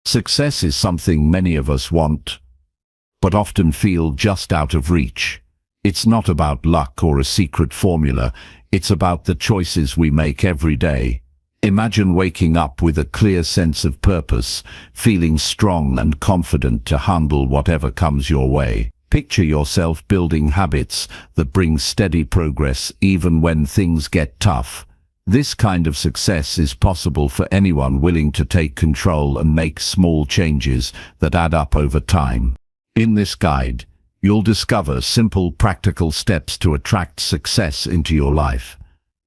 Success is something many of us want, but often feel just out of reach. It's not about luck or a secret formula, it's about the choices we make every day. Imagine waking up with a clear sense of purpose, feeling strong and confident to handle whatever comes your way. Picture yourself building habits that bring steady progress even when things get tough. This kind of success is possible for anyone willing to take control and make small changes that add up over time. In this guide, you'll discover simple, practical steps to attract success into your life.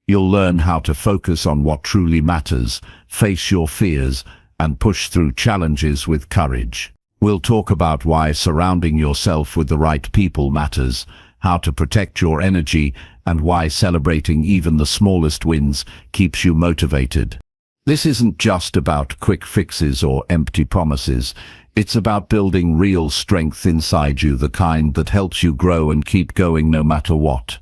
You'll learn how to focus on what truly matters, face your fears, and push through challenges with courage. We'll talk about why surrounding yourself with the right people matters, how to protect your energy, and why celebrating even the smallest wins keeps you motivated. This isn't just about quick fixes or empty promises. It's about building real strength inside you, the kind that helps you grow and keep going no matter what.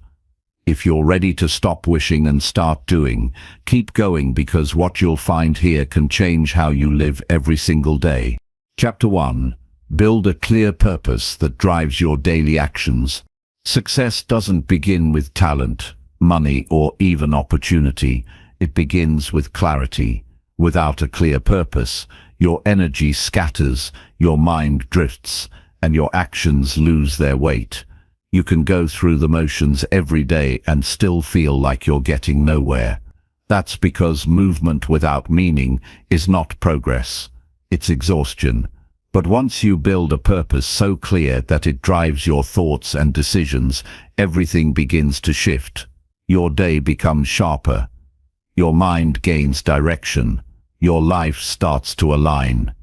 If you're ready to stop wishing and start doing, keep going, because what you'll find here can change how you live every single day. Chapter 1. Build a clear purpose that drives your daily actions. Success doesn't begin with talent, money, or even opportunity. It begins with clarity. Without a clear purpose, your energy scatters, your mind drifts, and your actions lose their weight. You can go through the motions every day and still feel like you're getting nowhere. That's because movement without meaning is not progress, it's exhaustion. But once you build a purpose so clear that it drives your thoughts and decisions, everything begins to shift. Your day becomes sharper. Your mind gains direction. Your life starts to align.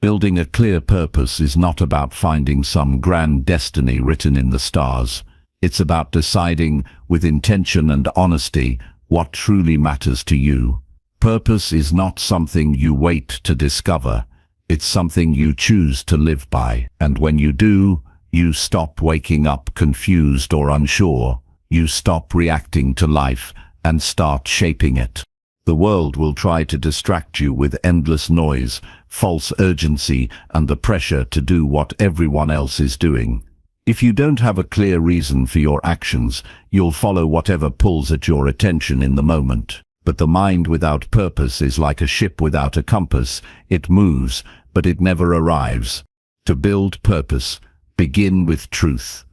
Building a clear purpose is not about finding some grand destiny written in the stars. It's about deciding with intention and honesty what truly matters to you. Purpose is not something you wait to discover. It's something you choose to live by. And when you do, you stop waking up confused or unsure. You stop reacting to life and start shaping it. The world will try to distract you with endless noise, false urgency, and the pressure to do what everyone else is doing. If you don't have a clear reason for your actions, you'll follow whatever pulls at your attention in the moment. But the mind without purpose is like a ship without a compass. It moves, but it never arrives. To build purpose, begin with truth.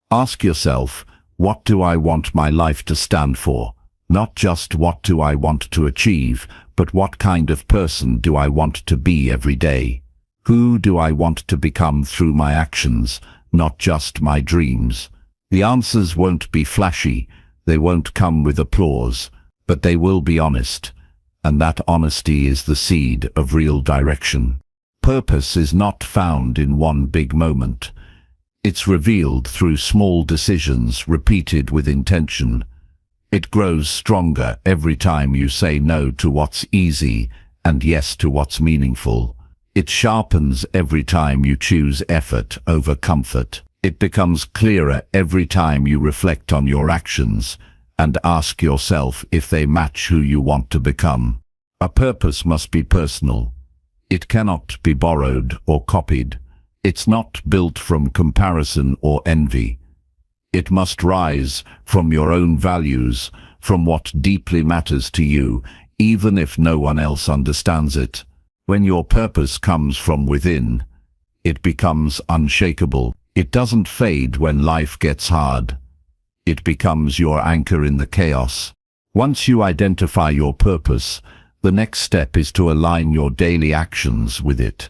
Ask yourself, what do I want my life to stand for? Not just what do I want to achieve, but what kind of person do I want to be every day? Who do I want to become through my actions, not just my dreams? The answers won't be flashy, they won't come with applause, but they will be honest, and that honesty is the seed of real direction. Purpose is not found in one big moment. It's revealed through small decisions repeated with intention. It grows stronger every time you say no to what's easy and yes to what's meaningful. It sharpens every time you choose effort over comfort. It becomes clearer every time you reflect on your actions and ask yourself if they match who you want to become. A purpose must be personal. It cannot be borrowed or copied. It's not built from comparison or envy. It must rise from your own values, from what deeply matters to you, even if no one else understands it. When your purpose comes from within, it becomes unshakable. It doesn't fade when life gets hard. It becomes your anchor in the chaos. Once you identify your purpose, the next step is to align your daily actions with it.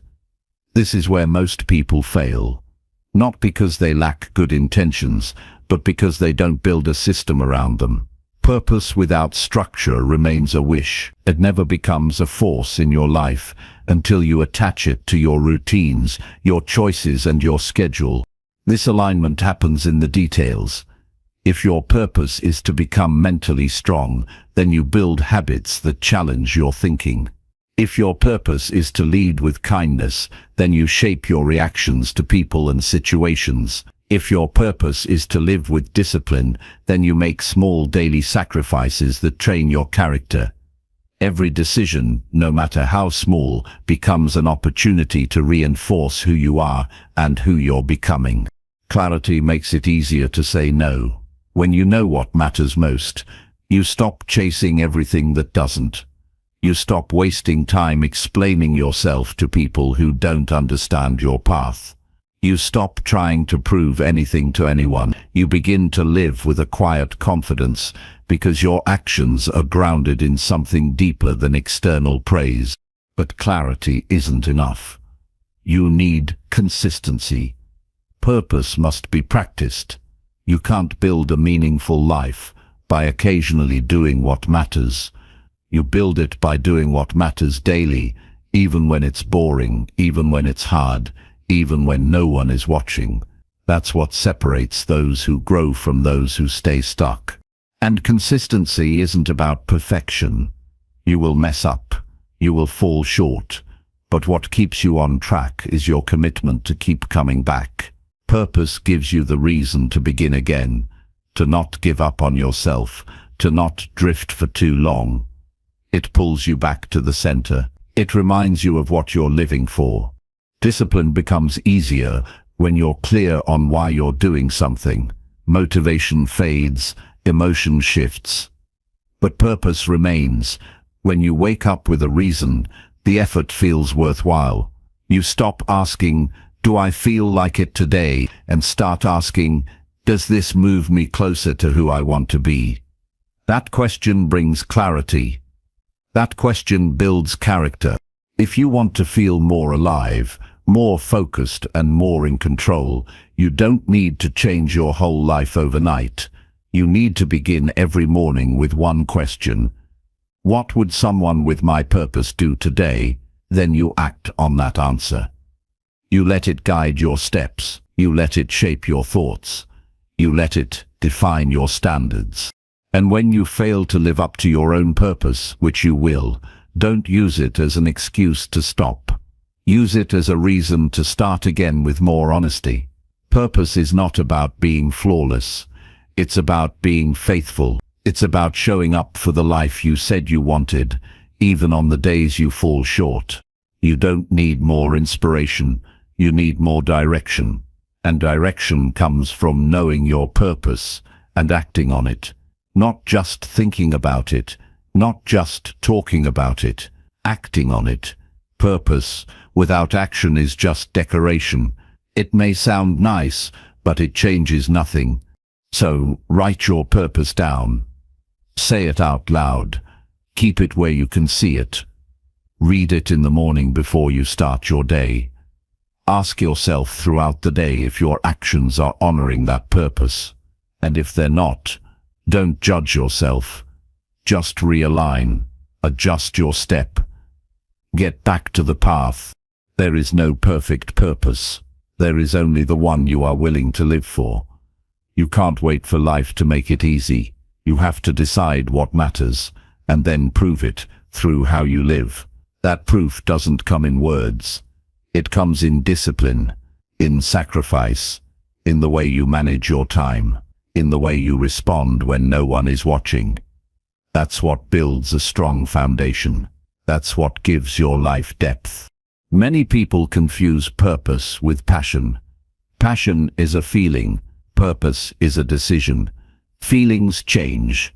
This is where most people fail. Not because they lack good intentions, but because they don't build a system around them. Purpose without structure remains a wish. It never becomes a force in your life until you attach it to your routines, your choices, and your schedule. This alignment happens in the details. If your purpose is to become mentally strong, then you build habits that challenge your thinking. If your purpose is to lead with kindness, then you shape your reactions to people and situations. If your purpose is to live with discipline, then you make small daily sacrifices that train your character. Every decision, no matter how small, becomes an opportunity to reinforce who you are and who you're becoming. Clarity makes it easier to say no. When you know what matters most, you stop chasing everything that doesn't. You stop wasting time explaining yourself to people who don't understand your path. You stop trying to prove anything to anyone. You begin to live with a quiet confidence because your actions are grounded in something deeper than external praise. But clarity isn't enough. You need consistency. Purpose must be practiced. You can't build a meaningful life by occasionally doing what matters. You build it by doing what matters daily, even when it's boring, even when it's hard, even when no one is watching. That's what separates those who grow from those who stay stuck. And consistency isn't about perfection. You will mess up. You will fall short. But what keeps you on track is your commitment to keep coming back. Purpose gives you the reason to begin again, to not give up on yourself, to not drift for too long. It pulls you back to the center. It reminds you of what you're living for. Discipline becomes easier when you're clear on why you're doing something. Motivation fades, emotion shifts. But purpose remains. When you wake up with a reason, the effort feels worthwhile. You stop asking, "Do I feel like it today?" and start asking, "Does this move me closer to who I want to be?" That question brings clarity. That question builds character. If you want to feel more alive, more focused, and more in control, you don't need to change your whole life overnight. You need to begin every morning with one question. What would someone with my purpose do today? Then you act on that answer. You let it guide your steps. You let it shape your thoughts. You let it define your standards. And when you fail to live up to your own purpose, which you will, don't use it as an excuse to stop. Use it as a reason to start again with more honesty. Purpose is not about being flawless. It's about being faithful. It's about showing up for the life you said you wanted, even on the days you fall short. You don't need more inspiration. You need more direction. And direction comes from knowing your purpose and acting on it. Not just thinking about it, not just talking about it, acting on it. Purpose without action is just decoration. It may sound nice, but it changes nothing. So write your purpose down. Say it out loud. Keep it where you can see it. Read it in the morning before you start your day. Ask yourself throughout the day if your actions are honoring that purpose. And if they're not, don't judge yourself. Just realign. Adjust your step. Get back to the path. There is no perfect purpose. There is only the one you are willing to live for. You can't wait for life to make it easy. You have to decide what matters, and then prove it through how you live. That proof doesn't come in words. It comes in discipline, in sacrifice, in the way you manage your time, in the way you respond when no one is watching. That's what builds a strong foundation. That's what gives your life depth. Many people confuse purpose with passion. Passion is a feeling. Purpose is a decision. Feelings change.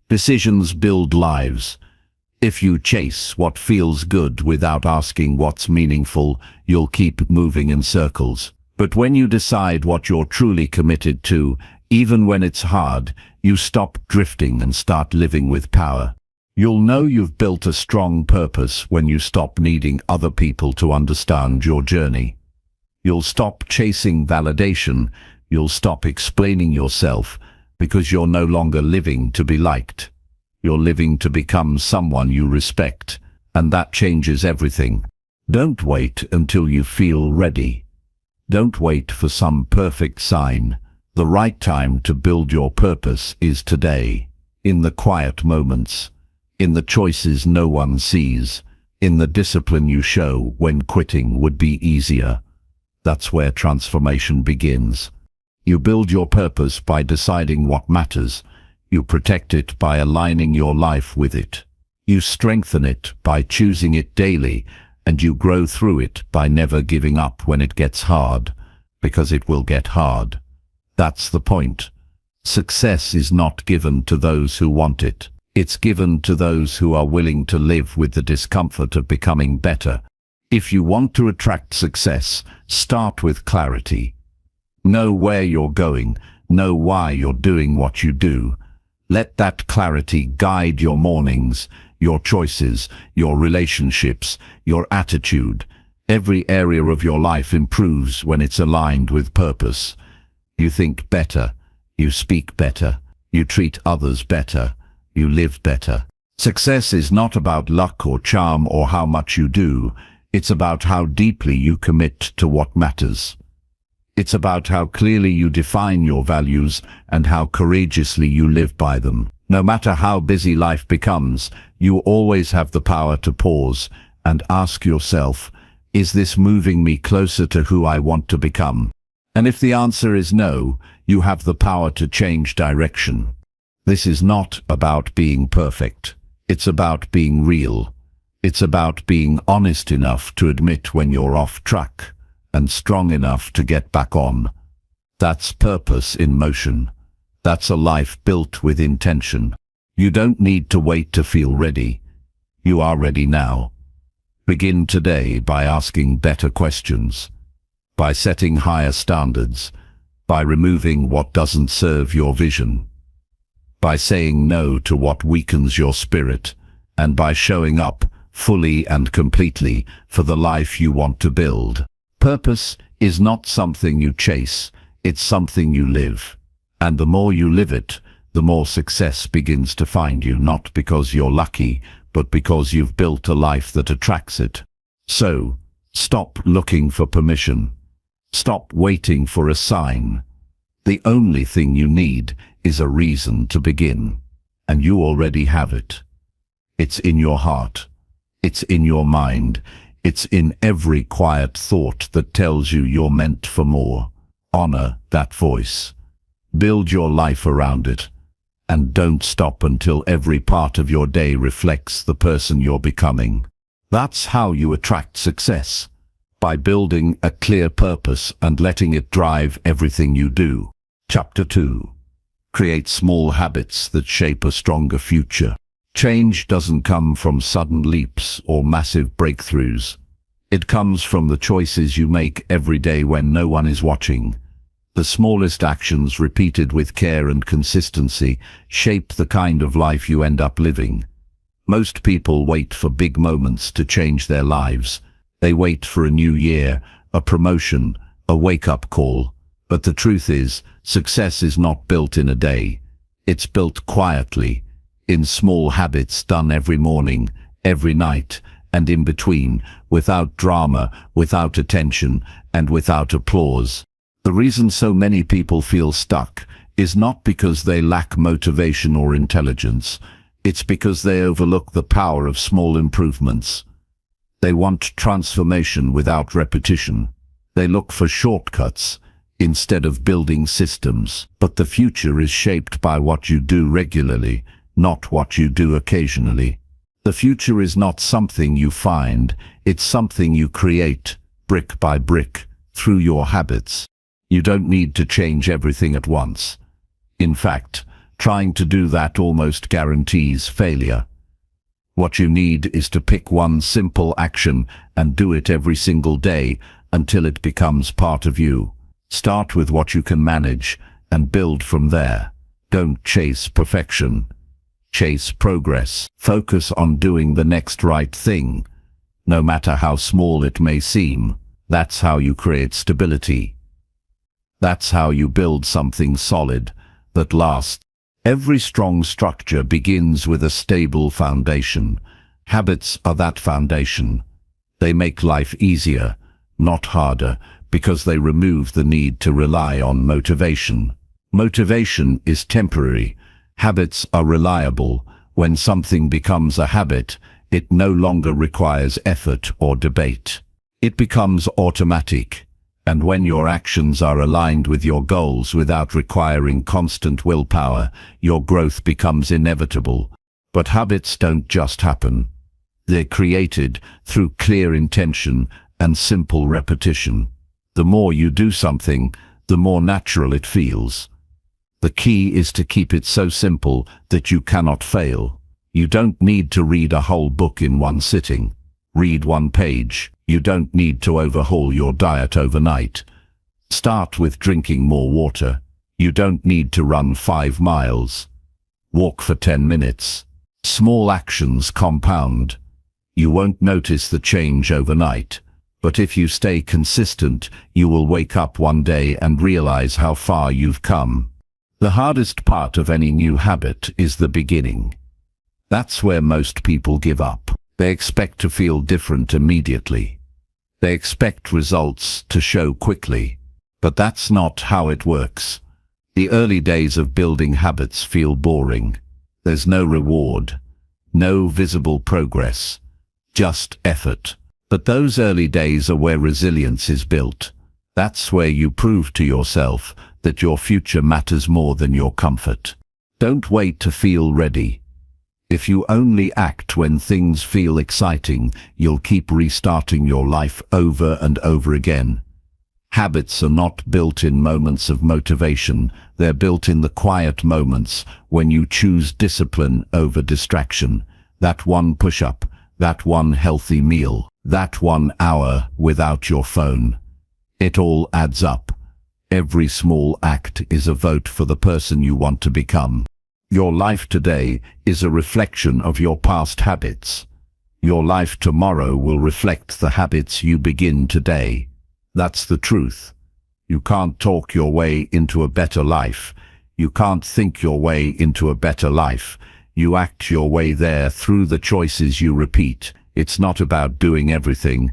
Decisions build lives. If you chase what feels good without asking what's meaningful, you'll keep moving in circles. But when you decide what you're truly committed to, even when it's hard, you stop drifting and start living with power. You'll know you've built a strong purpose when you stop needing other people to understand your journey. You'll stop chasing validation. You'll stop explaining yourself, because you're no longer living to be liked. You're living to become someone you respect, and that changes everything. Don't wait until you feel ready. Don't wait for some perfect sign. The right time to build your purpose is today, in the quiet moments, in the choices no one sees, in the discipline you show when quitting would be easier. That's where transformation begins. You build your purpose by deciding what matters. You protect it by aligning your life with it. You strengthen it by choosing it daily, and you grow through it by never giving up when it gets hard, because it will get hard. That's the point. Success is not given to those who want it. It's given to those who are willing to live with the discomfort of becoming better. If you want to attract success, start with clarity. Know where you're going, know why you're doing what you do. Let that clarity guide your mornings, your choices, your relationships, your attitude. Every area of your life improves when it's aligned with purpose. You think better, you speak better, you treat others better, you live better. Success is not about luck or charm or how much you do. It's about how deeply you commit to what matters. It's about how clearly you define your values and how courageously you live by them. No matter how busy life becomes, you always have the power to pause and ask yourself, is this moving me closer to who I want to become? And if the answer is no, you have the power to change direction. This is not about being perfect. It's about being real. It's about being honest enough to admit when you're off track and strong enough to get back on. That's purpose in motion. That's a life built with intention. You don't need to wait to feel ready. You are ready now. Begin today by asking better questions, by setting higher standards, by removing what doesn't serve your vision, by saying no to what weakens your spirit, and by showing up fully and completely for the life you want to build. Purpose is not something you chase, it's something you live. And the more you live it, the more success begins to find you, not because you're lucky, but because you've built a life that attracts it. So, stop looking for permission. Stop waiting for a sign. The only thing you need is a reason to begin. And you already have it. It's in your heart. It's in your mind. It's in every quiet thought that tells you you're meant for more. Honor that voice. Build your life around it. And don't stop until every part of your day reflects the person you're becoming. That's how you attract success. By building a clear purpose and letting it drive everything you do. Chapter 2. Create small habits that shape a stronger future. Change doesn't come from sudden leaps or massive breakthroughs. It comes from the choices you make every day when no one is watching. The smallest actions repeated with care and consistency shape the kind of life you end up living. Most people wait for big moments to change their lives. They wait for a new year, a promotion, a wake-up call. But the truth is, success is not built in a day. It's built quietly, in small habits done every morning, every night, and in between, without drama, without attention, and without applause. The reason so many people feel stuck is not because they lack motivation or intelligence. It's because they overlook the power of small improvements. They want transformation without repetition. They look for shortcuts instead of building systems. But the future is shaped by what you do regularly, not what you do occasionally. The future is not something you find, it's something you create, brick by brick, through your habits. You don't need to change everything at once. In fact, trying to do that almost guarantees failure. What you need is to pick one simple action and do it every single day until it becomes part of you. Start with what you can manage and build from there. Don't chase perfection. Chase progress. Focus on doing the next right thing, no matter how small it may seem. That's how you create stability. That's how you build something solid that lasts. Every strong structure begins with a stable foundation. Habits are that foundation. They make life easier, not harder, because they remove the need to rely on motivation. Motivation is temporary. Habits are reliable. When something becomes a habit, it no longer requires effort or debate. It becomes automatic. And when your actions are aligned with your goals without requiring constant willpower, your growth becomes inevitable. But habits don't just happen. They're created through clear intention and simple repetition. The more you do something, the more natural it feels. The key is to keep it so simple that you cannot fail. You don't need to read a whole book in one sitting. Read one page. You don't need to overhaul your diet overnight. Start with drinking more water. You don't need to run 5 miles. Walk for 10 minutes. Small actions compound. You won't notice the change overnight, but if you stay consistent, you will wake up one day and realize how far you've come. The hardest part of any new habit is the beginning. That's where most people give up. They expect to feel different immediately. They expect results to show quickly. But that's not how it works. The early days of building habits feel boring. There's no reward, no visible progress, just effort. But those early days are where resilience is built. That's where you prove to yourself that your future matters more than your comfort. Don't wait to feel ready. If you only act when things feel exciting, you'll keep restarting your life over and over again. Habits are not built in moments of motivation. They're built in the quiet moments when you choose discipline over distraction. That one push-up, that one healthy meal, that 1 hour without your phone. It all adds up. Every small act is a vote for the person you want to become. Your life today is a reflection of your past habits. Your life tomorrow will reflect the habits you begin today. That's the truth. You can't talk your way into a better life. You can't think your way into a better life. You act your way there through the choices you repeat. It's not about doing everything.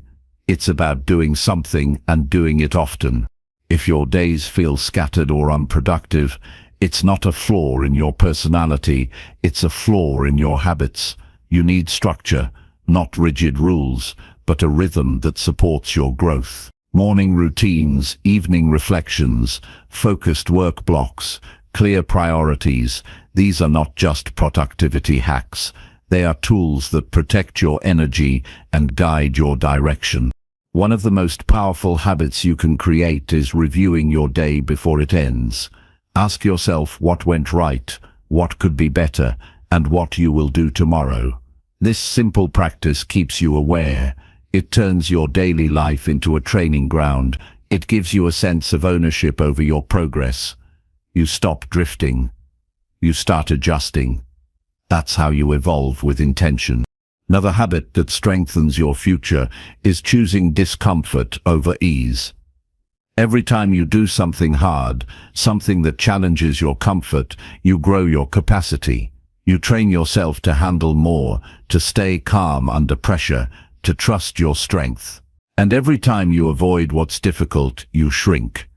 It's about doing something and doing it often. If your days feel scattered or unproductive, it's not a flaw in your personality, it's a flaw in your habits. You need structure, not rigid rules, but a rhythm that supports your growth. Morning routines, evening reflections, focused work blocks, clear priorities. These are not just productivity hacks. They are tools that protect your energy and guide your direction. One of the most powerful habits you can create is reviewing your day before it ends. Ask yourself what went right, what could be better, and what you will do tomorrow. This simple practice keeps you aware. It turns your daily life into a training ground. It gives you a sense of ownership over your progress. You stop drifting. You start adjusting. That's how you evolve with intention. Another habit that strengthens your future is choosing discomfort over ease. Every time you do something hard, something that challenges your comfort, you grow your capacity. You train yourself to handle more, to stay calm under pressure, to trust your strength. And every time you avoid what's difficult, you shrink.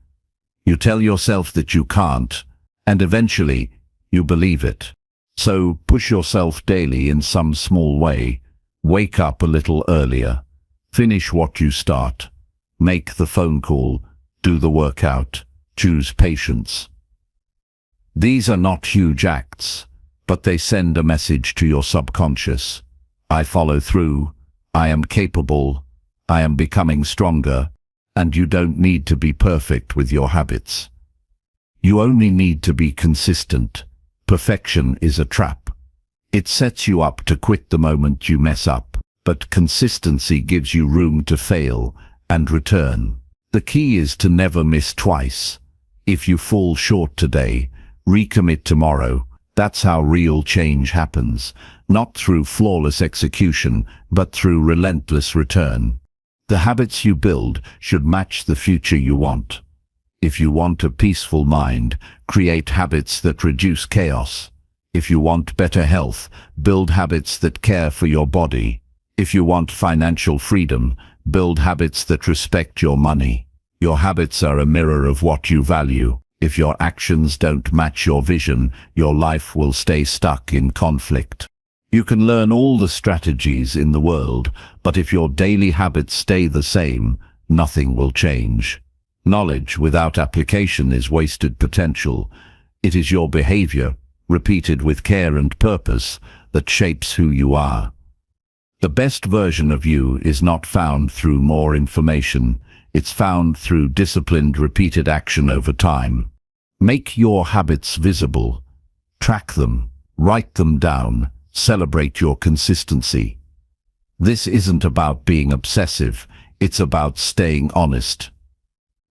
You tell yourself that you can't, and eventually, you believe it. So push yourself daily in some small way. Wake up a little earlier. Finish what you start. Make the phone call. Do the workout. Choose patience. These are not huge acts, but they send a message to your subconscious. I follow through. I am capable, I am becoming stronger, and you don't need to be perfect with your habits. You only need to be consistent. Perfection is a trap. It sets you up to quit the moment you mess up, but consistency gives you room to fail and return. The key is to never miss twice. If you fall short today, recommit tomorrow. That's how real change happens, not through flawless execution, but through relentless return. The habits you build should match the future you want. If you want a peaceful mind, create habits that reduce chaos. If you want better health, build habits that care for your body. If you want financial freedom, build habits that respect your money. Your habits are a mirror of what you value. If your actions don't match your vision, your life will stay stuck in conflict. You can learn all the strategies in the world, but if your daily habits stay the same, nothing will change. Knowledge without application is wasted potential. It is your behavior, repeated with care and purpose, that shapes who you are. The best version of you is not found through more information. It's found through disciplined, repeated action over time. Make your habits visible. Track them. Write them down. Celebrate your consistency. This isn't about being obsessive. It's about staying honest.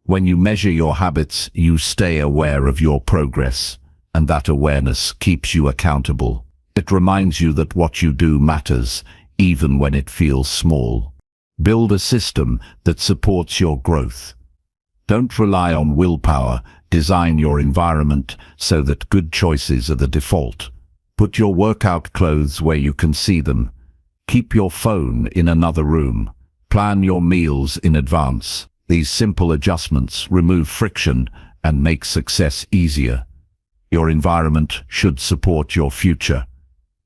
When you measure your habits, you stay aware of your progress, and that awareness keeps you accountable. It reminds you that what you do matters, even when it feels small. Build a system that supports your growth. Don't rely on willpower. Design your environment so that good choices are the default. Put your workout clothes where you can see them. Keep your phone in another room. Plan your meals in advance. These simple adjustments remove friction and make success easier. Your environment should support your future,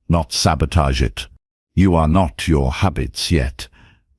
not sabotage it. You are not your habits yet,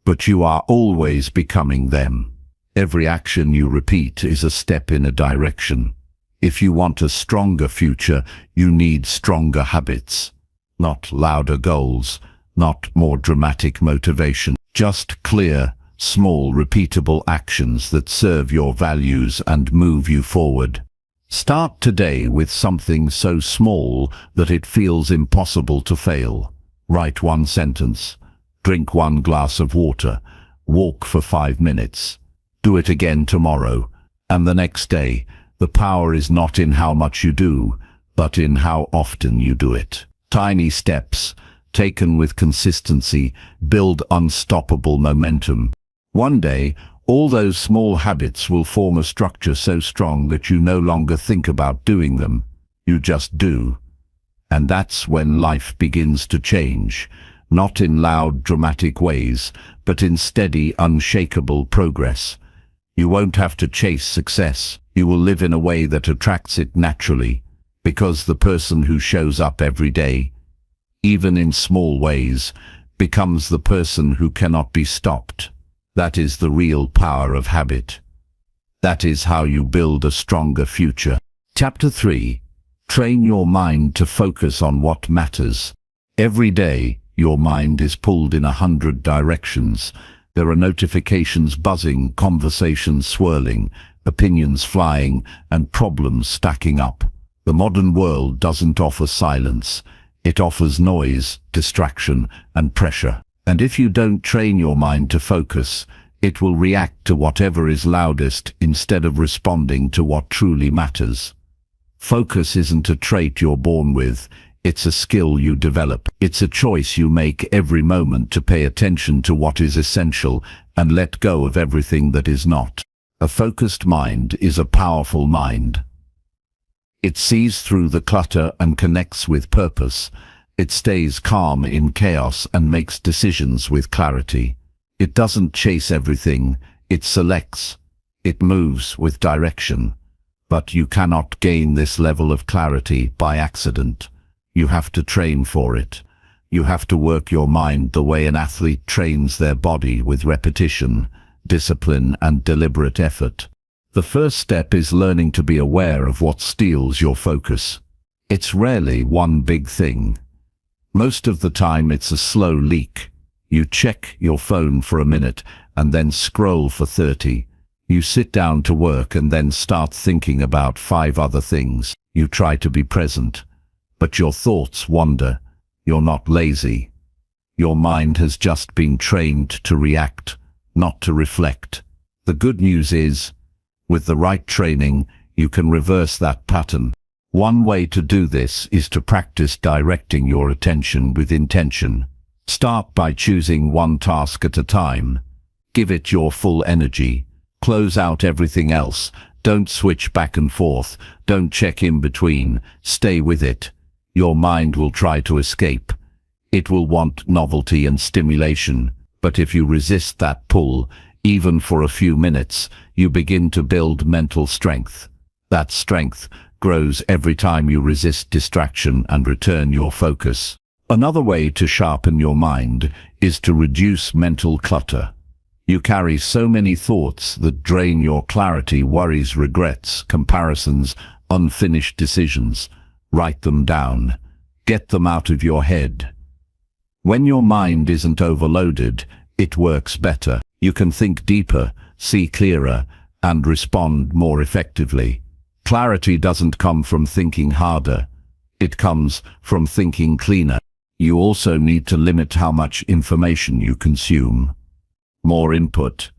but you are always becoming them. Every action you repeat is a step in a direction. If you want a stronger future, you need stronger habits. Not louder goals, not more dramatic motivation. Just clear, small, repeatable actions that serve your values and move you forward. Start today with something so small that it feels impossible to fail. Write one sentence. Drink one glass of water. Walk for 5 minutes. Do it again tomorrow, and the next day. The power is not in how much you do, but in how often you do it. Tiny steps, taken with consistency, build unstoppable momentum. One day, all those small habits will form a structure so strong that you no longer think about doing them. You just do. And that's when life begins to change, not in loud, dramatic ways, but in steady, unshakable progress. You won't have to chase success. You will live in a way that attracts it naturally, because the person who shows up every day, even in small ways, becomes the person who cannot be stopped. That is the real power of habit. That is how you build a stronger future. Chapter 3. Train your mind to focus on what matters. Every day, your mind is pulled in 100 directions. There are notifications buzzing, conversations swirling, opinions flying, and problems stacking up. The modern world doesn't offer silence. It offers noise, distraction, and pressure. And if you don't train your mind to focus, it will react to whatever is loudest instead of responding to what truly matters. Focus isn't a trait you're born with. It's a skill you develop. It's a choice you make every moment to pay attention to what is essential and let go of everything that is not. A focused mind is a powerful mind. It sees through the clutter and connects with purpose. It stays calm in chaos and makes decisions with clarity. It doesn't chase everything. It selects. It moves with direction. But you cannot gain this level of clarity by accident. You have to train for it. You have to work your mind the way an athlete trains their body, with repetition, discipline, and deliberate effort. The first step is learning to be aware of what steals your focus. It's rarely one big thing. Most of the time it's a slow leak. You check your phone for a minute and then scroll for 30. You sit down to work and then start thinking about 5 other things. You try to be present, but your thoughts wander. You're not lazy. Your mind has just been trained to react, not to reflect. The good news is, with the right training, you can reverse that pattern. One way to do this is to practice directing your attention with intention. Start by choosing one task at a time. Give it your full energy. Close out everything else. Don't switch back and forth. Don't check in between. Stay with it. Your mind will try to escape. It will want novelty and stimulation. But if you resist that pull, even for a few minutes, you begin to build mental strength. That strength grows every time you resist distraction and return your focus. Another way to sharpen your mind is to reduce mental clutter. You carry so many thoughts that drain your clarity: worries, regrets, comparisons, unfinished decisions. Write them down. Get them out of your head. When your mind isn't overloaded, it works better. You can think deeper, see clearer, and respond more effectively. Clarity doesn't come from thinking harder. It comes from thinking cleaner. You also need to limit how much information you consume. More input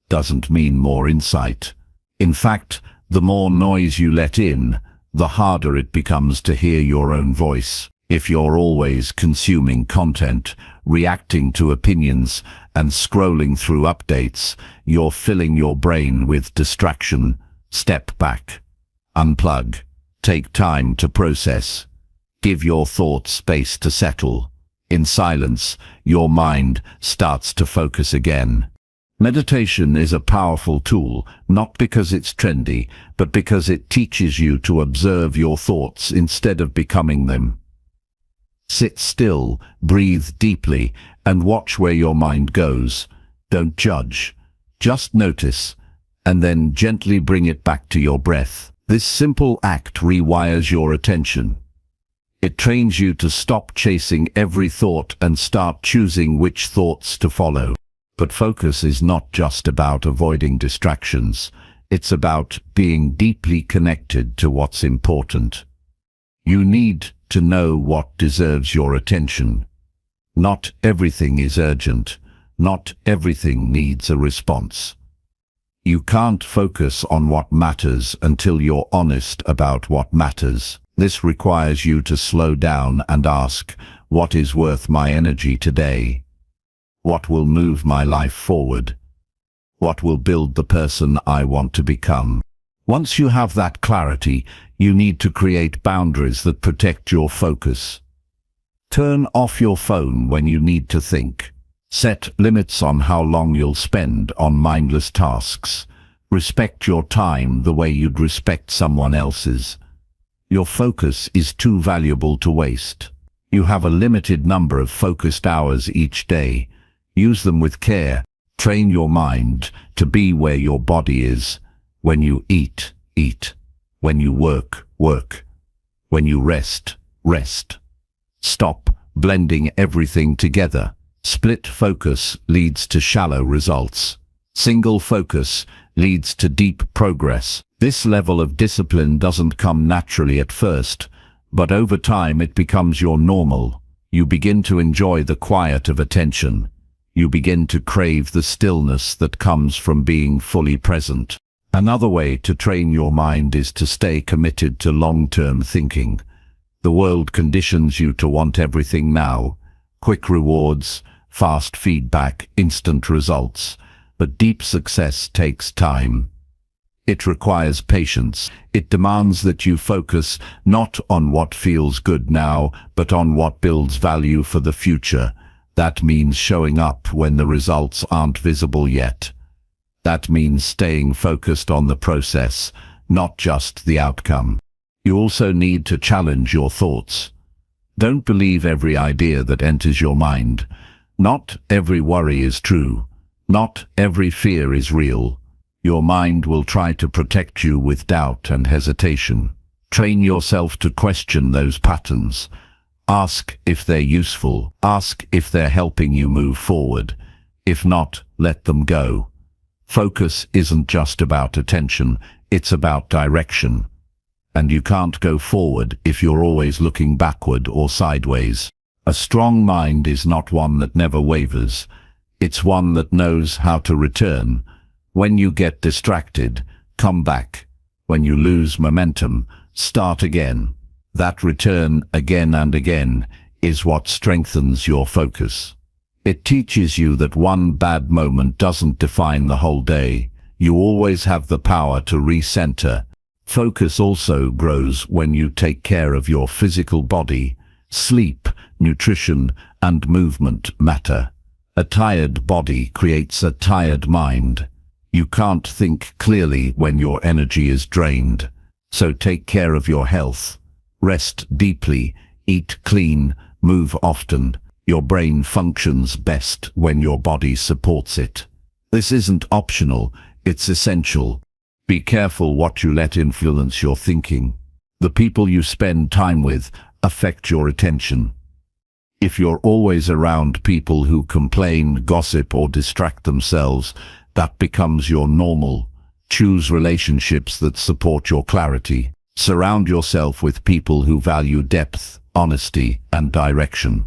doesn't mean more insight. In fact, the more noise you let in, the harder it becomes to hear your own voice. If you're always consuming content, reacting to opinions, and scrolling through updates, you're filling your brain with distraction. Step back. Unplug. Take time to process. Give your thoughts space to settle. In silence, your mind starts to focus again. Meditation is a powerful tool, not because it's trendy, but because it teaches you to observe your thoughts instead of becoming them. Sit still, breathe deeply, and watch where your mind goes. Don't judge. Just notice, and then gently bring it back to your breath. This simple act rewires your attention. It trains you to stop chasing every thought and start choosing which thoughts to follow. But focus is not just about avoiding distractions. It's about being deeply connected to what's important. You need to know what deserves your attention. Not everything is urgent. Not everything needs a response. You can't focus on what matters until you're honest about what matters. This requires you to slow down and ask, what is worth my energy today? What will move my life forward? What will build the person I want to become? Once you have that clarity, you need to create boundaries that protect your focus. Turn off your phone when you need to think. Set limits on how long you'll spend on mindless tasks. Respect your time the way you'd respect someone else's. Your focus is too valuable to waste. You have a limited number of focused hours each day. Use them with care. Train your mind to be where your body is. When you eat, eat. When you work, work. When you rest, rest. Stop blending everything together. Split focus leads to shallow results. Single focus leads to deep progress. This level of discipline doesn't come naturally at first, but over time it becomes your normal. You begin to enjoy the quiet of attention. You begin to crave the stillness that comes from being fully present. Another way to train your mind is to stay committed to long-term thinking. The world conditions you to want everything now. Quick rewards, fast feedback, instant results. But deep success takes time. It requires patience. It demands that you focus not on what feels good now, but on what builds value for the future. That means showing up when the results aren't visible yet. That means staying focused on the process, not just the outcome. You also need to challenge your thoughts. Don't believe every idea that enters your mind. Not every worry is true. Not every fear is real. Your mind will try to protect you with doubt and hesitation. Train yourself to question those patterns. Ask if they're useful. Ask if they're helping you move forward. If not, let them go. Focus isn't just about attention, it's about direction. And you can't go forward if you're always looking backward or sideways. A strong mind is not one that never wavers. It's one that knows how to return. When you get distracted, come back. When you lose momentum, start again. That return again and again is what strengthens your focus. It teaches you that one bad moment doesn't define the whole day. You always have the power to recenter. Focus also grows when you take care of your physical body. Sleep, nutrition, and movement matter. A tired body creates a tired mind. You can't think clearly when your energy is drained. So take care of your health. Rest deeply, eat clean, move often. Your brain functions best when your body supports it. This isn't optional, it's essential. Be careful what you let influence your thinking. The people you spend time with affect your attention. If you're always around people who complain, gossip, or distract themselves, that becomes your normal. Choose relationships that support your clarity. Surround yourself with people who value depth, honesty, and direction.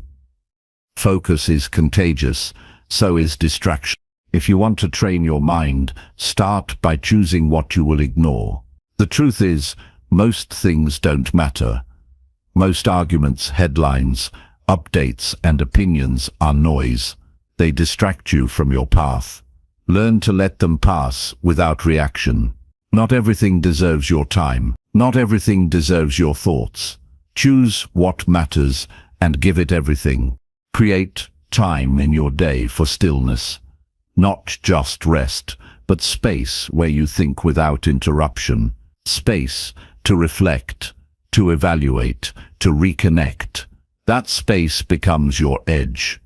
Focus is contagious, so is distraction. If you want to train your mind, start by choosing what you will ignore. The truth is, most things don't matter. Most arguments, headlines, updates, and opinions are noise. They distract you from your path. Learn to let them pass without reaction. Not everything deserves your time. Not everything deserves your thoughts. Choose what matters and give it everything. Create time in your day for stillness. Not just rest, but space where you think without interruption. Space to reflect, to evaluate, to reconnect. That space becomes your edge.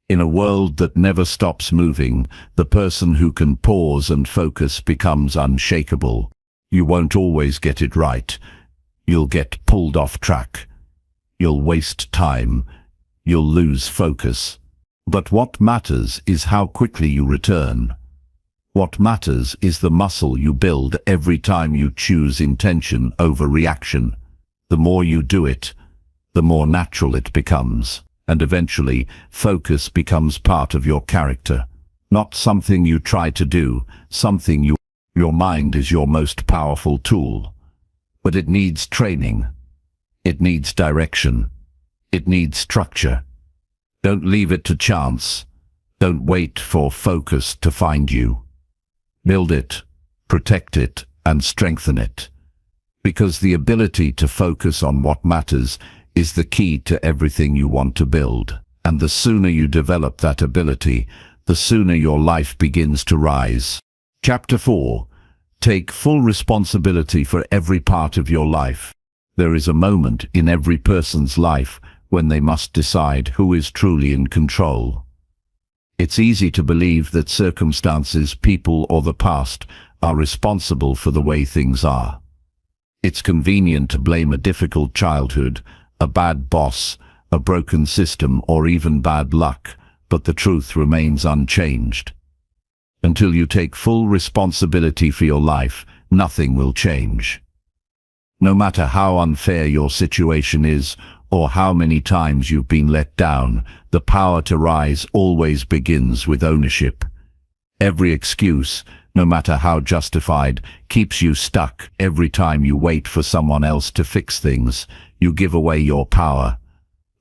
In a world that never stops moving, the person who can pause and focus becomes unshakable. You won't always get it right. You'll get pulled off track. You'll waste time. You'll lose focus. But what matters is how quickly you return. What matters is the muscle you build every time you choose intention over reaction. The more you do it, the more natural it becomes. And eventually, focus becomes part of your character. Not something you try to do, something you... Your mind is your most powerful tool. But it needs training. It needs direction. It needs structure. Don't leave it to chance. Don't wait for focus to find you. Build it, protect it, and strengthen it. Because the ability to focus on what matters is the key to everything you want to build. And the sooner you develop that ability, the sooner your life begins to rise. Chapter 4. Take full responsibility for every part of your life. There is a moment in every person's life when they must decide who is truly in control. It's easy to believe that circumstances, people, or the past are responsible for the way things are. It's convenient to blame a difficult childhood, a bad boss, a broken system, or even bad luck, but the truth remains unchanged. Until you take full responsibility for your life, nothing will change. No matter how unfair your situation is, or how many times you've been let down, the power to rise always begins with ownership. Every excuse, no matter how justified, keeps you stuck. Every time you wait for someone else to fix things, you give away your power.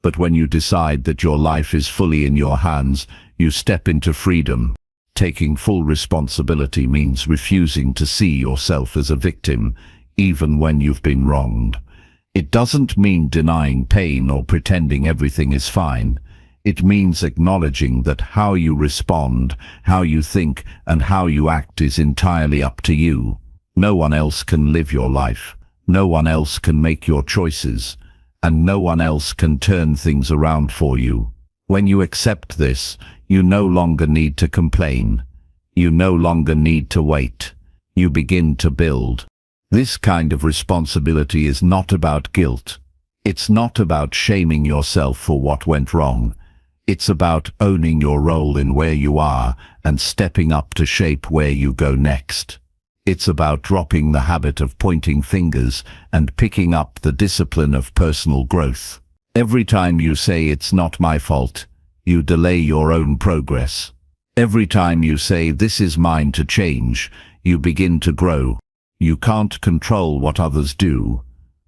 But when you decide that your life is fully in your hands, you step into freedom. Taking full responsibility means refusing to see yourself as a victim, even when you've been wronged. It doesn't mean denying pain or pretending everything is fine. It means acknowledging that how you respond, how you think, and how you act is entirely up to you. No one else can live your life. No one else can make your choices. And no one else can turn things around for you. When you accept this, you no longer need to complain. You no longer need to wait. You begin to build. This kind of responsibility is not about guilt. It's not about shaming yourself for what went wrong. It's about owning your role in where you are and stepping up to shape where you go next. It's about dropping the habit of pointing fingers and picking up the discipline of personal growth. Every time you say it's not my fault, you delay your own progress. Every time you say this is mine to change, you begin to grow. You can't control what others do,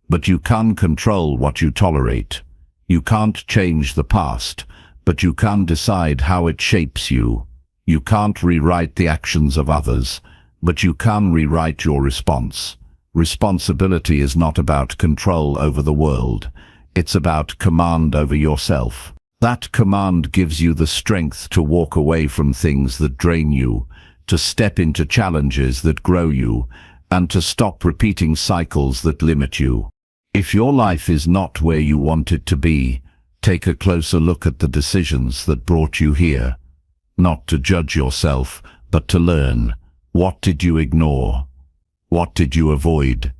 but you can control what you tolerate. You can't change the past, but you can decide how it shapes you. You can't rewrite the actions of others, but you can rewrite your response. Responsibility is not about control over the world. It's about command over yourself. That command gives you the strength to walk away from things that drain you, to step into challenges that grow you, and to stop repeating cycles that limit you. If your life is not where you want it to be, take a closer look at the decisions that brought you here. Not to judge yourself, but to learn. What did you ignore? What did you avoid?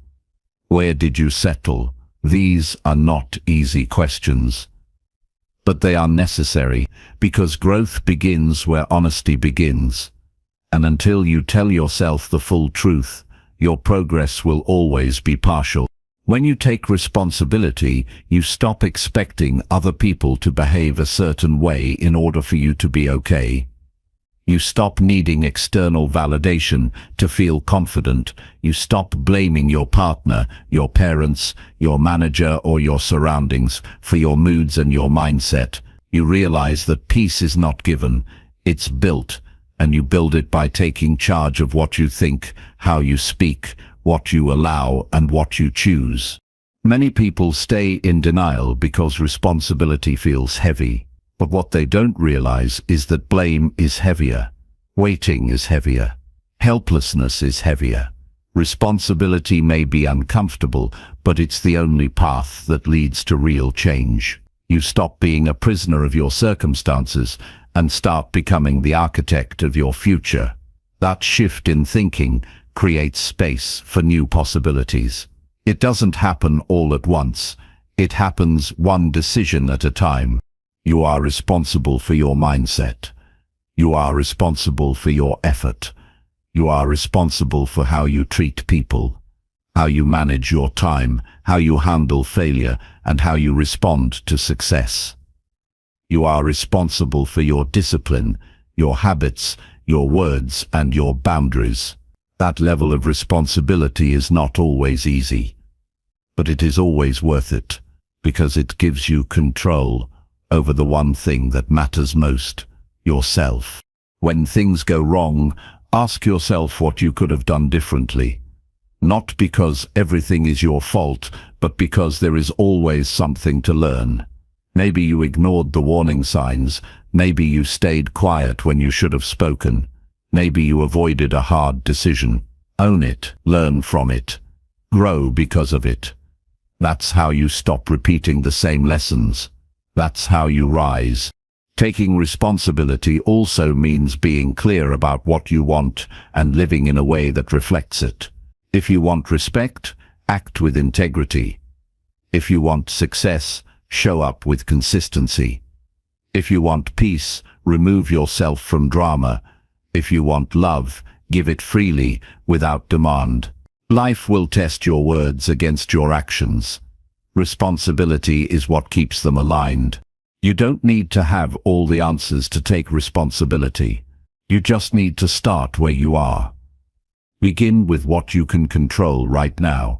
Where did you settle? These are not easy questions, but they are necessary because growth begins where honesty begins. And until you tell yourself the full truth, your progress will always be partial. When you take responsibility, you stop expecting other people to behave a certain way in order for you to be okay. You stop needing external validation to feel confident. You stop blaming your partner, your parents, your manager, or your surroundings for your moods and your mindset. You realize that peace is not given, it's built, and you build it by taking charge of what you think, how you speak, what you allow, and what you choose. Many people stay in denial because responsibility feels heavy. But what they don't realize is that blame is heavier, waiting is heavier, helplessness is heavier. Responsibility may be uncomfortable, but it's the only path that leads to real change. You stop being a prisoner of your circumstances and start becoming the architect of your future. That shift in thinking creates space for new possibilities. It doesn't happen all at once. It happens one decision at a time. You are responsible for your mindset. You are responsible for your effort. You are responsible for how you treat people, how you manage your time, how you handle failure, and how you respond to success. You are responsible for your discipline, your habits, your words, and your boundaries. That level of responsibility is not always easy, but it is always worth it, because it gives you control over the one thing that matters most, yourself. When things go wrong, ask yourself what you could have done differently. Not because everything is your fault, but because there is always something to learn. Maybe you ignored the warning signs. Maybe you stayed quiet when you should have spoken. Maybe you avoided a hard decision. Own it, learn from it, grow because of it. That's how you stop repeating the same lessons. That's how you rise. Taking responsibility also means being clear about what you want and living in a way that reflects it. If you want respect, act with integrity. If you want success, show up with consistency. If you want peace, remove yourself from drama. If you want love, give it freely, without demand. Life will test your words against your actions. Responsibility is what keeps them aligned. You don't need to have all the answers to take responsibility. You just need to start where you are. Begin with what you can control right now.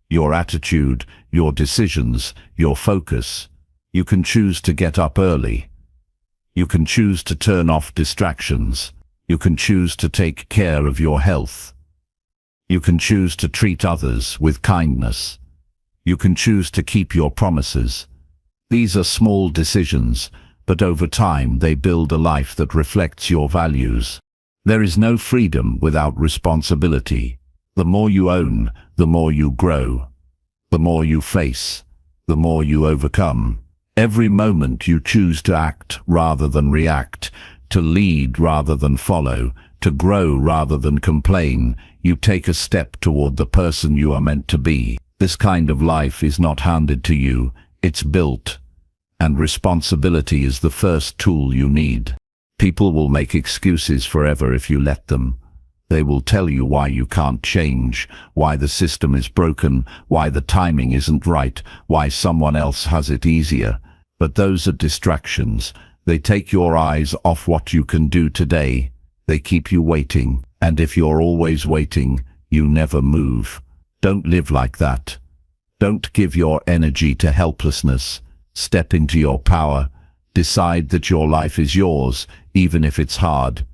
Your attitude, your decisions, your focus. You can choose to get up early. You can choose to turn off distractions. You can choose to take care of your health. You can choose to treat others with kindness. You can choose to keep your promises. These are small decisions, but over time they build a life that reflects your values. There is no freedom without responsibility. The more you own, the more you grow. The more you face, the more you overcome. Every moment you choose to act rather than react, to lead rather than follow, to grow rather than complain, you take a step toward the person you are meant to be. This kind of life is not handed to you, it's built. And responsibility is the first tool you need. People will make excuses forever if you let them. They will tell you why you can't change, why the system is broken, why the timing isn't right, why someone else has it easier. But those are distractions. They take your eyes off what you can do today. They keep you waiting. And if you're always waiting, you never move. Don't live like that. Don't give your energy to helplessness. Step into your power. Decide that your life is yours, even if it's hard,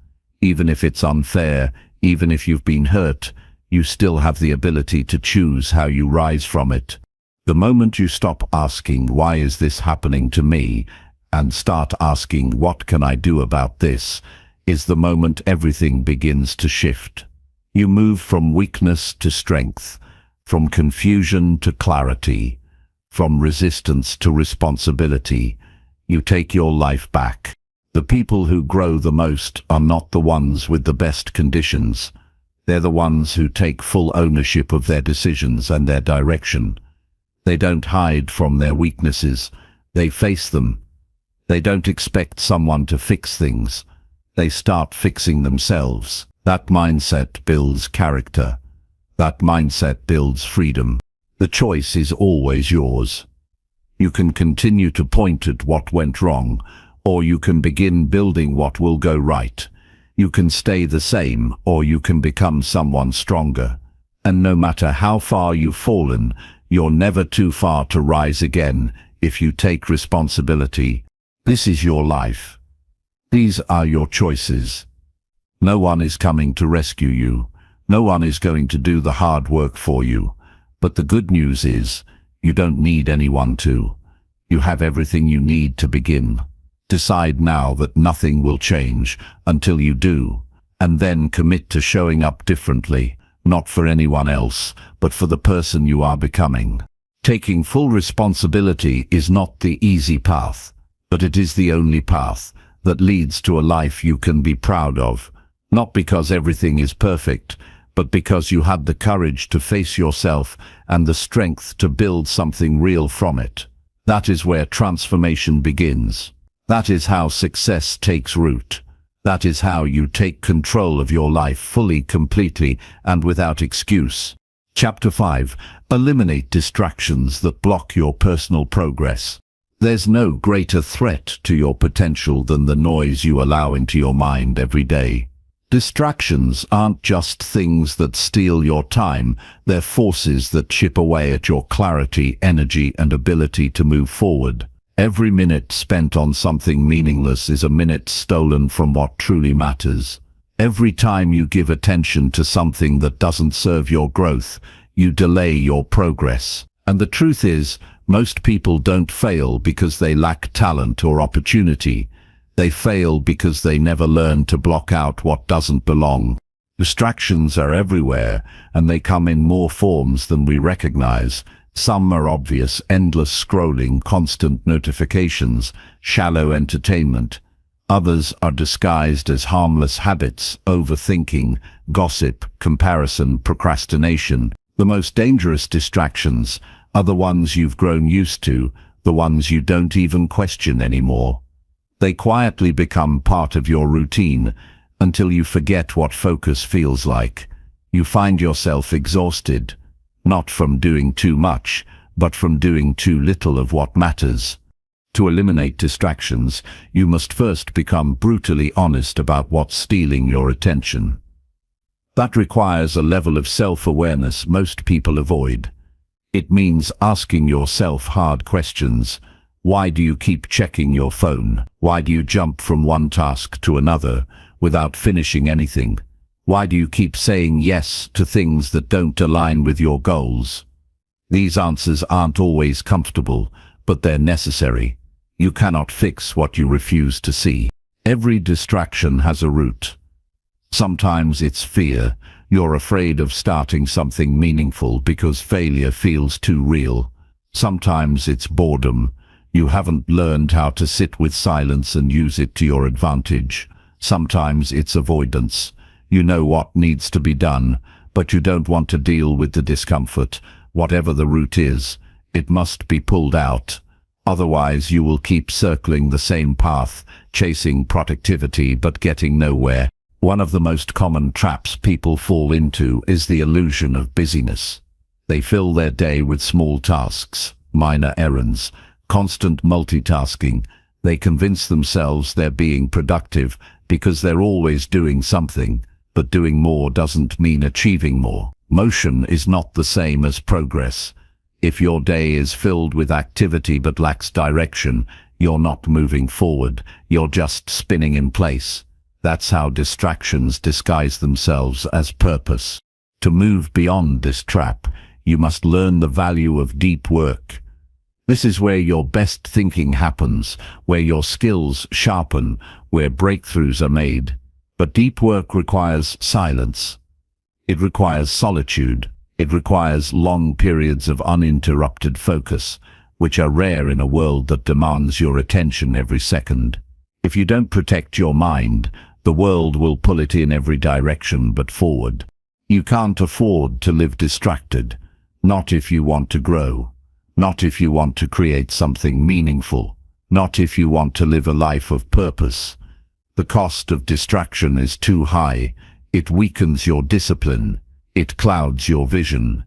even if it's unfair, even if you've been hurt. You still have the ability to choose how you rise from it. The moment you stop asking, "Why is this happening to me?" and start asking, "What can I do about this?" is the moment everything begins to shift. You move from weakness to strength, from confusion to clarity, from resistance to responsibility. You take your life back. The people who grow the most are not the ones with the best conditions. They're the ones who take full ownership of their decisions and their direction. They don't hide from their weaknesses. They face them. They don't expect someone to fix things. They start fixing themselves. That mindset builds character. That mindset builds freedom. The choice is always yours. You can continue to point at what went wrong, or you can begin building what will go right. You can stay the same, or you can become someone stronger. And no matter how far you've fallen, you're never too far to rise again if you take responsibility. This is your life. These are your choices. No one is coming to rescue you. No one is going to do the hard work for you. But the good news is, you don't need anyone to. You have everything you need to begin. Decide now that nothing will change until you do, and then commit to showing up differently, not for anyone else, but for the person you are becoming. Taking full responsibility is not the easy path, but it is the only path that leads to a life you can be proud of, not because everything is perfect, but because you had the courage to face yourself and the strength to build something real from it. That is where transformation begins. That is how success takes root. That is how you take control of your life fully, completely, and without excuse. Chapter 5. Eliminate distractions that block your personal progress. There's no greater threat to your potential than the noise you allow into your mind every day. Distractions aren't just things that steal your time, they're forces that chip away at your clarity, energy, and ability to move forward. Every minute spent on something meaningless is a minute stolen from what truly matters. Every time you give attention to something that doesn't serve your growth, you delay your progress. And the truth is, most people don't fail because they lack talent or opportunity. They fail because they never learn to block out what doesn't belong. Distractions are everywhere, and they come in more forms than we recognize. Some are obvious: endless scrolling, constant notifications, shallow entertainment. Others are disguised as harmless habits: overthinking, gossip, comparison, procrastination. The most dangerous distractions are the ones you've grown used to, the ones you don't even question anymore. They quietly become part of your routine until you forget what focus feels like. You find yourself exhausted, not from doing too much, but from doing too little of what matters. To eliminate distractions, you must first become brutally honest about what's stealing your attention. That requires a level of self-awareness most people avoid. It means asking yourself hard questions. Why do you keep checking your phone? Why do you jump from one task to another without finishing anything? Why do you keep saying yes to things that don't align with your goals? These answers aren't always comfortable, but they're necessary. You cannot fix what you refuse to see. Every distraction has a root. Sometimes it's fear. You're afraid of starting something meaningful because failure feels too real. Sometimes it's boredom. You haven't learned how to sit with silence and use it to your advantage. Sometimes it's avoidance. You know what needs to be done, but you don't want to deal with the discomfort. Whatever the root is, it must be pulled out. Otherwise, you will keep circling the same path, chasing productivity but getting nowhere. One of the most common traps people fall into is the illusion of busyness. They fill their day with small tasks, minor errands, constant multitasking. They convince themselves they're being productive because they're always doing something, but doing more doesn't mean achieving more. Motion is not the same as progress. If your day is filled with activity but lacks direction, you're not moving forward, you're just spinning in place. That's how distractions disguise themselves as purpose. To move beyond this trap, you must learn the value of deep work. This is where your best thinking happens, where your skills sharpen, where breakthroughs are made. But deep work requires silence. It requires solitude. It requires long periods of uninterrupted focus, which are rare in a world that demands your attention every second. If you don't protect your mind, the world will pull it in every direction but forward. You can't afford to live distracted, not if you want to grow. Not if you want to create something meaningful. Not if you want to live a life of purpose. The cost of distraction is too high. It weakens your discipline. It clouds your vision.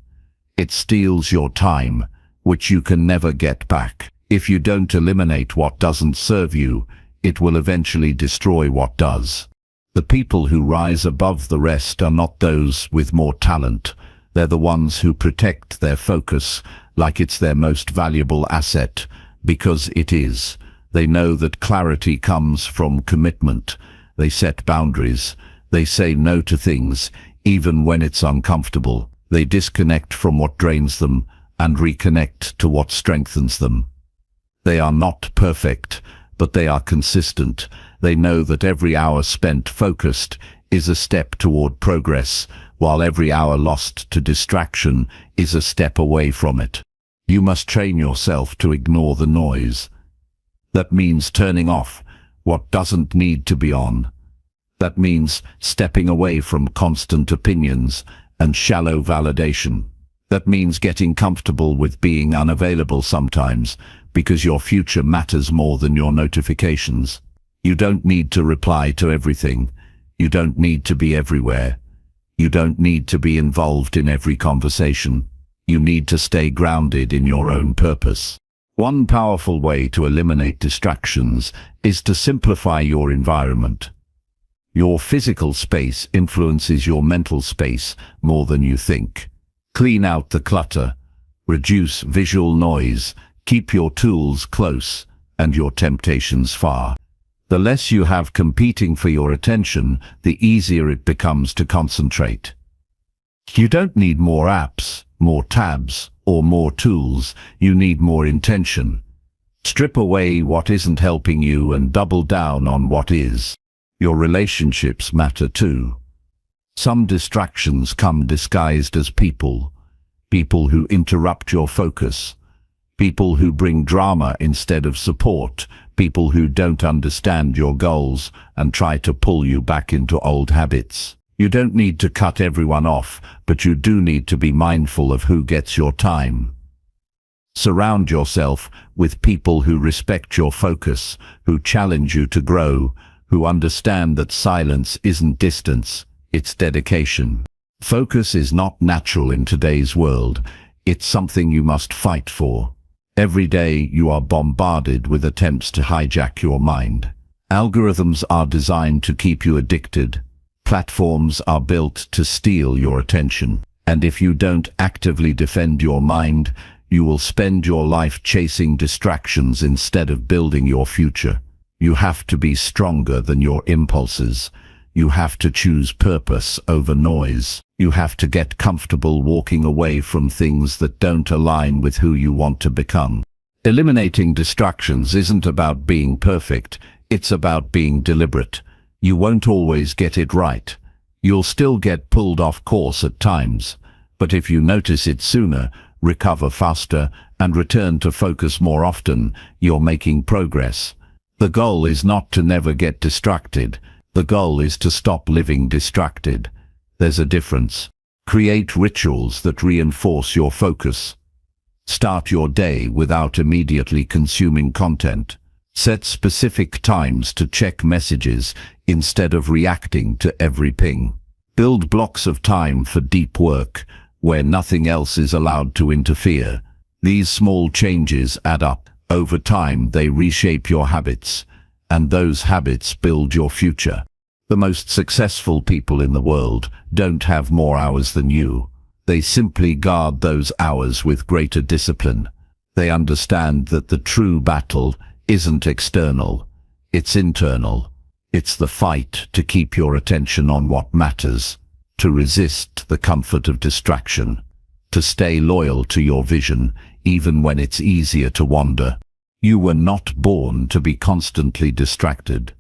It steals your time, which you can never get back. If you don't eliminate what doesn't serve you, it will eventually destroy what does. The people who rise above the rest are not those with more talent. They're the ones who protect their focus like it's their most valuable asset, because it is. They know that clarity comes from commitment. They set boundaries. They say no to things, even when it's uncomfortable. They disconnect from what drains them and reconnect to what strengthens them. They are not perfect, but they are consistent. They know that every hour spent focused is a step toward progress, while every hour lost to distraction is a step away from it. You must train yourself to ignore the noise. That means turning off what doesn't need to be on. That means stepping away from constant opinions and shallow validation. That means getting comfortable with being unavailable sometimes, because your future matters more than your notifications. You don't need to reply to everything. You don't need to be everywhere. You don't need to be involved in every conversation. You need to stay grounded in your own purpose. One powerful way to eliminate distractions is to simplify your environment. Your physical space influences your mental space more than you think. Clean out the clutter, reduce visual noise, keep your tools close and your temptations far. The less you have competing for your attention, the easier it becomes to concentrate. You don't need more apps, more tabs, or more tools. You need more intention. Strip away what isn't helping you and double down on what is. Your relationships matter too. Some distractions come disguised as people. People who interrupt your focus. People who bring drama instead of support. People who don't understand your goals and try to pull you back into old habits. You don't need to cut everyone off, but you do need to be mindful of who gets your time. Surround yourself with people who respect your focus, who challenge you to grow, who understand that silence isn't distance, it's dedication. Focus is not natural in today's world. It's something you must fight for. Every day you are bombarded with attempts to hijack your mind. Algorithms are designed to keep you addicted. Platforms are built to steal your attention. And if you don't actively defend your mind, you will spend your life chasing distractions instead of building your future. You have to be stronger than your impulses. You have to choose purpose over noise. You have to get comfortable walking away from things that don't align with who you want to become. Eliminating distractions isn't about being perfect. It's about being deliberate. You won't always get it right. You'll still get pulled off course at times. But if you notice it sooner, recover faster, and return to focus more often, you're making progress. The goal is not to never get distracted. The goal is to stop living distracted. There's a difference. Create rituals that reinforce your focus. Start your day without immediately consuming content. Set specific times to check messages instead of reacting to every ping. Build blocks of time for deep work where nothing else is allowed to interfere. These small changes add up. Over time, they reshape your habits, and those habits build your future. The most successful people in the world don't have more hours than you. They simply guard those hours with greater discipline. They understand that the true battle isn't external, it's internal. It's the fight to keep your attention on what matters, to resist the comfort of distraction, to stay loyal to your vision even when it's easier to wander. You were not born to be constantly distracted.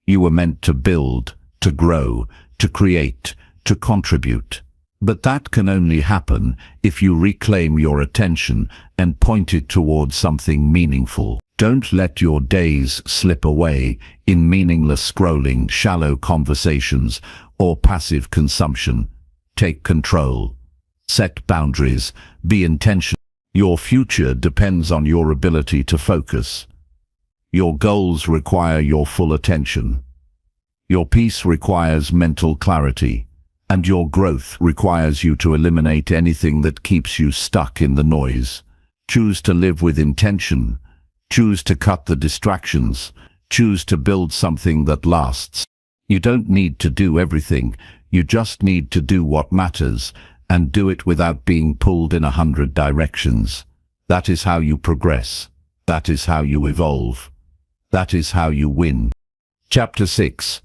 You were meant to build, to grow, to create, to contribute. But that can only happen if you reclaim your attention and point it towards something meaningful. Don't let your days slip away in meaningless scrolling, shallow conversations, or passive consumption. Take control. Set boundaries. Be intentional. Your future depends on your ability to focus. Your goals require your full attention. Your peace requires mental clarity, and your growth requires you to eliminate anything that keeps you stuck in the noise. Choose to live with intention. Choose to cut the distractions. Choose to build something that lasts. You don't need to do everything. You just need to do what matters, and do it without being pulled in 100 directions. That is how you progress. That is how you evolve. That is how you win. Chapter 6.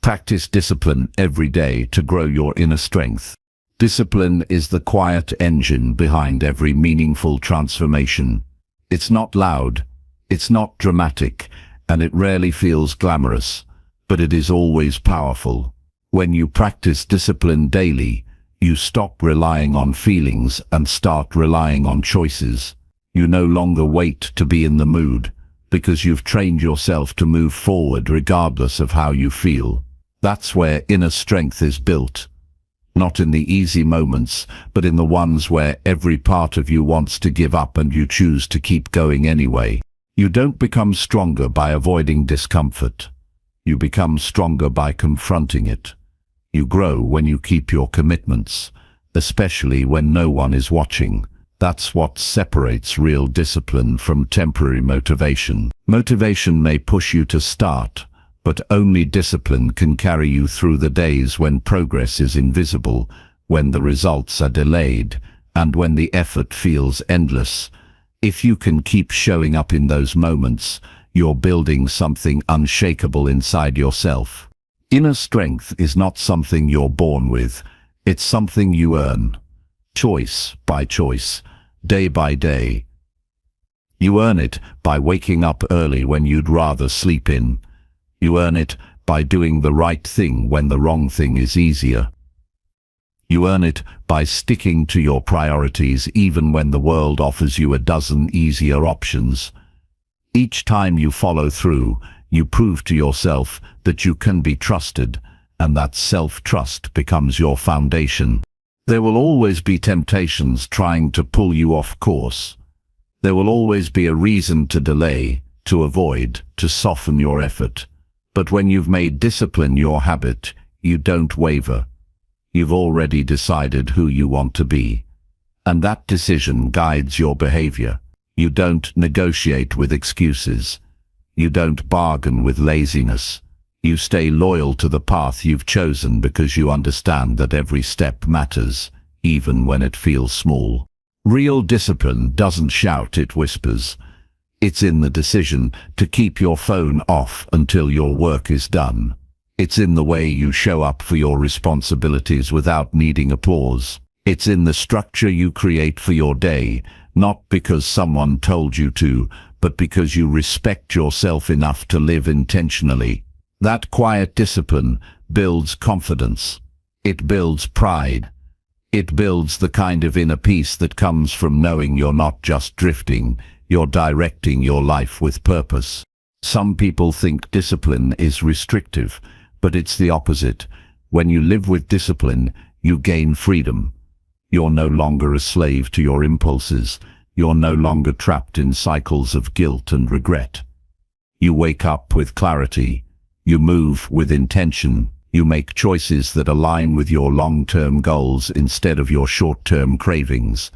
Practice discipline every day to grow your inner strength. Discipline is the quiet engine behind every meaningful transformation. It's not loud, it's not dramatic, and it rarely feels glamorous, but it is always powerful. When you practice discipline daily, you stop relying on feelings and start relying on choices. You no longer wait to be in the mood, because you've trained yourself to move forward regardless of how you feel. That's where inner strength is built. Not in the easy moments, but in the ones where every part of you wants to give up and you choose to keep going anyway. You don't become stronger by avoiding discomfort. You become stronger by confronting it. You grow when you keep your commitments, especially when no one is watching. That's what separates real discipline from temporary motivation. Motivation may push you to start, but only discipline can carry you through the days when progress is invisible, when the results are delayed, and when the effort feels endless. If you can keep showing up in those moments, you're building something unshakable inside yourself. Inner strength is not something you're born with, it's something you earn. Choice by choice, day by day. You earn it by waking up early when you'd rather sleep in. You earn it by doing the right thing when the wrong thing is easier. You earn it by sticking to your priorities even when the world offers you a dozen easier options. Each time you follow through, you prove to yourself that you can be trusted, and that self-trust becomes your foundation. There will always be temptations trying to pull you off course. There will always be a reason to delay, to avoid, to soften your effort. But when you've made discipline your habit, you don't waver. You've already decided who you want to be. And that decision guides your behavior. You don't negotiate with excuses. You don't bargain with laziness. You stay loyal to the path you've chosen because you understand that every step matters, even when it feels small. Real discipline doesn't shout, it whispers. It's in the decision to keep your phone off until your work is done. It's in the way you show up for your responsibilities without needing applause. It's in the structure you create for your day, not because someone told you to, but because you respect yourself enough to live intentionally. That quiet discipline builds confidence. It builds pride. It builds the kind of inner peace that comes from knowing you're not just drifting, you're directing your life with purpose. Some people think discipline is restrictive, but it's the opposite. When you live with discipline, you gain freedom. You're no longer a slave to your impulses. You're no longer trapped in cycles of guilt and regret. You wake up with clarity. You move with intention. You make choices that align with your long-term goals instead of your short-term cravings.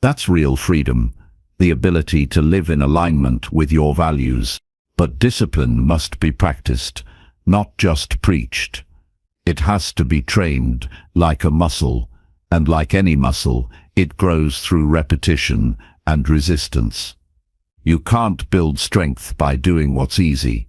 That's real freedom, the ability to live in alignment with your values. But discipline must be practiced, not just preached. It has to be trained like a muscle, and like any muscle, it grows through repetition and resistance. You can't build strength by doing what's easy.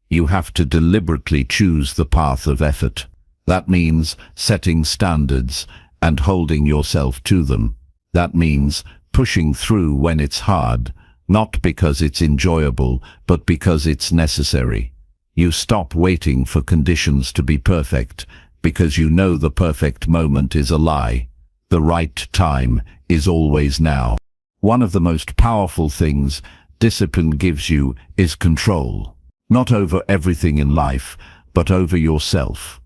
You have to deliberately choose the path of effort. That means setting standards and holding yourself to them. That means pushing through when it's hard, not because it's enjoyable, but because it's necessary. You stop waiting for conditions to be perfect, because you know the perfect moment is a lie. The right time is always now. One of the most powerful things discipline gives you is control. Not over everything in life, but over yourself.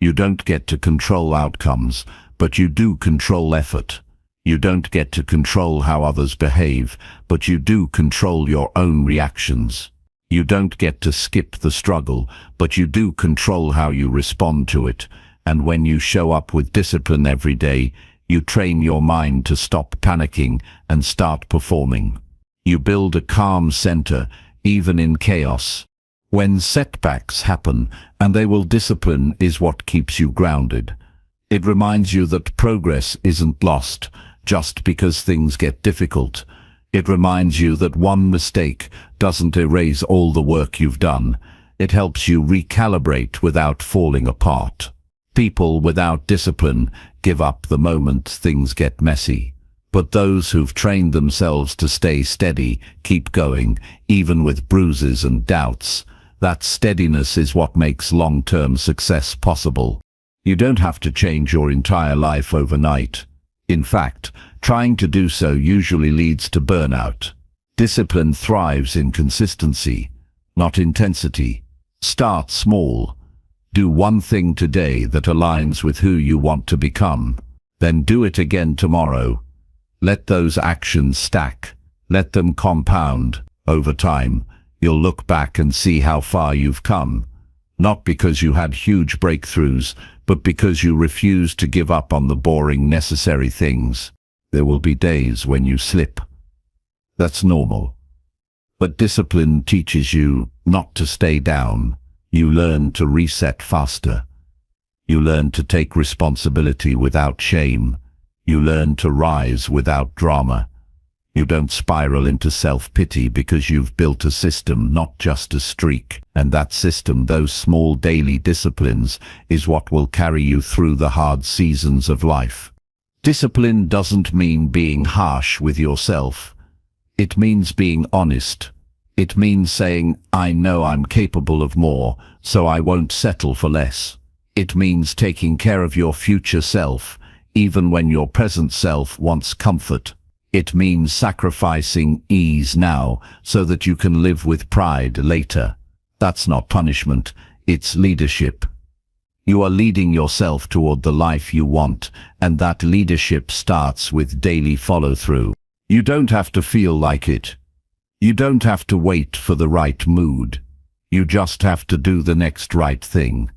You don't get to control outcomes, but you do control effort. You don't get to control how others behave, but you do control your own reactions. You don't get to skip the struggle, but you do control how you respond to it. And when you show up with discipline every day, you train your mind to stop panicking and start performing. You build a calm center, even in chaos. When setbacks happen, and they will, discipline is what keeps you grounded. It reminds you that progress isn't lost just because things get difficult. It reminds you that one mistake doesn't erase all the work you've done. It helps you recalibrate without falling apart. People without discipline give up the moment things get messy. But those who've trained themselves to stay steady keep going, even with bruises and doubts. That steadiness is what makes long-term success possible. You don't have to change your entire life overnight. In fact, trying to do so usually leads to burnout. Discipline thrives in consistency, not intensity. Start small. Do one thing today that aligns with who you want to become. Then do it again tomorrow. Let those actions stack. Let them compound. Over time, you'll look back and see how far you've come. Not because you had huge breakthroughs, but because you refused to give up on the boring, necessary things. There will be days when you slip. That's normal. But discipline teaches you not to stay down. You learn to reset faster. You learn to take responsibility without shame. You learn to rise without drama. You don't spiral into self-pity because you've built a system, not just a streak. And that system, those small daily disciplines, is what will carry you through the hard seasons of life. Discipline doesn't mean being harsh with yourself. It means being honest. It means saying, I know I'm capable of more, so I won't settle for less. It means taking care of your future self, even when your present self wants comfort. It means sacrificing ease now so that you can live with pride later. That's not punishment, it's leadership. You are leading yourself toward the life you want, and that leadership starts with daily follow-through. You don't have to feel like it. You don't have to wait for the right mood. You just have to do the next right thing.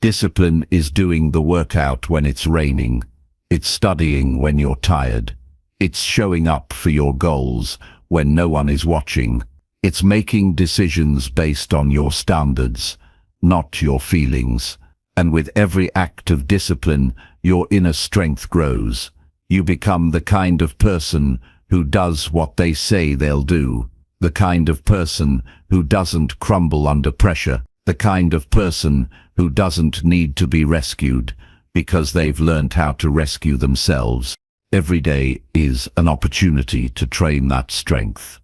Discipline is doing the workout when it's raining. It's studying when you're tired. It's showing up for your goals when no one is watching. It's making decisions based on your standards, not your feelings. And with every act of discipline, your inner strength grows. You become the kind of person who does what they say they'll do. The kind of person who doesn't crumble under pressure. The kind of person who doesn't need to be rescued because they've learned how to rescue themselves. Every day is an opportunity to train that strength.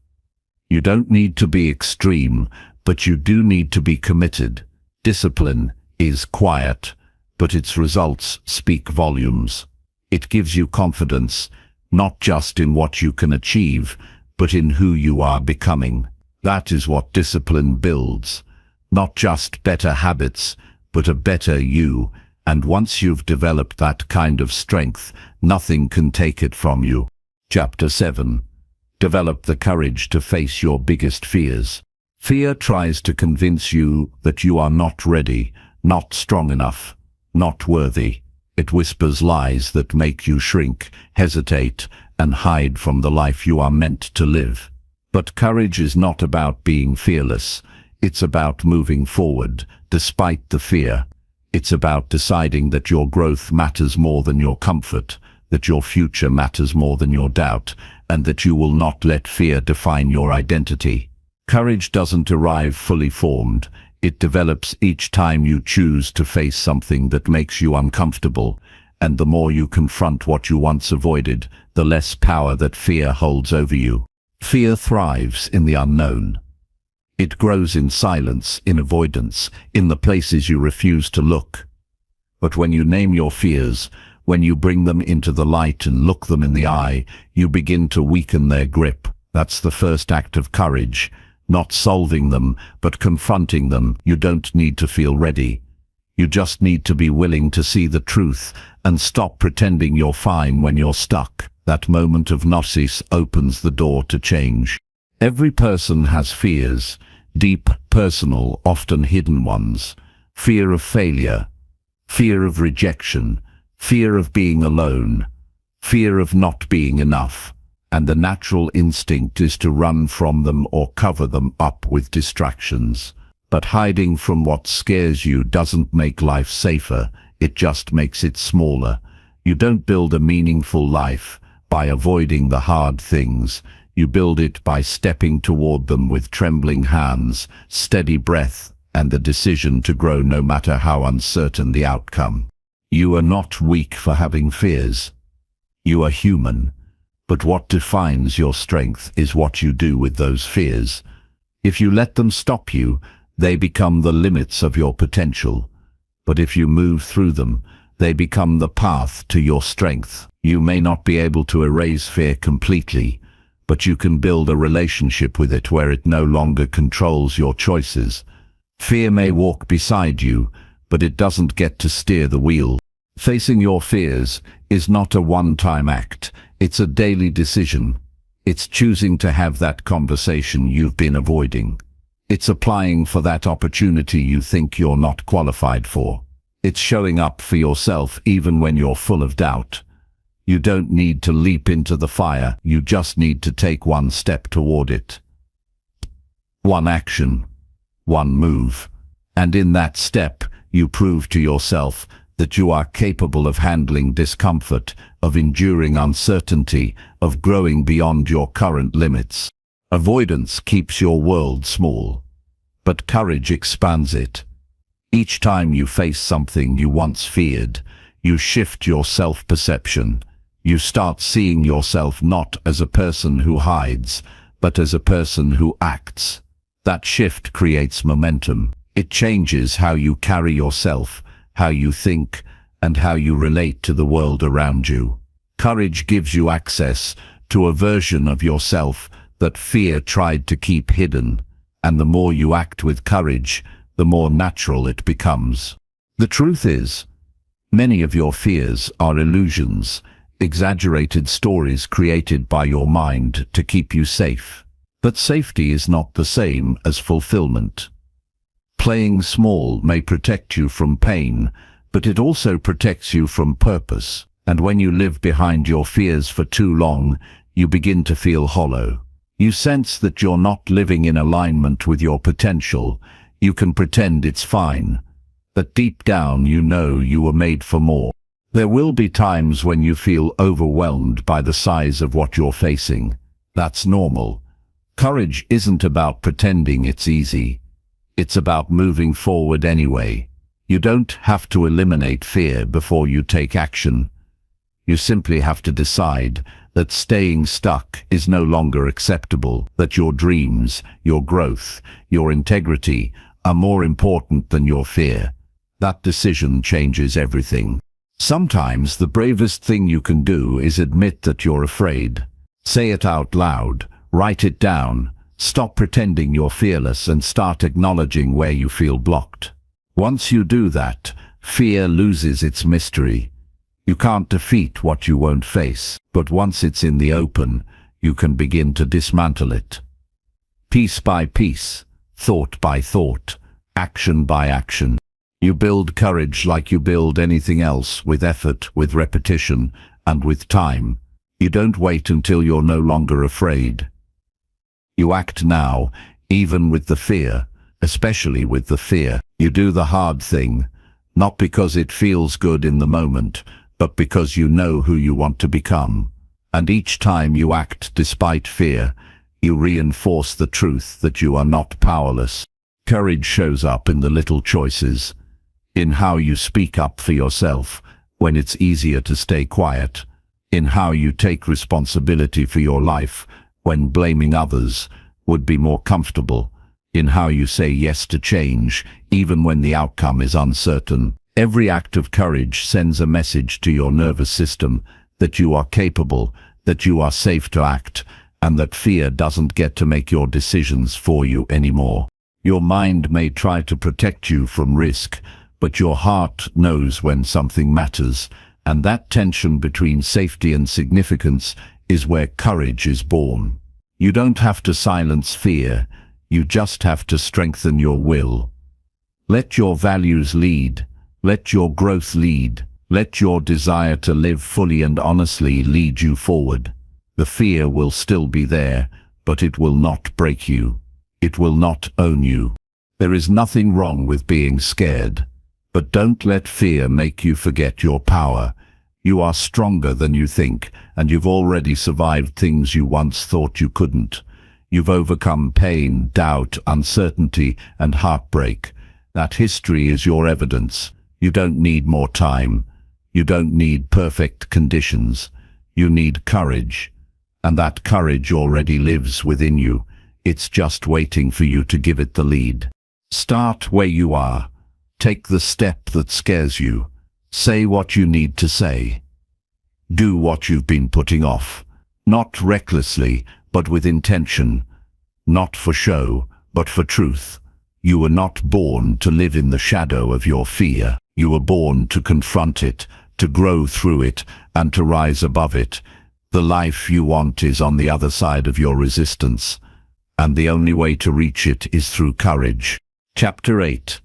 You don't need to be extreme, but you do need to be committed. Discipline is quiet, but its results speak volumes. It gives you confidence, not just in what you can achieve, but in who you are becoming. That is what discipline builds. Not just better habits, but a better you. And once you've developed that kind of strength, nothing can take it from you. Chapter 7. Develop the courage to face your biggest fears. Fear tries to convince you that you are not ready, not strong enough, not worthy. It whispers lies that make you shrink, hesitate, and hide from the life you are meant to live. But courage is not about being fearless. It's about moving forward, despite the fear. It's about deciding that your growth matters more than your comfort, that your future matters more than your doubt, and that you will not let fear define your identity. Courage doesn't arrive fully formed. It develops each time you choose to face something that makes you uncomfortable, and the more you confront what you once avoided, the less power that fear holds over you. Fear thrives in the unknown. It grows in silence, in avoidance, in the places you refuse to look. But when you name your fears, when you bring them into the light and look them in the eye, you begin to weaken their grip. That's the first act of courage. Not solving them, but confronting them. You don't need to feel ready. You just need to be willing to see the truth and stop pretending you're fine when you're stuck. That moment of gnosis opens the door to change. Every person has fears, deep, personal, often hidden ones. Fear of failure, fear of rejection, fear of being alone, fear of not being enough. And the natural instinct is to run from them or cover them up with distractions. But hiding from what scares you doesn't make life safer, it just makes it smaller. You don't build a meaningful life by avoiding the hard things. You build it by stepping toward them with trembling hands, steady breath, and the decision to grow no matter how uncertain the outcome. You are not weak for having fears. You are human. But what defines your strength is what you do with those fears. If you let them stop you, they become the limits of your potential. But if you move through them, they become the path to your strength. You may not be able to erase fear completely, but you can build a relationship with it where it no longer controls your choices. Fear may walk beside you, but it doesn't get to steer the wheel. Facing your fears is not a one-time act, it's a daily decision. It's choosing to have that conversation you've been avoiding. It's applying for that opportunity you think you're not qualified for. It's showing up for yourself even when you're full of doubt. You don't need to leap into the fire, you just need to take one step toward it. One action, one move. And in that step, you prove to yourself that you are capable of handling discomfort, of enduring uncertainty, of growing beyond your current limits. Avoidance keeps your world small, but courage expands it. Each time you face something you once feared, you shift your self-perception. You start seeing yourself not as a person who hides, but as a person who acts. That shift creates momentum. It changes how you carry yourself, how you think, and how you relate to the world around you. Courage gives you access to a version of yourself that fear tried to keep hidden, and the more you act with courage, the more natural it becomes. The truth is, many of your fears are illusions, exaggerated stories created by your mind to keep you safe. But safety is not the same as fulfillment. Playing small may protect you from pain, but it also protects you from purpose. And when you live behind your fears for too long, you begin to feel hollow. You sense that you're not living in alignment with your potential. You can pretend it's fine, but deep down you know you were made for more. There will be times when you feel overwhelmed by the size of what you're facing. That's normal. Courage isn't about pretending it's easy. It's about moving forward anyway. You don't have to eliminate fear before you take action. You simply have to decide that staying stuck is no longer acceptable, that your dreams, your growth, your integrity are more important than your fear. That decision changes everything. Sometimes the bravest thing you can do is admit that you're afraid. Say it out loud, write it down, stop pretending you're fearless and start acknowledging where you feel blocked. Once you do that, fear loses its mystery. You can't defeat what you won't face, but once it's in the open, you can begin to dismantle it. Piece by piece, thought by thought, action by action. You build courage like you build anything else, with effort, with repetition, and with time. You don't wait until you're no longer afraid. You act now, even with the fear, especially with the fear. You do the hard thing, not because it feels good in the moment, but because you know who you want to become. And each time you act despite fear, you reinforce the truth that you are not powerless. Courage shows up in the little choices, in how you speak up for yourself when it's easier to stay quiet, in how you take responsibility for your life when blaming others would be more comfortable, in how you say yes to change even when the outcome is uncertain. Every act of courage sends a message to your nervous system that you are capable, that you are safe to act, and that fear doesn't get to make your decisions for you anymore. Your mind may try to protect you from risk, but your heart knows when something matters, and that tension between safety and significance is where courage is born. You don't have to silence fear, you just have to strengthen your will. Let your values lead, let your growth lead, let your desire to live fully and honestly lead you forward. The fear will still be there, but it will not break you. It will not own you. There is nothing wrong with being scared, but don't let fear make you forget your power. You are stronger than you think, and you've already survived things you once thought you couldn't. You've overcome pain, doubt, uncertainty, and heartbreak. That history is your evidence. You don't need more time. You don't need perfect conditions. You need courage. And that courage already lives within you. It's just waiting for you to give it the lead. Start where you are. Take the step that scares you. Say what you need to say. Do what you've been putting off. Not recklessly, but with intention. Not for show, but for truth. You were not born to live in the shadow of your fear. You were born to confront it, to grow through it, and to rise above it. The life you want is on the other side of your resistance, and the only way to reach it is through courage. Chapter 8.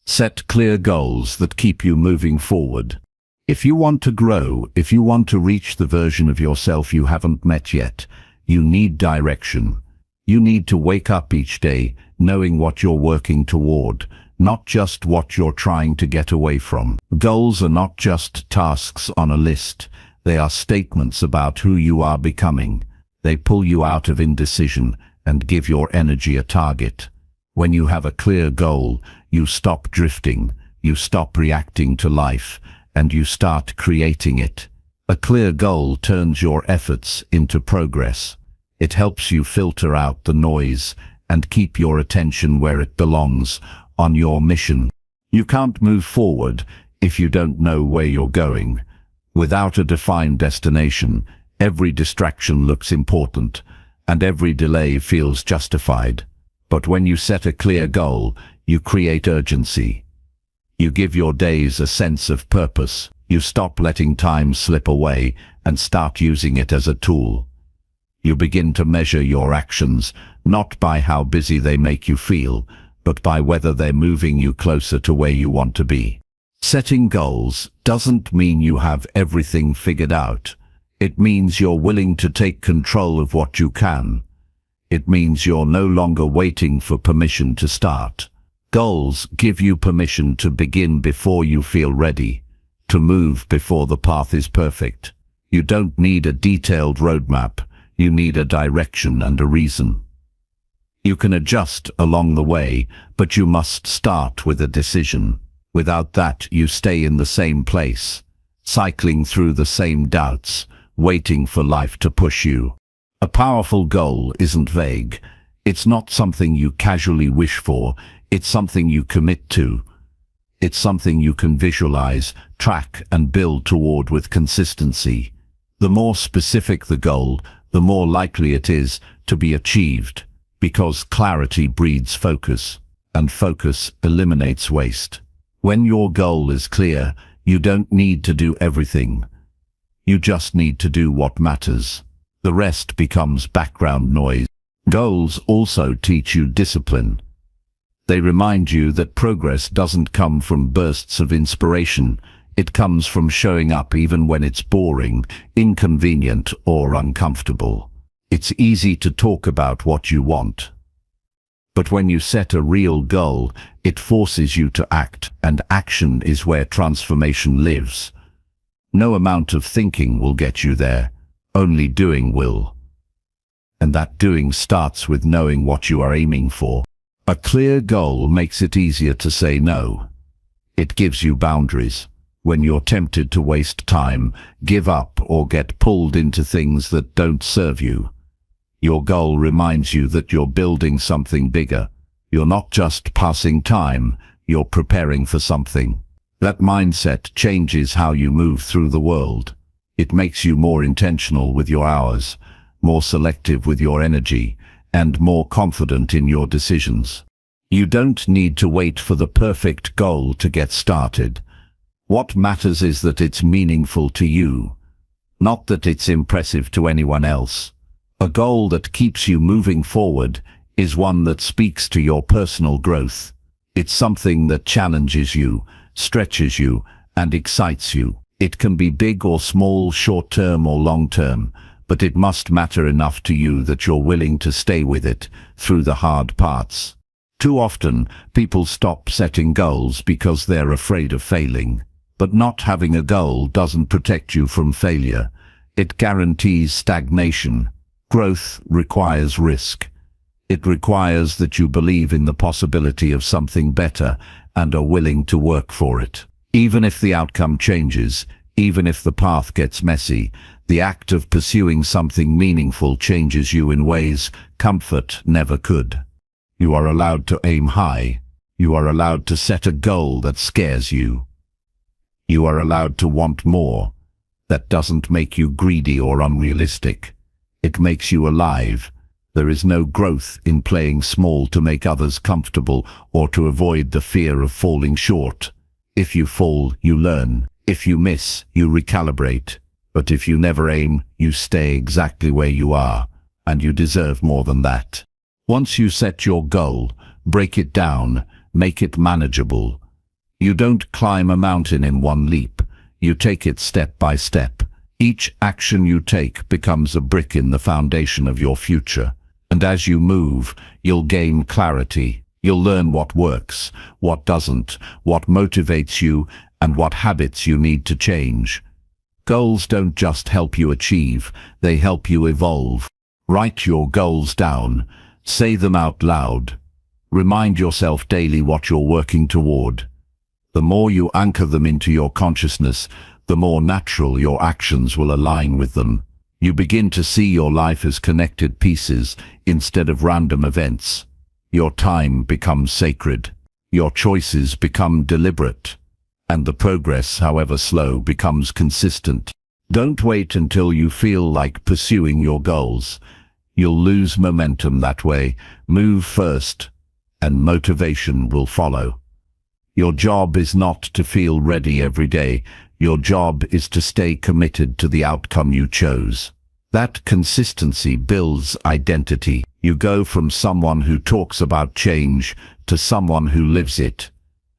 Set clear goals that keep you moving forward. If you want to grow, if you want to reach the version of yourself you haven't met yet, you need direction. You need to wake up each day knowing what you're working toward, not just what you're trying to get away from. Goals are not just tasks on a list. They are statements about who you are becoming. They pull you out of indecision and give your energy a target. When you have a clear goal, you stop drifting, you stop reacting to life, and you start creating it. A clear goal turns your efforts into progress. It helps you filter out the noise and keep your attention where it belongs, on your mission. You can't move forward if you don't know where you're going. Without a defined destination, every distraction looks important, and every delay feels justified. But when you set a clear goal, you create urgency. You give your days a sense of purpose. You stop letting time slip away and start using it as a tool. You begin to measure your actions, not by how busy they make you feel, but by whether they're moving you closer to where you want to be. Setting goals doesn't mean you have everything figured out. It means you're willing to take control of what you can. It means you're no longer waiting for permission to start. Goals give you permission to begin before you feel ready, to move before the path is perfect. You don't need a detailed roadmap. You need a direction and a reason. You can adjust along the way, but you must start with a decision. Without that, you stay in the same place, cycling through the same doubts, waiting for life to push you. A powerful goal isn't vague. It's not something you casually wish for. It's something you commit to. It's something you can visualize, track, and build toward with consistency. The more specific the goal, the more likely it is to be achieved, because clarity breeds focus, and focus eliminates waste. When your goal is clear, you don't need to do everything. You just need to do what matters. The rest becomes background noise. Goals also teach you discipline. They remind you that progress doesn't come from bursts of inspiration. It comes from showing up even when it's boring, inconvenient, or uncomfortable. It's easy to talk about what you want. But when you set a real goal, it forces you to act, and action is where transformation lives. No amount of thinking will get you there. Only doing will. And that doing starts with knowing what you are aiming for. A clear goal makes it easier to say no. It gives you boundaries. When you're tempted to waste time, give up, or get pulled into things that don't serve you, your goal reminds you that you're building something bigger. You're not just passing time, you're preparing for something. That mindset changes how you move through the world. It makes you more intentional with your hours, more selective with your energy, and more confident in your decisions. You don't need to wait for the perfect goal to get started. What matters is that it's meaningful to you, not that it's impressive to anyone else. A goal that keeps you moving forward is one that speaks to your personal growth. It's something that challenges you, stretches you, and excites you. It can be big or small, short-term or long-term, but it must matter enough to you that you're willing to stay with it through the hard parts. Too often, people stop setting goals because they're afraid of failing. But not having a goal doesn't protect you from failure. It guarantees stagnation. Growth requires risk. It requires that you believe in the possibility of something better and are willing to work for it. Even if the outcome changes, even if the path gets messy, the act of pursuing something meaningful changes you in ways comfort never could. You are allowed to aim high. You are allowed to set a goal that scares you. You are allowed to want more. That doesn't make you greedy or unrealistic. It makes you alive. There is no growth in playing small to make others comfortable or to avoid the fear of falling short. If you fall, you learn. If you miss, you recalibrate. But if you never aim, you stay exactly where you are, and you deserve more than that. Once you set your goal, break it down, make it manageable. You don't climb a mountain in one leap. You take it step by step. Each action you take becomes a brick in the foundation of your future. And as you move, you'll gain clarity. You'll learn what works, what doesn't, what motivates you, and what habits you need to change. Goals don't just help you achieve, they help you evolve. Write your goals down. Say them out loud. Remind yourself daily what you're working toward. The more you anchor them into your consciousness, the more natural your actions will align with them. You begin to see your life as connected pieces instead of random events. Your time becomes sacred. Your choices become deliberate. And the progress, however slow, becomes consistent. Don't wait until you feel like pursuing your goals. You'll lose momentum that way. Move first, and motivation will follow. Your job is not to feel ready every day. Your job is to stay committed to the outcome you chose. That consistency builds identity. You go from someone who talks about change to someone who lives it.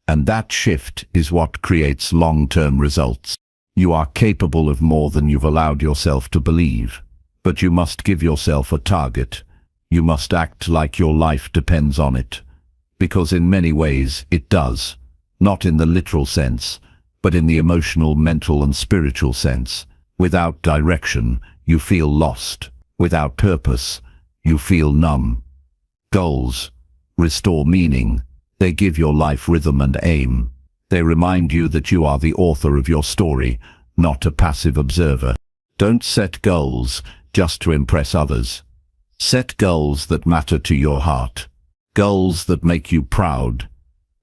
And that shift is what creates long-term results. You are capable of more than you've allowed yourself to believe. But you must give yourself a target. You must act like your life depends on it. Because in many ways it does. Not in the literal sense, but in the emotional, mental, and spiritual sense. Without direction, you feel lost. Without purpose, you feel numb. Goals restore meaning. They give your life rhythm and aim. They remind you that you are the author of your story, not a passive observer. Don't set goals just to impress others. Set goals that matter to your heart. Goals that make you proud.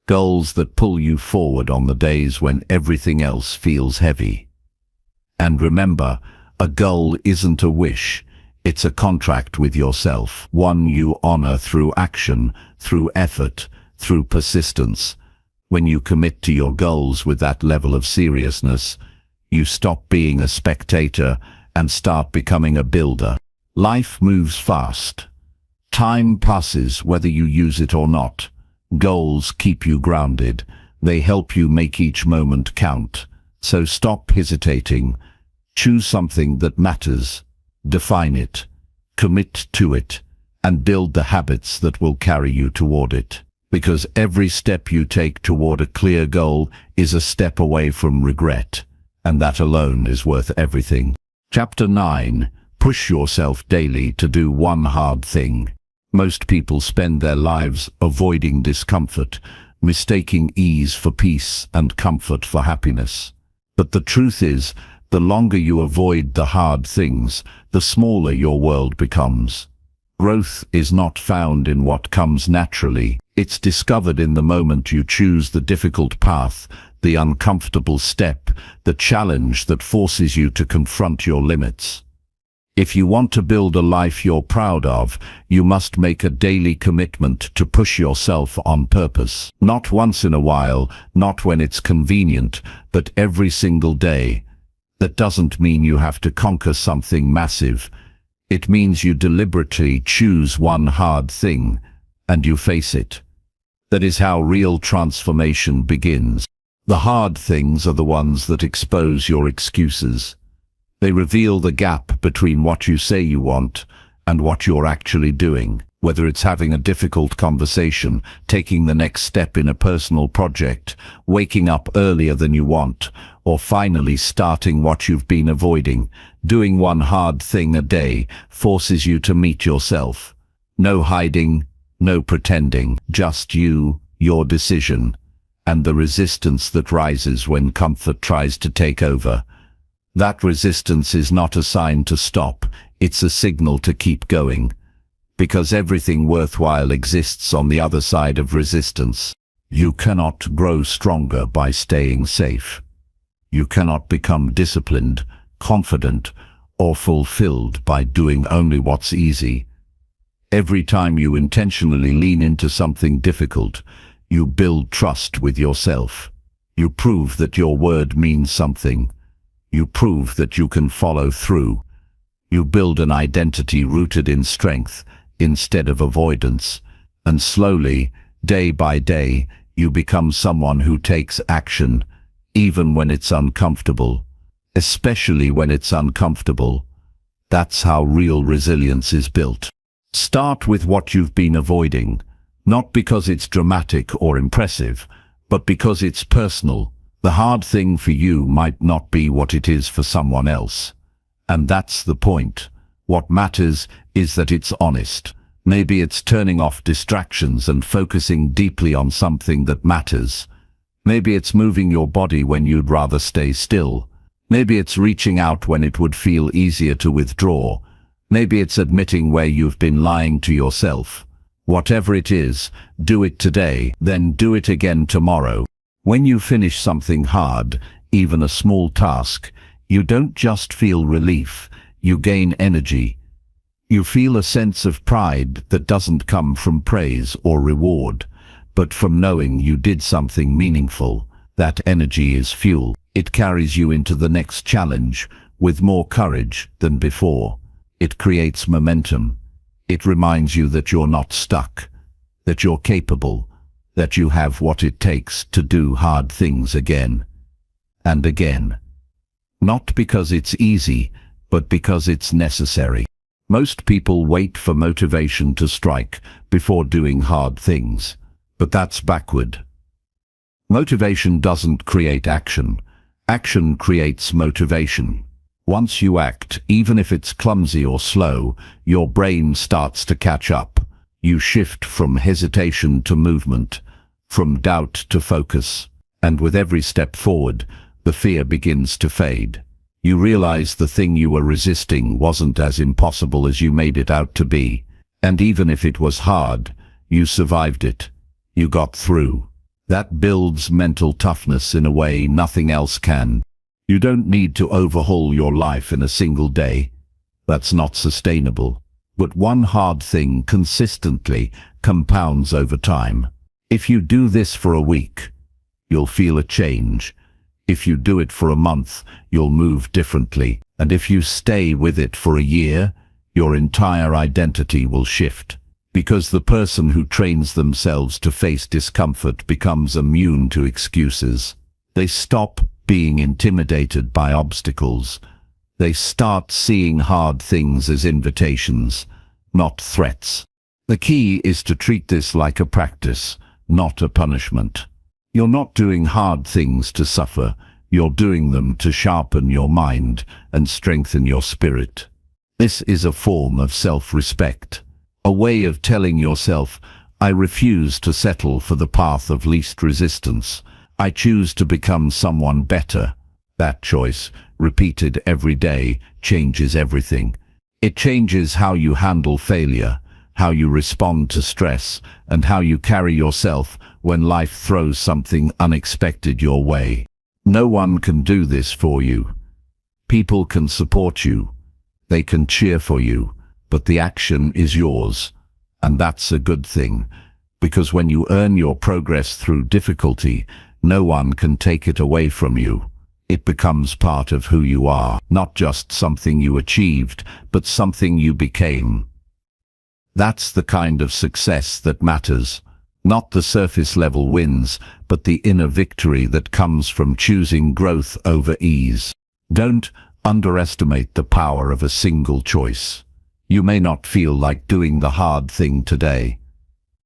Goals that pull you forward on the days when everything else feels heavy. And remember, a goal isn't a wish. It's a contract with yourself, one you honor through action, through effort, through persistence. When you commit to your goals with that level of seriousness, you stop being a spectator and start becoming a builder. Life moves fast. Time passes whether you use it or not. Goals keep you grounded. They help you make each moment count. So stop hesitating. Choose something that matters. Define it. Commit to it. And build the habits that will carry you toward it. Because every step you take toward a clear goal is a step away from regret. And that alone is worth everything. Chapter 9. Push yourself daily to do one hard thing. Most people spend their lives avoiding discomfort, mistaking ease for peace and comfort for happiness. But the truth is, the longer you avoid the hard things, the smaller your world becomes. Growth is not found in what comes naturally. It's discovered in the moment you choose the difficult path, the uncomfortable step, the challenge that forces you to confront your limits. If you want to build a life you're proud of, you must make a daily commitment to push yourself on purpose. Not once in a while, not when it's convenient, but every single day. That doesn't mean you have to conquer something massive. It means you deliberately choose one hard thing, and you face it. That is how real transformation begins. The hard things are the ones that expose your excuses. They reveal the gap between what you say you want and what you're actually doing. Whether it's having a difficult conversation, taking the next step in a personal project, waking up earlier than you want, or finally starting what you've been avoiding, doing one hard thing a day forces you to meet yourself. No hiding, no pretending, just you, your decision, and the resistance that rises when comfort tries to take over. That resistance is not a sign to stop, it's a signal to keep going. Because everything worthwhile exists on the other side of resistance. You cannot grow stronger by staying safe. You cannot become disciplined, confident, or fulfilled by doing only what's easy. Every time you intentionally lean into something difficult, you build trust with yourself. You prove that your word means something. You prove that you can follow through. You build an identity rooted in strength instead of avoidance. And slowly, day by day, you become someone who takes action, even when it's uncomfortable. Especially when it's uncomfortable. That's how real resilience is built. Start with what you've been avoiding, not because it's dramatic or impressive, but because it's personal. The hard thing for you might not be what it is for someone else. And that's the point. What matters is that it's honest. Maybe it's turning off distractions and focusing deeply on something that matters. Maybe it's moving your body when you'd rather stay still. Maybe it's reaching out when it would feel easier to withdraw. Maybe it's admitting where you've been lying to yourself. Whatever it is, do it today, then do it again tomorrow. When you finish something hard, even a small task, you don't just feel relief, you gain energy. You feel a sense of pride that doesn't come from praise or reward, but from knowing you did something meaningful. That energy is fuel. It carries you into the next challenge with more courage than before. It creates momentum. It reminds you that you're not stuck, that you're capable, that you have what it takes to do hard things again and again. Not because it's easy, but because it's necessary. Most people wait for motivation to strike before doing hard things, but that's backward. Motivation doesn't create action. Action creates motivation. Once you act, even if it's clumsy or slow, your brain starts to catch up. You shift from hesitation to movement, from doubt to focus, and with every step forward, the fear begins to fade. You realize the thing you were resisting wasn't as impossible as you made it out to be, and even if it was hard, you survived it. You got through. That builds mental toughness in a way nothing else can. You don't need to overhaul your life in a single day. That's not sustainable. But one hard thing consistently compounds over time. If you do this for a week, you'll feel a change. If you do it for a month, you'll move differently. And if you stay with it for a year, your entire identity will shift. Because the person who trains themselves to face discomfort becomes immune to excuses. They stop being intimidated by obstacles. They start seeing hard things as invitations, not threats. The key is to treat this like a practice, not a punishment. You're not doing hard things to suffer. You're doing them to sharpen your mind and strengthen your spirit. This is a form of self-respect, a way of telling yourself, I refuse to settle for the path of least resistance. I choose to become someone better. That choice, repeated every day, changes everything. It changes how you handle failure, how you respond to stress, and how you carry yourself when life throws something unexpected your way. No one can do this for you. People can support you. They can cheer for you, but the action is yours. And that's a good thing, because when you earn your progress through difficulty, no one can take it away from you. It becomes part of who you are, not just something you achieved, but something you became. That's the kind of success that matters. Not the surface-level wins, but the inner victory that comes from choosing growth over ease. Don't underestimate the power of a single choice. You may not feel like doing the hard thing today.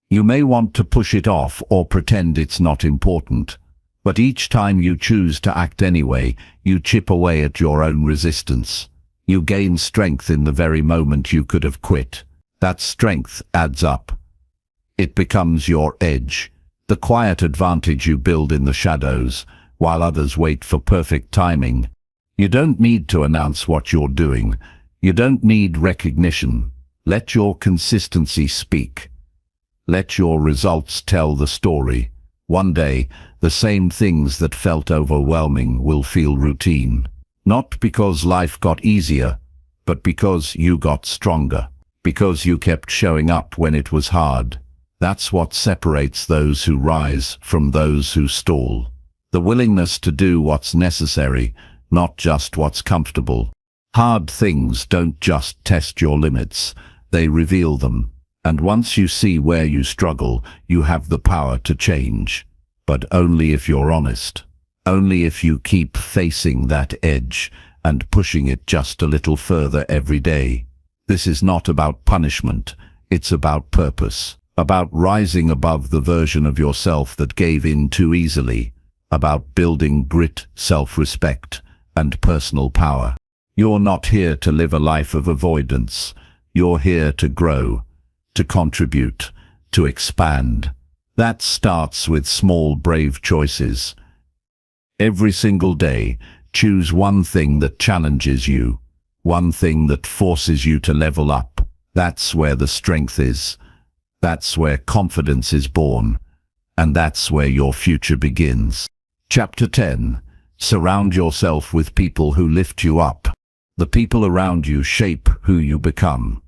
You may want to push it off or pretend it's not important. But each time you choose to act anyway, you chip away at your own resistance. You gain strength in the very moment you could have quit. That strength adds up. It becomes your edge, the quiet advantage you build in the shadows, while others wait for perfect timing. You don't need to announce what you're doing. You don't need recognition. Let your consistency speak. Let your results tell the story. One day, the same things that felt overwhelming will feel routine. Not because life got easier, but because you got stronger. Because you kept showing up when it was hard. That's what separates those who rise from those who stall. The willingness to do what's necessary, not just what's comfortable. Hard things don't just test your limits, they reveal them. And once you see where you struggle, you have the power to change. But only if you're honest. Only if you keep facing that edge and pushing it just a little further every day. This is not about punishment, it's about purpose. About rising above the version of yourself that gave in too easily. About building grit, self-respect, and personal power. You're not here to live a life of avoidance. You're here to grow, to contribute, to expand. That starts with small, brave choices. Every single day, choose one thing that challenges you, one thing that forces you to level up. That's where the strength is. That's where confidence is born. And that's where your future begins. Chapter 10. Surround yourself with people who lift you up. The people around you shape who you become.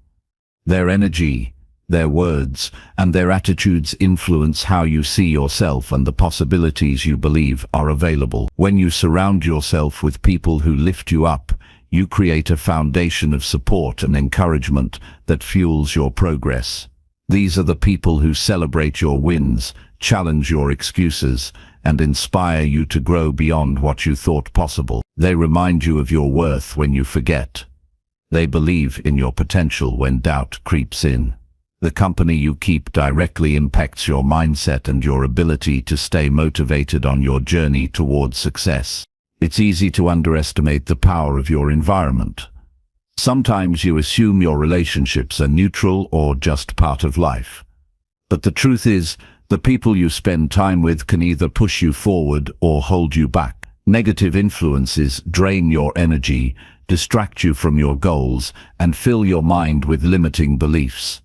Their energy, their words, and their attitudes influence how you see yourself and the possibilities you believe are available. When you surround yourself with people who lift you up, you create a foundation of support and encouragement that fuels your progress. These are the people who celebrate your wins, challenge your excuses, and inspire you to grow beyond what you thought possible. They remind you of your worth when you forget. They believe in your potential when doubt creeps in. The company you keep directly impacts your mindset and your ability to stay motivated on your journey towards success. It's easy to underestimate the power of your environment. Sometimes you assume your relationships are neutral or just part of life. But the truth is, the people you spend time with can either push you forward or hold you back. Negative influences drain your energy, distract you from your goals, and fill your mind with limiting beliefs.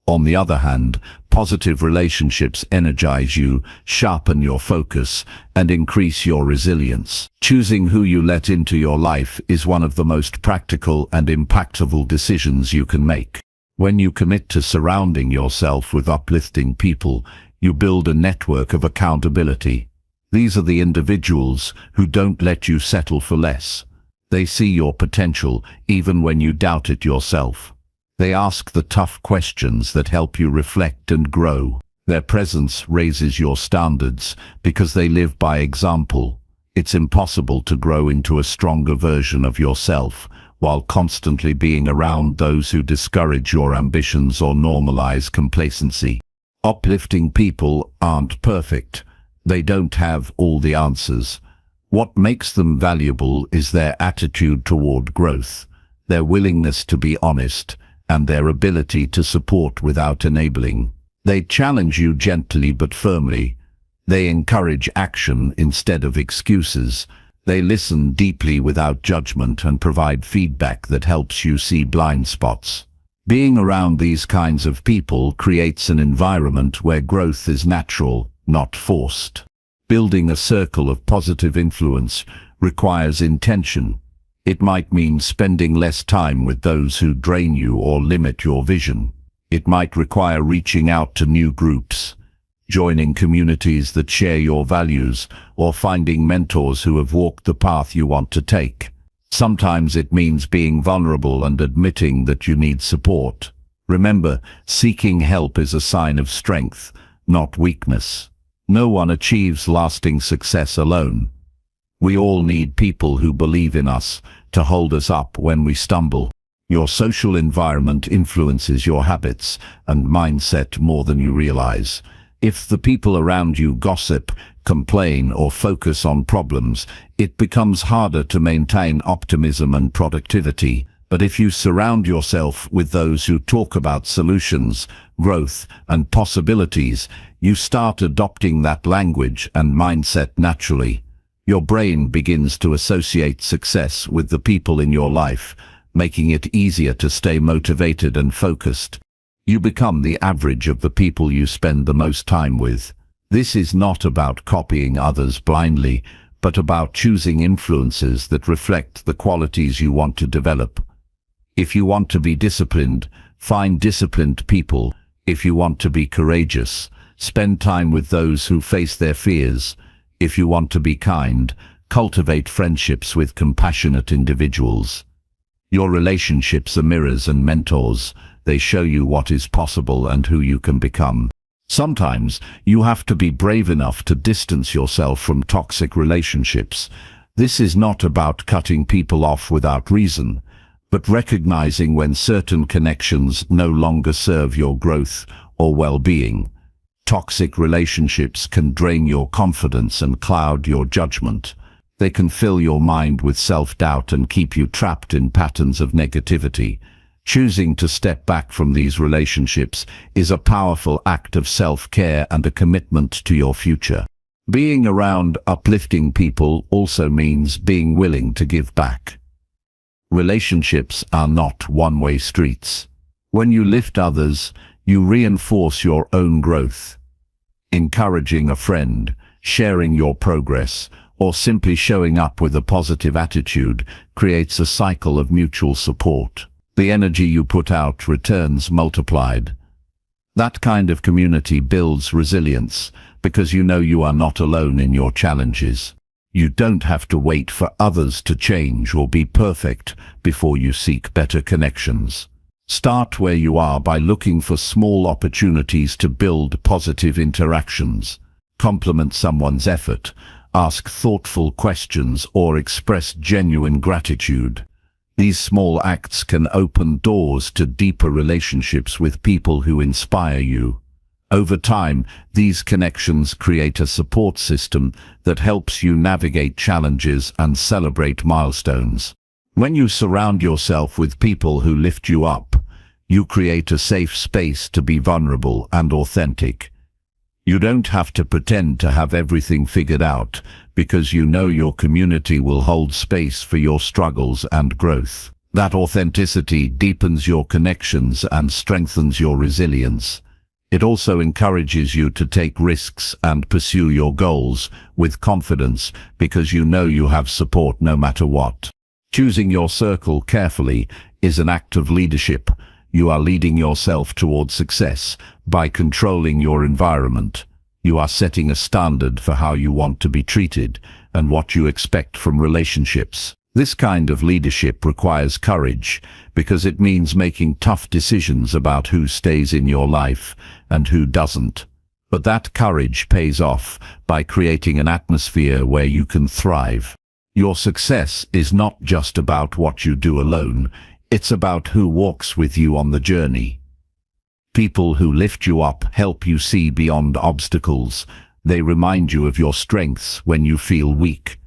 On the other hand, positive relationships energize you, sharpen your focus, and increase your resilience. Choosing who you let into your life is one of the most practical and impactful decisions you can make. When you commit to surrounding yourself with uplifting people, you build a network of accountability. These are the individuals who don't let you settle for less. They see your potential even when you doubt it yourself. They ask the tough questions that help you reflect and grow. Their presence raises your standards because they live by example. It's impossible to grow into a stronger version of yourself while constantly being around those who discourage your ambitions or normalize complacency. Uplifting people aren't perfect. They don't have all the answers. What makes them valuable is their attitude toward growth, their willingness to be honest, and their ability to support without enabling. They challenge you gently but firmly. They encourage action instead of excuses. They listen deeply without judgment and provide feedback that helps you see blind spots. Being around these kinds of people creates an environment where growth is natural, not forced. Building a circle of positive influence requires intention. It might mean spending less time with those who drain you or limit your vision. It might require reaching out to new groups, joining communities that share your values, or finding mentors who have walked the path you want to take. Sometimes it means being vulnerable and admitting that you need support. Remember, seeking help is a sign of strength, not weakness. No one achieves lasting success alone. We all need people who believe in us, to hold us up when we stumble. Your social environment influences your habits and mindset more than you realize. If the people around you gossip, complain, or focus on problems, it becomes harder to maintain optimism and productivity. But if you surround yourself with those who talk about solutions, growth, and possibilities, you start adopting that language and mindset naturally. Your brain begins to associate success with the people in your life, making it easier to stay motivated and focused. You become the average of the people you spend the most time with. This is not about copying others blindly, but about choosing influences that reflect the qualities you want to develop. If you want to be disciplined, find disciplined people. If you want to be courageous, spend time with those who face their fears. If you want to be kind, cultivate friendships with compassionate individuals. Your relationships are mirrors and mentors. They show you what is possible and who you can become. Sometimes you have to be brave enough to distance yourself from toxic relationships. This is not about cutting people off without reason, but recognizing when certain connections no longer serve your growth or well-being. Toxic relationships can drain your confidence and cloud your judgment. They can fill your mind with self-doubt and keep you trapped in patterns of negativity. Choosing to step back from these relationships is a powerful act of self-care and a commitment to your future. Being around uplifting people also means being willing to give back. Relationships are not one-way streets. When you lift others, you reinforce your own growth. Encouraging a friend, sharing your progress, or simply showing up with a positive attitude creates a cycle of mutual support. The energy you put out returns multiplied. That kind of community builds resilience because you know you are not alone in your challenges. You don't have to wait for others to change or be perfect before you seek better connections. Start where you are by looking for small opportunities to build positive interactions. Compliment someone's effort, ask thoughtful questions, or express genuine gratitude. These small acts can open doors to deeper relationships with people who inspire you. Over time, these connections create a support system that helps you navigate challenges and celebrate milestones. When you surround yourself with people who lift you up, you create a safe space to be vulnerable and authentic. You don't have to pretend to have everything figured out, because you know your community will hold space for your struggles and growth. That authenticity deepens your connections and strengthens your resilience. It also encourages you to take risks and pursue your goals with confidence because you know you have support no matter what. Choosing your circle carefully is an act of leadership. You are leading yourself toward success by controlling your environment. You are setting a standard for how you want to be treated and what you expect from relationships. This kind of leadership requires courage because it means making tough decisions about who stays in your life and who doesn't. But that courage pays off by creating an atmosphere where you can thrive. Your success is not just about what you do alone, it's about who walks with you on the journey. People who lift you up help you see beyond obstacles. They remind you of your strengths when you feel weak.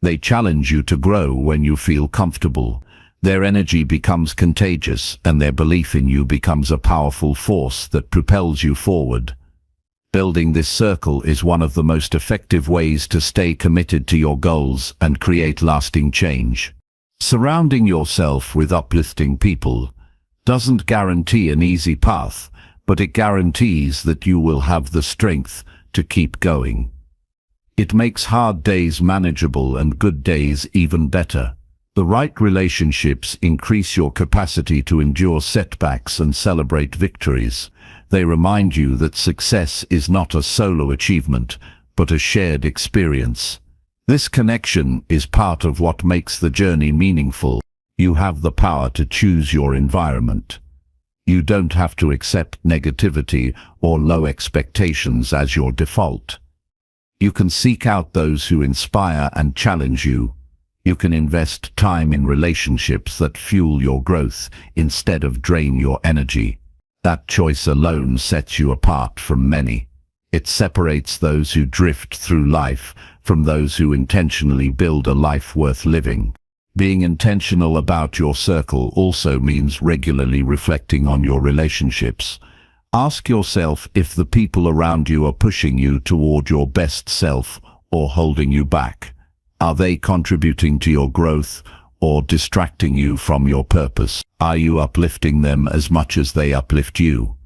They challenge you to grow when you feel comfortable. Their energy becomes contagious, and their belief in you becomes a powerful force that propels you forward. Building this circle is one of the most effective ways to stay committed to your goals and create lasting change. Surrounding yourself with uplifting people doesn't guarantee an easy path, but it guarantees that you will have the strength to keep going. It makes hard days manageable and good days even better. The right relationships increase your capacity to endure setbacks and celebrate victories. They remind you that success is not a solo achievement, but a shared experience. This connection is part of what makes the journey meaningful. You have the power to choose your environment. You don't have to accept negativity or low expectations as your default. You can seek out those who inspire and challenge you. You can invest time in relationships that fuel your growth instead of drain your energy. That choice alone sets you apart from many. It separates those who drift through life from those who intentionally build a life worth living. Being intentional about your circle also means regularly reflecting on your relationships. Ask yourself if the people around you are pushing you toward your best self or holding you back. Are they contributing to your growth or distracting you from your purpose? Are you uplifting them as much as they uplift you?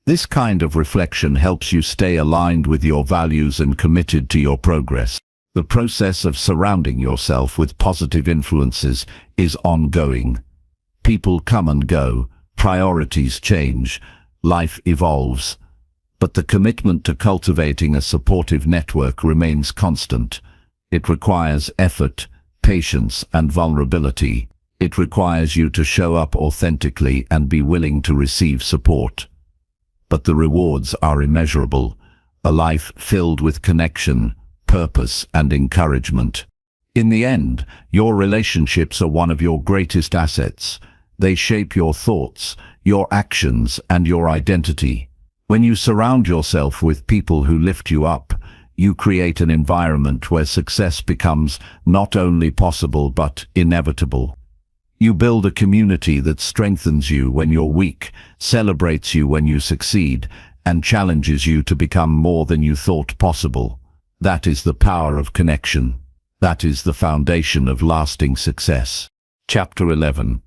This kind of reflection helps you stay aligned with your values and committed to your progress. The process of surrounding yourself with positive influences is ongoing. People come and go, priorities change, life evolves, but the commitment to cultivating a supportive network remains constant. It requires effort, patience, and vulnerability. It requires you to show up authentically and be willing to receive support. But the rewards are immeasurable, a life filled with connection, purpose, and encouragement. In the end, your relationships are one of your greatest assets. They shape your thoughts, your actions, and your identity. When you surround yourself with people who lift you up, you create an environment where success becomes not only possible but inevitable. You build a community that strengthens you when you're weak, celebrates you when you succeed, and challenges you to become more than you thought possible. That is the power of connection. That is the foundation of lasting success. Chapter 11.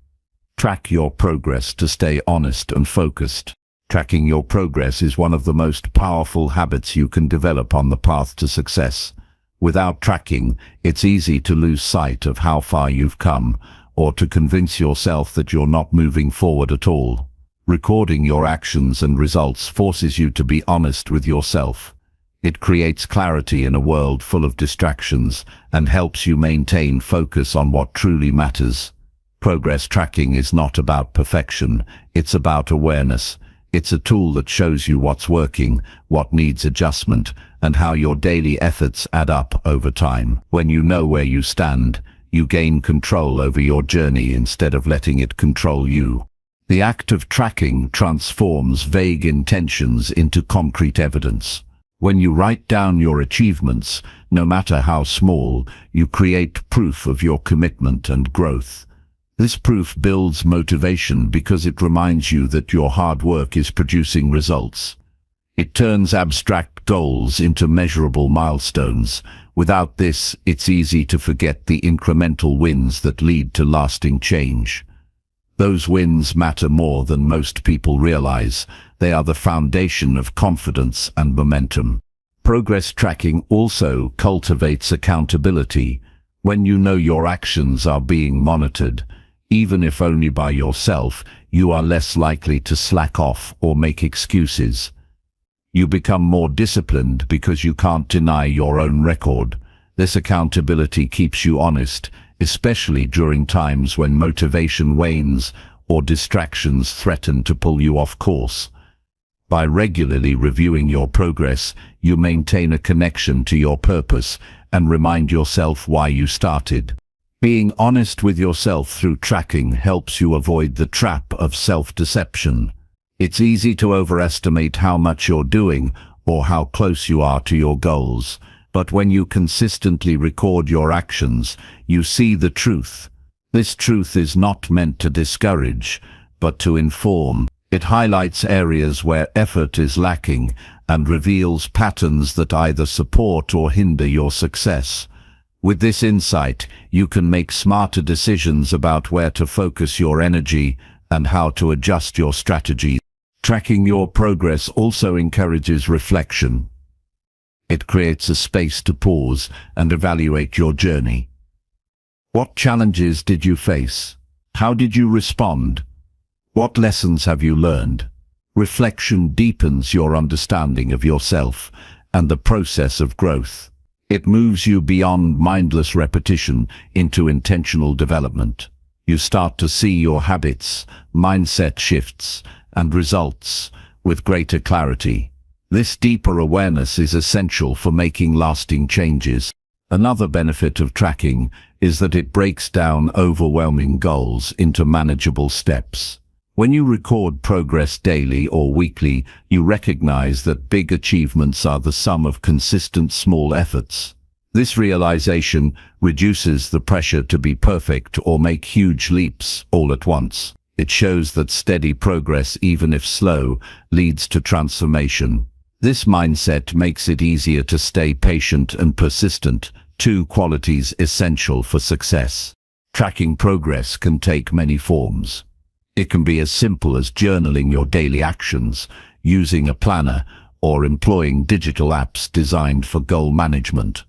Track your progress to stay honest and focused. Tracking your progress is one of the most powerful habits you can develop on the path to success. Without tracking, it's easy to lose sight of how far you've come, or to convince yourself that you're not moving forward at all. Recording your actions and results forces you to be honest with yourself. It creates clarity in a world full of distractions and helps you maintain focus on what truly matters. Progress tracking is not about perfection, it's about awareness. It's a tool that shows you what's working, what needs adjustment, and how your daily efforts add up over time. When you know where you stand, you gain control over your journey instead of letting it control you. The act of tracking transforms vague intentions into concrete evidence. When you write down your achievements, no matter how small, you create proof of your commitment and growth. This proof builds motivation because it reminds you that your hard work is producing results. It turns abstract goals into measurable milestones. Without this, it's easy to forget the incremental wins that lead to lasting change. Those wins matter more than most people realize. They are the foundation of confidence and momentum. Progress tracking also cultivates accountability. When you know your actions are being monitored, even if only by yourself, you are less likely to slack off or make excuses. You become more disciplined because you can't deny your own record. This accountability keeps you honest, especially during times when motivation wanes or distractions threaten to pull you off course. By regularly reviewing your progress, you maintain a connection to your purpose and remind yourself why you started. Being honest with yourself through tracking helps you avoid the trap of self-deception. It's easy to overestimate how much you're doing or how close you are to your goals, but when you consistently record your actions, you see the truth. This truth is not meant to discourage, but to inform. It highlights areas where effort is lacking and reveals patterns that either support or hinder your success. With this insight, you can make smarter decisions about where to focus your energy and how to adjust your strategy. Tracking your progress also encourages reflection. It creates a space to pause and evaluate your journey. What challenges did you face? How did you respond? What lessons have you learned? Reflection deepens your understanding of yourself and the process of growth. It moves you beyond mindless repetition into intentional development. You start to see your habits, mindset shifts, and results with greater clarity. This deeper awareness is essential for making lasting changes. Another benefit of tracking is that it breaks down overwhelming goals into manageable steps. When you record progress daily or weekly, you recognize that big achievements are the sum of consistent small efforts. This realization reduces the pressure to be perfect or make huge leaps all at once. It shows that steady progress, even if slow, leads to transformation. This mindset makes it easier to stay patient and persistent, two qualities essential for success. Tracking progress can take many forms. It can be as simple as journaling your daily actions, using a planner, or employing digital apps designed for goal management.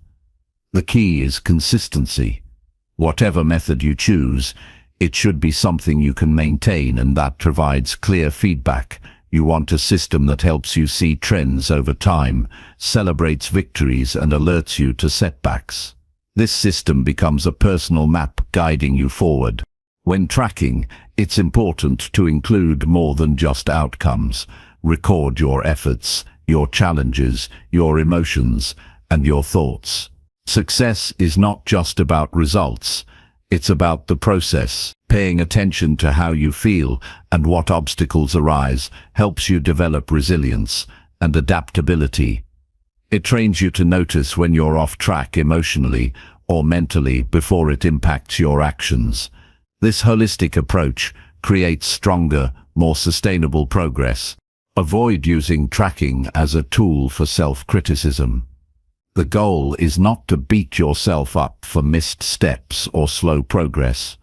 The key is consistency. Whatever method you choose, it should be something you can maintain and that provides clear feedback. You want a system that helps you see trends over time, celebrates victories, and alerts you to setbacks. This system becomes a personal map guiding you forward. When tracking, it's important to include more than just outcomes. Record your efforts, your challenges, your emotions, and your thoughts. Success is not just about results. It's about the process. Paying attention to how you feel and what obstacles arise helps you develop resilience and adaptability. It trains you to notice when you're off track emotionally or mentally before it impacts your actions. This holistic approach creates stronger, more sustainable progress. Avoid using tracking as a tool for self-criticism. The goal is not to beat yourself up for missed steps or slow progress.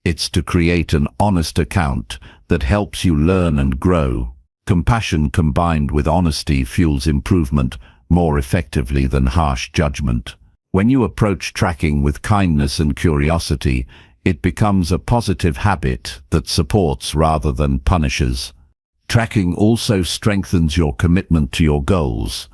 It's to create an honest account that helps you learn and grow. Compassion combined with honesty fuels improvement more effectively than harsh judgment. When you approach tracking with kindness and curiosity, it becomes a positive habit that supports rather than punishes. Tracking also strengthens your commitment to your goals.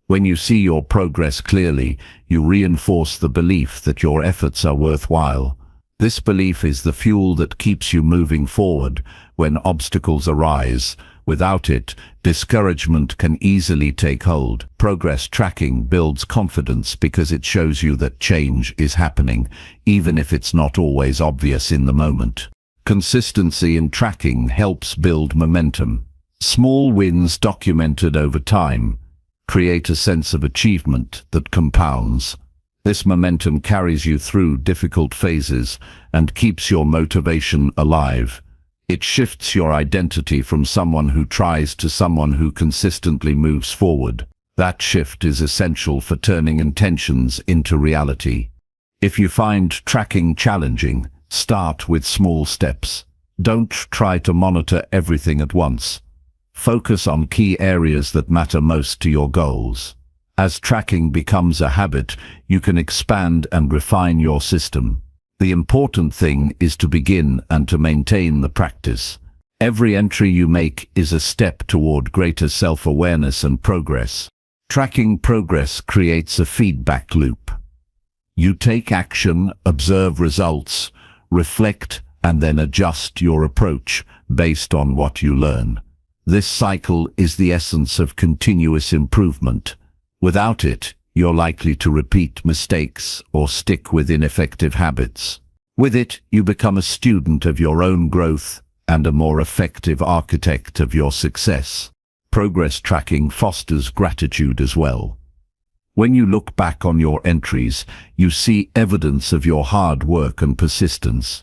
When you see your progress clearly, you reinforce the belief that your efforts are worthwhile. This belief is the fuel that keeps you moving forward when obstacles arise. Without it, discouragement can easily take hold. Progress tracking builds confidence because it shows you that change is happening, even if it's not always obvious in the moment. Consistency in tracking helps build momentum. Small wins documented over time create a sense of achievement that compounds. This momentum carries you through difficult phases and keeps your motivation alive. It shifts your identity from someone who tries to someone who consistently moves forward. That shift is essential for turning intentions into reality. If you find tracking challenging, start with small steps. Don't try to monitor everything at once. Focus on key areas that matter most to your goals. As tracking becomes a habit, you can expand and refine your system. The important thing is to begin and to maintain the practice. Every entry you make is a step toward greater self-awareness and progress. Tracking progress creates a feedback loop. You take action, observe results, reflect, and then adjust your approach based on what you learn. This cycle is the essence of continuous improvement. Without it, you're likely to repeat mistakes or stick with ineffective habits. With it, you become a student of your own growth and a more effective architect of your success. Progress tracking fosters gratitude as well. When you look back on your entries, you see evidence of your hard work and persistence.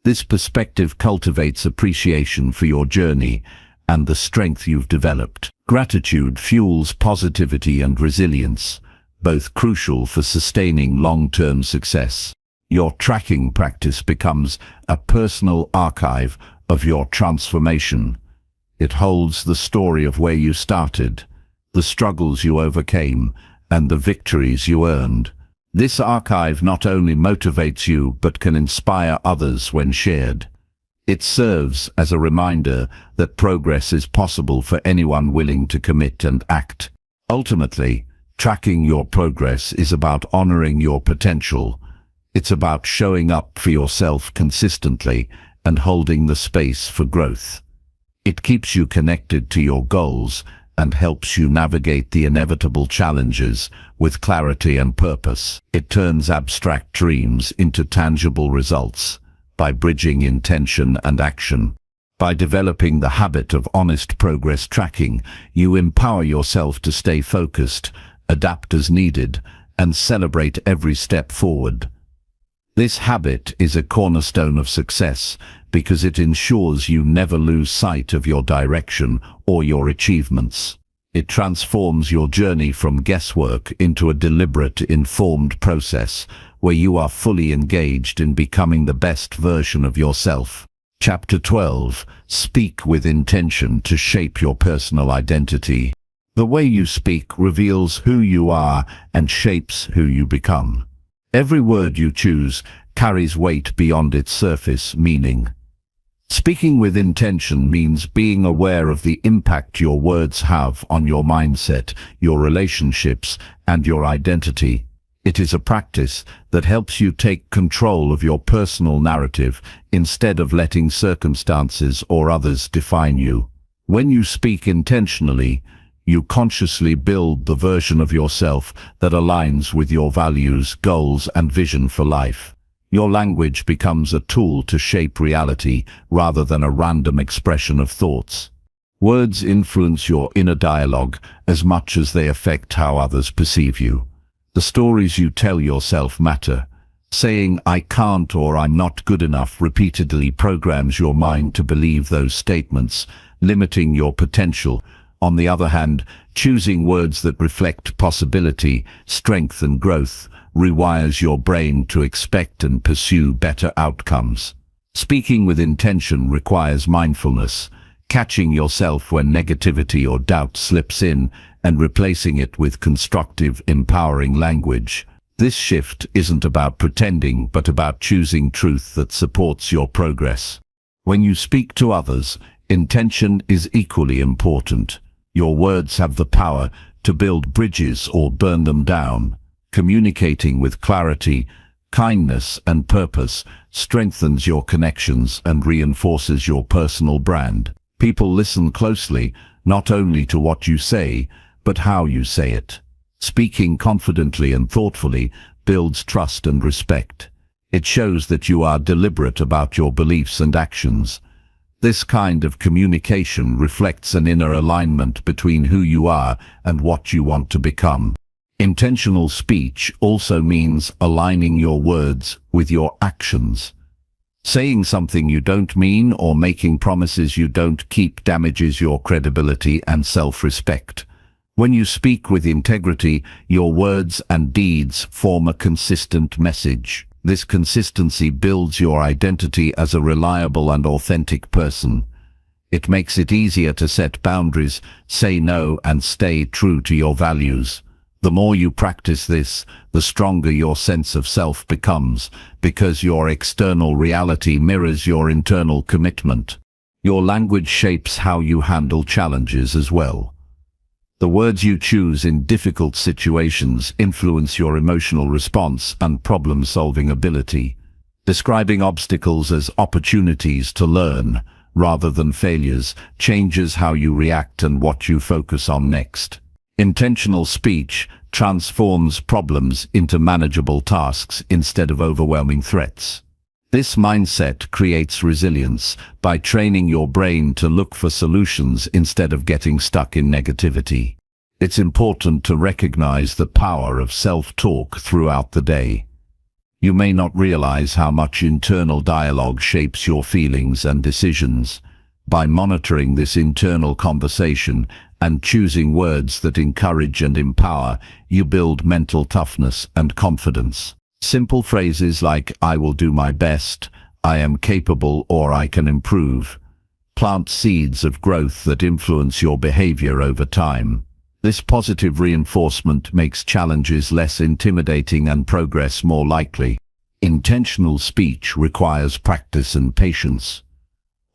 This perspective cultivates appreciation for your journey and the strength you've developed. Gratitude fuels positivity and resilience, both crucial for sustaining long-term success. Your tracking practice becomes a personal archive of your transformation. It holds the story of where you started, the struggles you overcame, and the victories you earned. This archive not only motivates you but can inspire others when shared. It serves as a reminder that progress is possible for anyone willing to commit and act. Ultimately, tracking your progress is about honoring your potential. It's about showing up for yourself consistently and holding the space for growth. It keeps you connected to your goals and helps you navigate the inevitable challenges with clarity and purpose. It turns abstract dreams into tangible results by bridging intention and action. By developing the habit of honest progress tracking, you empower yourself to stay focused, adapt as needed, and celebrate every step forward. This habit is a cornerstone of success because it ensures you never lose sight of your direction or your achievements. It transforms your journey from guesswork into a deliberate, informed process where you are fully engaged in becoming the best version of yourself. Chapter 12. Speak with intention to shape your personal identity. The way you speak reveals who you are and shapes who you become. Every word you choose carries weight beyond its surface meaning. Speaking with intention means being aware of the impact your words have on your mindset, your relationships, and your identity. It is a practice that helps you take control of your personal narrative instead of letting circumstances or others define you. When you speak intentionally, you consciously build the version of yourself that aligns with your values, goals, and vision for life. Your language becomes a tool to shape reality rather than a random expression of thoughts. Words influence your inner dialogue as much as they affect how others perceive you. The stories you tell yourself matter. Saying "I can't" or "I'm not good enough" repeatedly programs your mind to believe those statements, limiting your potential. On the other hand, choosing words that reflect possibility, strength, and growth rewires your brain to expect and pursue better outcomes. Speaking with intention requires mindfulness, catching yourself when negativity or doubt slips in and replacing it with constructive, empowering language. This shift isn't about pretending, but about choosing truth that supports your progress. When you speak to others, intention is equally important. Your words have the power to build bridges or burn them down. Communicating with clarity, kindness, and purpose strengthens your connections and reinforces your personal brand. People listen closely, not only to what you say, but how you say it. Speaking confidently and thoughtfully builds trust and respect. It shows that you are deliberate about your beliefs and actions. This kind of communication reflects an inner alignment between who you are and what you want to become. Intentional speech also means aligning your words with your actions. Saying something you don't mean or making promises you don't keep damages your credibility and self-respect. When you speak with integrity, your words and deeds form a consistent message. This consistency builds your identity as a reliable and authentic person. It makes it easier to set boundaries, say no, and stay true to your values. The more you practice this, the stronger your sense of self becomes, because your external reality mirrors your internal commitment. Your language shapes how you handle challenges as well. The words you choose in difficult situations influence your emotional response and problem-solving ability. Describing obstacles as opportunities to learn, rather than failures, changes how you react and what you focus on next. Intentional speech transforms problems into manageable tasks instead of overwhelming threats. This mindset creates resilience by training your brain to look for solutions instead of getting stuck in negativity. It's important to recognize the power of self-talk throughout the day. You may not realize how much internal dialogue shapes your feelings and decisions. By monitoring this internal conversation and choosing words that encourage and empower, you build mental toughness and confidence. Simple phrases like "I will do my best," "I am capable," or "I can improve" plant seeds of growth that influence your behavior over time. This positive reinforcement makes challenges less intimidating and progress more likely. Intentional speech requires practice and patience.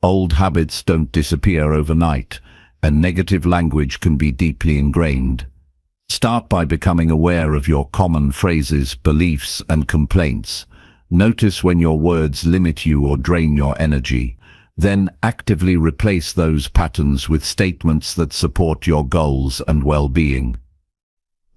Old habits don't disappear overnight, and negative language can be deeply ingrained. Start by becoming aware of your common phrases, beliefs, and complaints. Notice when your words limit you or drain your energy. Then actively replace those patterns with statements that support your goals and well-being.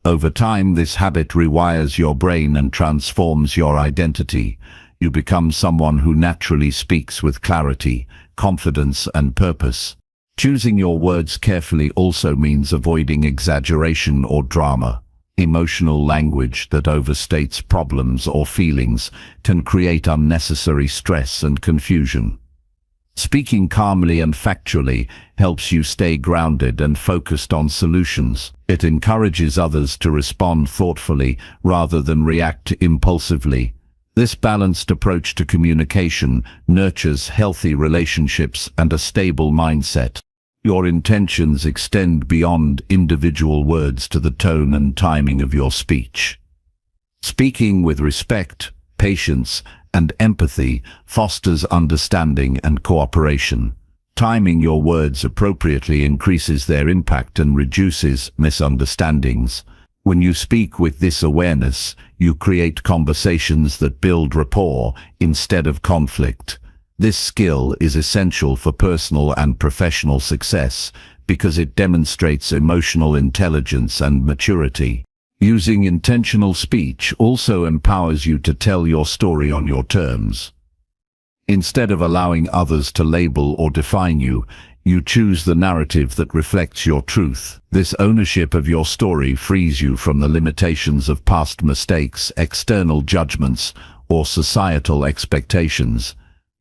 Over time, this habit rewires your brain and transforms your identity. You become someone who naturally speaks with clarity, confidence, and purpose. Choosing your words carefully also means avoiding exaggeration or drama. Emotional language that overstates problems or feelings can create unnecessary stress and confusion. Speaking calmly and factually helps you stay grounded and focused on solutions. It encourages others to respond thoughtfully rather than react impulsively. This balanced approach to communication nurtures healthy relationships and a stable mindset. Your intentions extend beyond individual words to the tone and timing of your speech. Speaking with respect, patience, and empathy fosters understanding and cooperation. Timing your words appropriately increases their impact and reduces misunderstandings. When you speak with this awareness, you create conversations that build rapport instead of conflict. This skill is essential for personal and professional success because it demonstrates emotional intelligence and maturity. Using intentional speech also empowers you to tell your story on your terms. Instead of allowing others to label or define you, you choose the narrative that reflects your truth. This ownership of your story frees you from the limitations of past mistakes, external judgments, or societal expectations.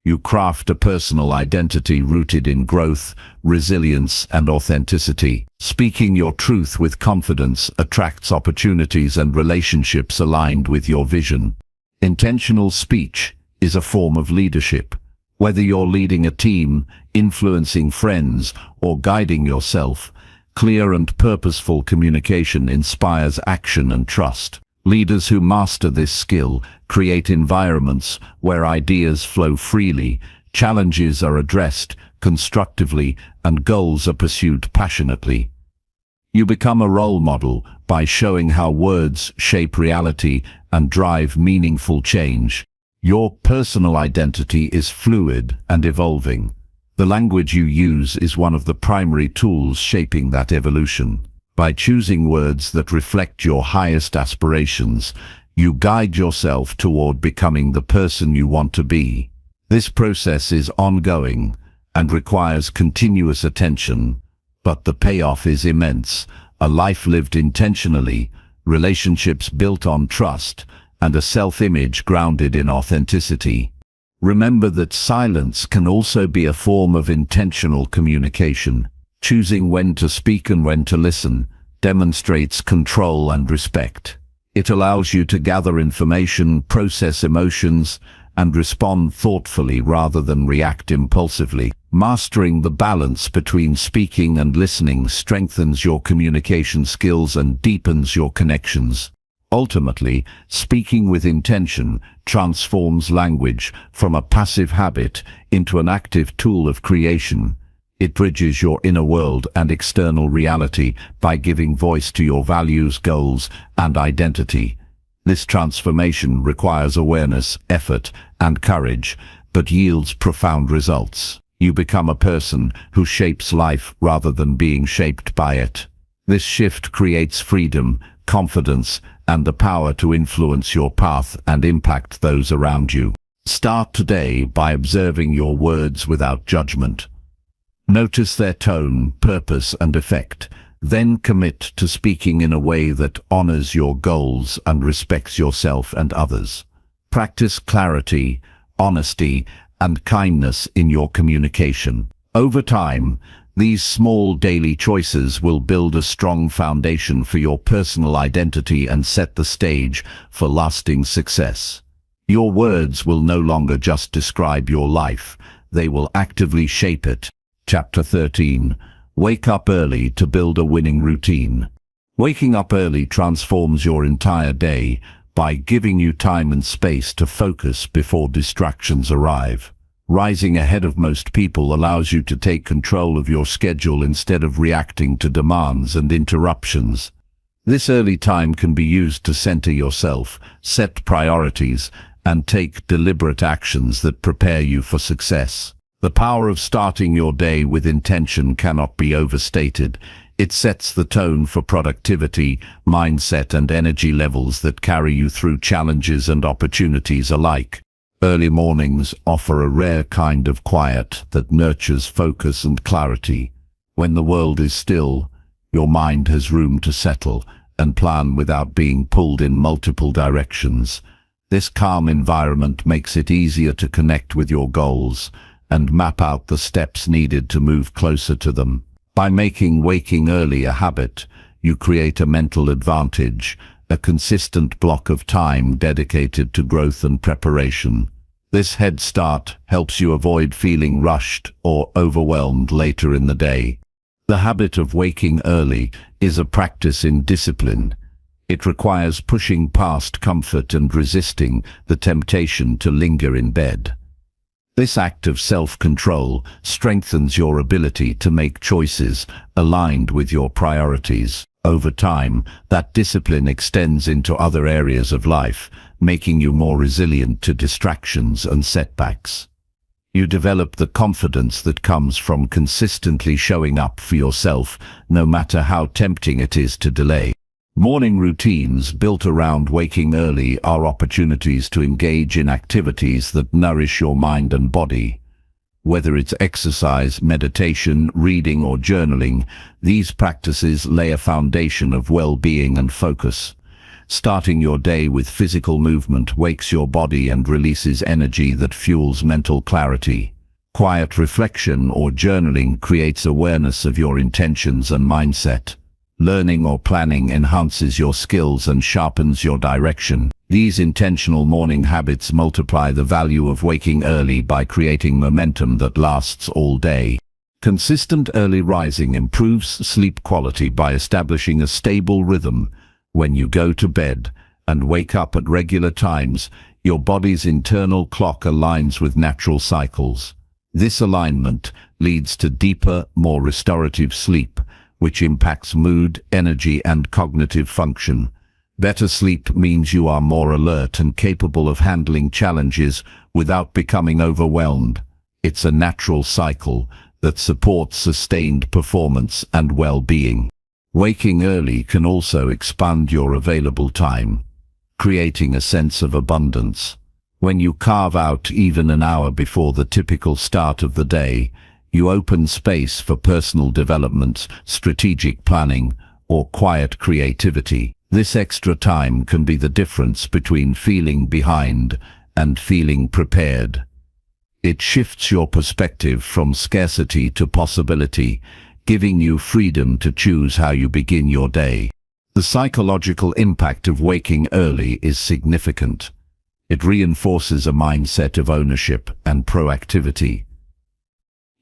You craft a personal identity rooted in growth, resilience, and authenticity. Speaking your truth with confidence attracts opportunities and relationships aligned with your vision. Intentional speech is a form of leadership. Whether you're leading a team, influencing friends, or guiding yourself, clear and purposeful communication inspires action and trust. Leaders who master this skill create environments where ideas flow freely, challenges are addressed constructively, and goals are pursued passionately. You become a role model by showing how words shape reality and drive meaningful change. Your personal identity is fluid and evolving. The language you use is one of the primary tools shaping that evolution. By choosing words that reflect your highest aspirations, you guide yourself toward becoming the person you want to be. This process is ongoing and requires continuous attention, but the payoff is immense. A life lived intentionally, relationships built on trust, and a self-image grounded in authenticity. Remember that silence can also be a form of intentional communication. Choosing when to speak and when to listen demonstrates control and respect. It allows you to gather information, process emotions, and respond thoughtfully rather than react impulsively. Mastering the balance between speaking and listening strengthens your communication skills and deepens your connections. Ultimately, speaking with intention transforms language from a passive habit into an active tool of creation. It bridges your inner world and external reality by giving voice to your values, goals, and identity. This transformation requires awareness, effort, and courage, but yields profound results. You become a person who shapes life rather than being shaped by it. This shift creates freedom, confidence, and the power to influence your path and impact those around you. Start today by observing your words without judgment. Notice their tone, purpose, and effect. Then commit to speaking in a way that honors your goals and respects yourself and others. Practice clarity, honesty, and kindness in your communication. Over time, these small daily choices will build a strong foundation for your personal identity and set the stage for lasting success. Your words will no longer just describe your life, they will actively shape it. Chapter 13. Wake up early to build a winning routine. Waking up early transforms your entire day by giving you time and space to focus before distractions arrive. Rising ahead of most people allows you to take control of your schedule instead of reacting to demands and interruptions. This early time can be used to center yourself, set priorities, and take deliberate actions that prepare you for success. The power of starting your day with intention cannot be overstated. It sets the tone for productivity, mindset, and energy levels that carry you through challenges and opportunities alike. Early mornings offer a rare kind of quiet that nurtures focus and clarity. When the world is still, your mind has room to settle and plan without being pulled in multiple directions. This calm environment makes it easier to connect with your goals and map out the steps needed to move closer to them. By making waking early a habit, you create a mental advantage, a consistent block of time dedicated to growth and preparation. This head start helps you avoid feeling rushed or overwhelmed later in the day. The habit of waking early is a practice in discipline. It requires pushing past comfort and resisting the temptation to linger in bed. This act of self-control strengthens your ability to make choices aligned with your priorities. Over time, that discipline extends into other areas of life, making you more resilient to distractions and setbacks. You develop the confidence that comes from consistently showing up for yourself, no matter how tempting it is to delay. Morning routines built around waking early are opportunities to engage in activities that nourish your mind and body. Whether it's exercise, meditation, reading, or journaling, these practices lay a foundation of well-being and focus. Starting your day with physical movement wakes your body and releases energy that fuels mental clarity. Quiet reflection or journaling creates awareness of your intentions and mindset. Learning or planning enhances your skills and sharpens your direction. These intentional morning habits multiply the value of waking early by creating momentum that lasts all day. Consistent early rising improves sleep quality by establishing a stable rhythm. When you go to bed and wake up at regular times, your body's internal clock aligns with natural cycles. This alignment leads to deeper, more restorative sleep, which impacts mood, energy, and cognitive function. Better sleep means you are more alert and capable of handling challenges without becoming overwhelmed. It's a natural cycle that supports sustained performance and well-being. Waking early can also expand your available time, creating a sense of abundance. When you carve out even an hour before the typical start of the day, you open space for personal development, strategic planning, or quiet creativity. This extra time can be the difference between feeling behind and feeling prepared. It shifts your perspective from scarcity to possibility, giving you freedom to choose how you begin your day. The psychological impact of waking early is significant. It reinforces a mindset of ownership and proactivity.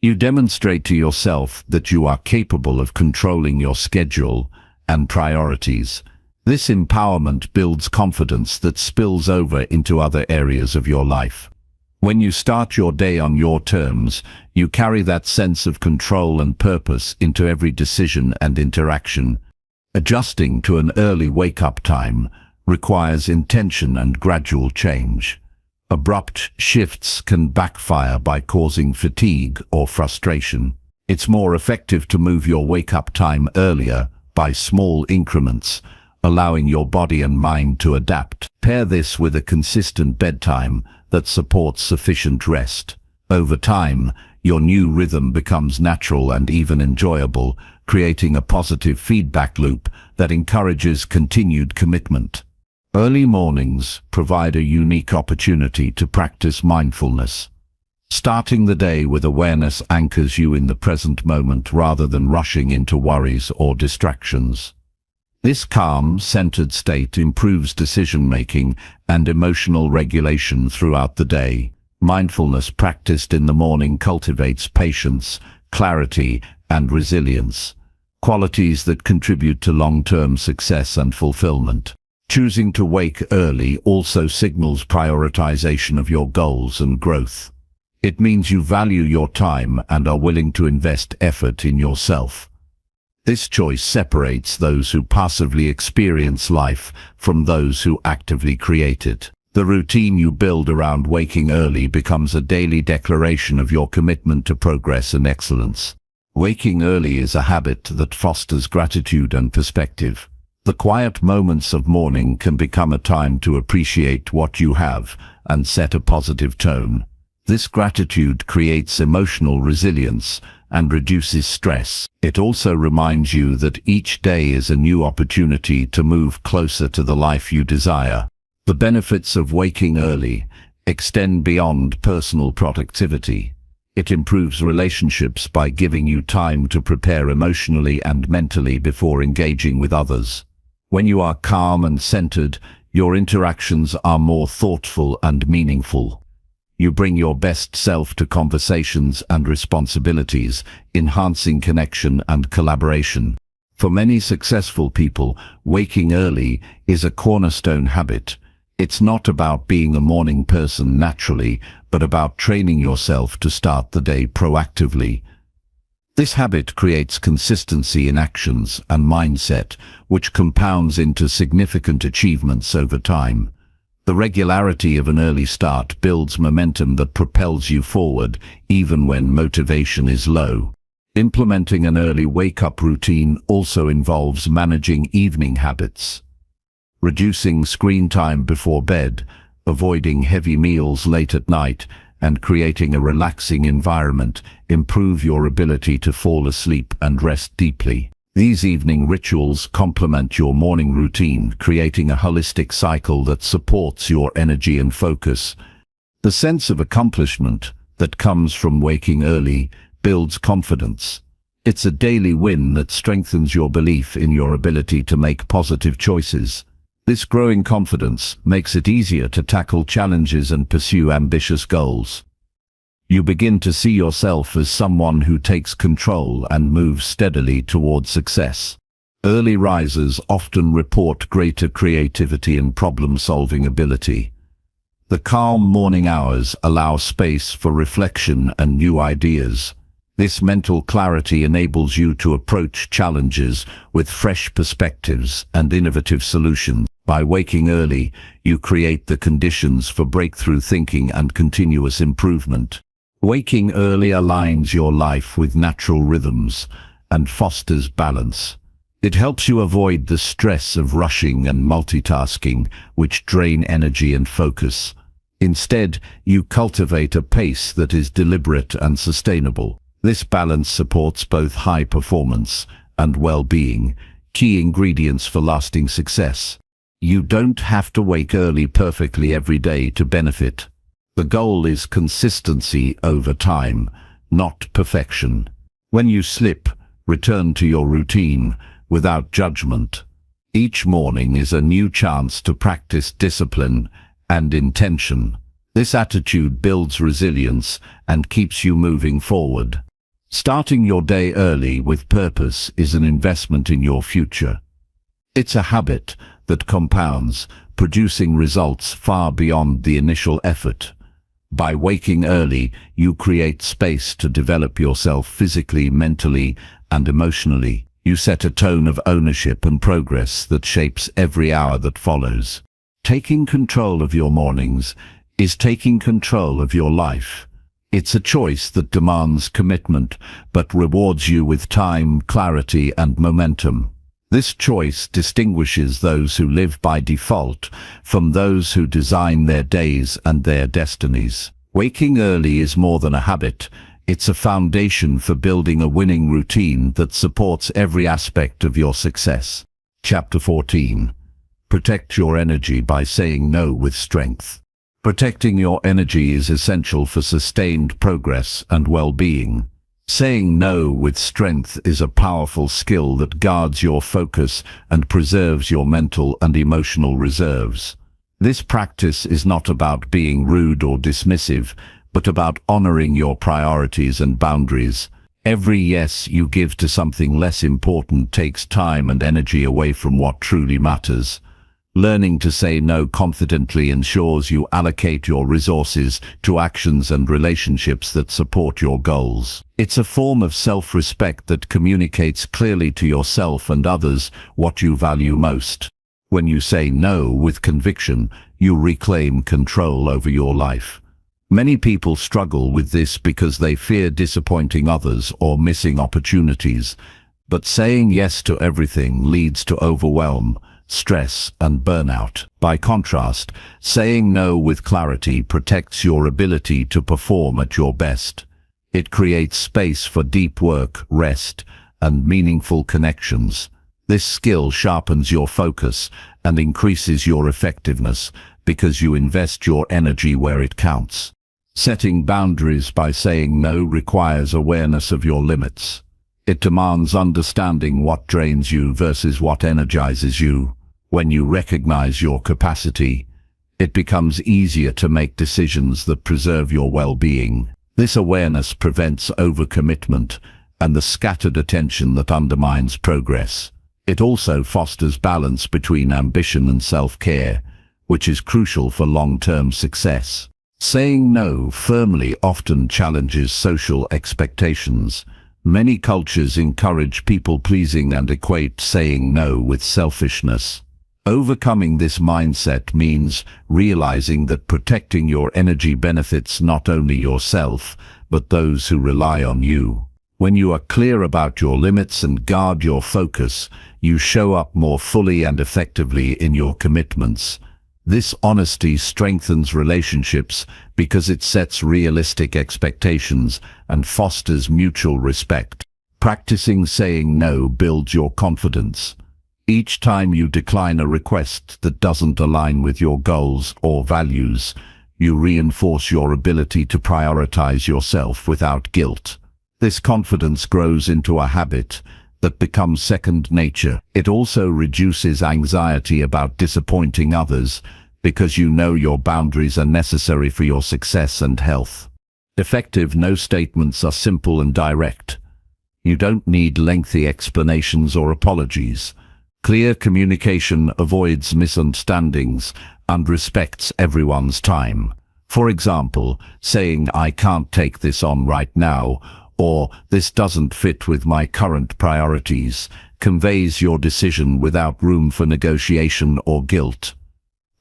You demonstrate to yourself that you are capable of controlling your schedule and priorities. This empowerment builds confidence that spills over into other areas of your life. When you start your day on your terms, you carry that sense of control and purpose into every decision and interaction. Adjusting to an early wake-up time requires intention and gradual change. Abrupt shifts can backfire by causing fatigue or frustration. It's more effective to move your wake-up time earlier by small increments, allowing your body and mind to adapt. Pair this with a consistent bedtime that supports sufficient rest. Over time, your new rhythm becomes natural and even enjoyable, creating a positive feedback loop that encourages continued commitment. Early mornings provide a unique opportunity to practice mindfulness. Starting the day with awareness anchors you in the present moment rather than rushing into worries or distractions. This calm, centered state improves decision-making and emotional regulation throughout the day. Mindfulness practiced in the morning cultivates patience, clarity, and resilience. qualities that contribute to long-term success and fulfillment. Choosing to wake early also signals prioritization of your goals and growth. It means you value your time and are willing to invest effort in yourself. This choice separates those who passively experience life from those who actively create it. The routine you build around waking early becomes a daily declaration of your commitment to progress and excellence. Waking early is a habit that fosters gratitude and perspective. The quiet moments of morning can become a time to appreciate what you have and set a positive tone. This gratitude creates emotional resilience and reduces stress. It also reminds you that each day is a new opportunity to move closer to the life you desire. The benefits of waking early extend beyond personal productivity. It improves relationships by giving you time to prepare emotionally and mentally before engaging with others. When you are calm and centered, your interactions are more thoughtful and meaningful. You bring your best self to conversations and responsibilities, enhancing connection and collaboration. For many successful people, waking early is a cornerstone habit. It's not about being a morning person naturally, but about training yourself to start the day proactively. This habit creates consistency in actions and mindset, which compounds into significant achievements over time. The regularity of an early start builds momentum that propels you forward, even when motivation is low. Implementing an early wake-up routine also involves managing evening habits. Reducing screen time before bed, avoiding heavy meals late at night, and creating a relaxing environment improve your ability to fall asleep and rest deeply. These evening rituals complement your morning routine, creating a holistic cycle that supports your energy and focus. The sense of accomplishment that comes from waking early builds confidence. It's a daily win that strengthens your belief in your ability to make positive choices. This growing confidence makes it easier to tackle challenges and pursue ambitious goals. You begin to see yourself as someone who takes control and moves steadily toward success. Early risers often report greater creativity and problem-solving ability. The calm morning hours allow space for reflection and new ideas. This mental clarity enables you to approach challenges with fresh perspectives and innovative solutions. By waking early, you create the conditions for breakthrough thinking and continuous improvement. Waking early aligns your life with natural rhythms and fosters balance. It helps you avoid the stress of rushing and multitasking, which drain energy and focus. Instead, you cultivate a pace that is deliberate and sustainable. This balance supports both high performance and well-being, key ingredients for lasting success. You don't have to wake early perfectly every day to benefit. The goal is consistency over time, not perfection. When you slip, return to your routine without judgment. Each morning is a new chance to practice discipline and intention. This attitude builds resilience and keeps you moving forward. Starting your day early with purpose is an investment in your future. It's a habit that compounds, producing results far beyond the initial effort. By waking early, you create space to develop yourself physically, mentally, and emotionally. You set a tone of ownership and progress that shapes every hour that follows. Taking control of your mornings is taking control of your life. It's a choice that demands commitment, but rewards you with time, clarity, and momentum. This choice distinguishes those who live by default from those who design their days and their destinies. Waking early is more than a habit. It's a foundation for building a winning routine that supports every aspect of your success. Chapter 14. Protect your energy by saying no with strength. Protecting your energy is essential for sustained progress and well-being. Saying no with strength is a powerful skill that guards your focus and preserves your mental and emotional reserves. This practice is not about being rude or dismissive, but about honoring your priorities and boundaries. Every yes you give to something less important takes time and energy away from what truly matters. Learning to say no confidently ensures you allocate your resources to actions and relationships that support your goals. It's a form of self-respect that communicates clearly to yourself and others what you value most. When you say no with conviction, you reclaim control over your life. Many people struggle with this because they fear disappointing others or missing opportunities, but saying yes to everything leads to overwhelm, stress, and burnout. By contrast, saying no with clarity protects your ability to perform at your best. It creates space for deep work, rest, and meaningful connections. This skill sharpens your focus and increases your effectiveness because you invest your energy where it counts. Setting boundaries by saying no requires awareness of your limits. It demands understanding what drains you versus what energizes you. When you recognize your capacity, it becomes easier to make decisions that preserve your well-being. This awareness prevents overcommitment and the scattered attention that undermines progress. It also fosters balance between ambition and self-care, which is crucial for long-term success. Saying no firmly often challenges social expectations. Many cultures encourage people-pleasing and equate saying no with selfishness. Overcoming this mindset means realizing that protecting your energy benefits not only yourself, but those who rely on you. When you are clear about your limits and guard your focus, you show up more fully and effectively in your commitments. This honesty strengthens relationships because it sets realistic expectations and fosters mutual respect. Practicing saying no builds your confidence. Each time you decline a request that doesn't align with your goals or values, you reinforce your ability to prioritize yourself without guilt. This confidence grows into a habit that becomes second nature. It also reduces anxiety about disappointing others because you know your boundaries are necessary for your success and health. Effective no statements are simple and direct. You don't need lengthy explanations or apologies. Clear communication avoids misunderstandings and respects everyone's time. For example, saying "I can't take this on right now" or "this doesn't fit with my current priorities" conveys your decision without room for negotiation or guilt.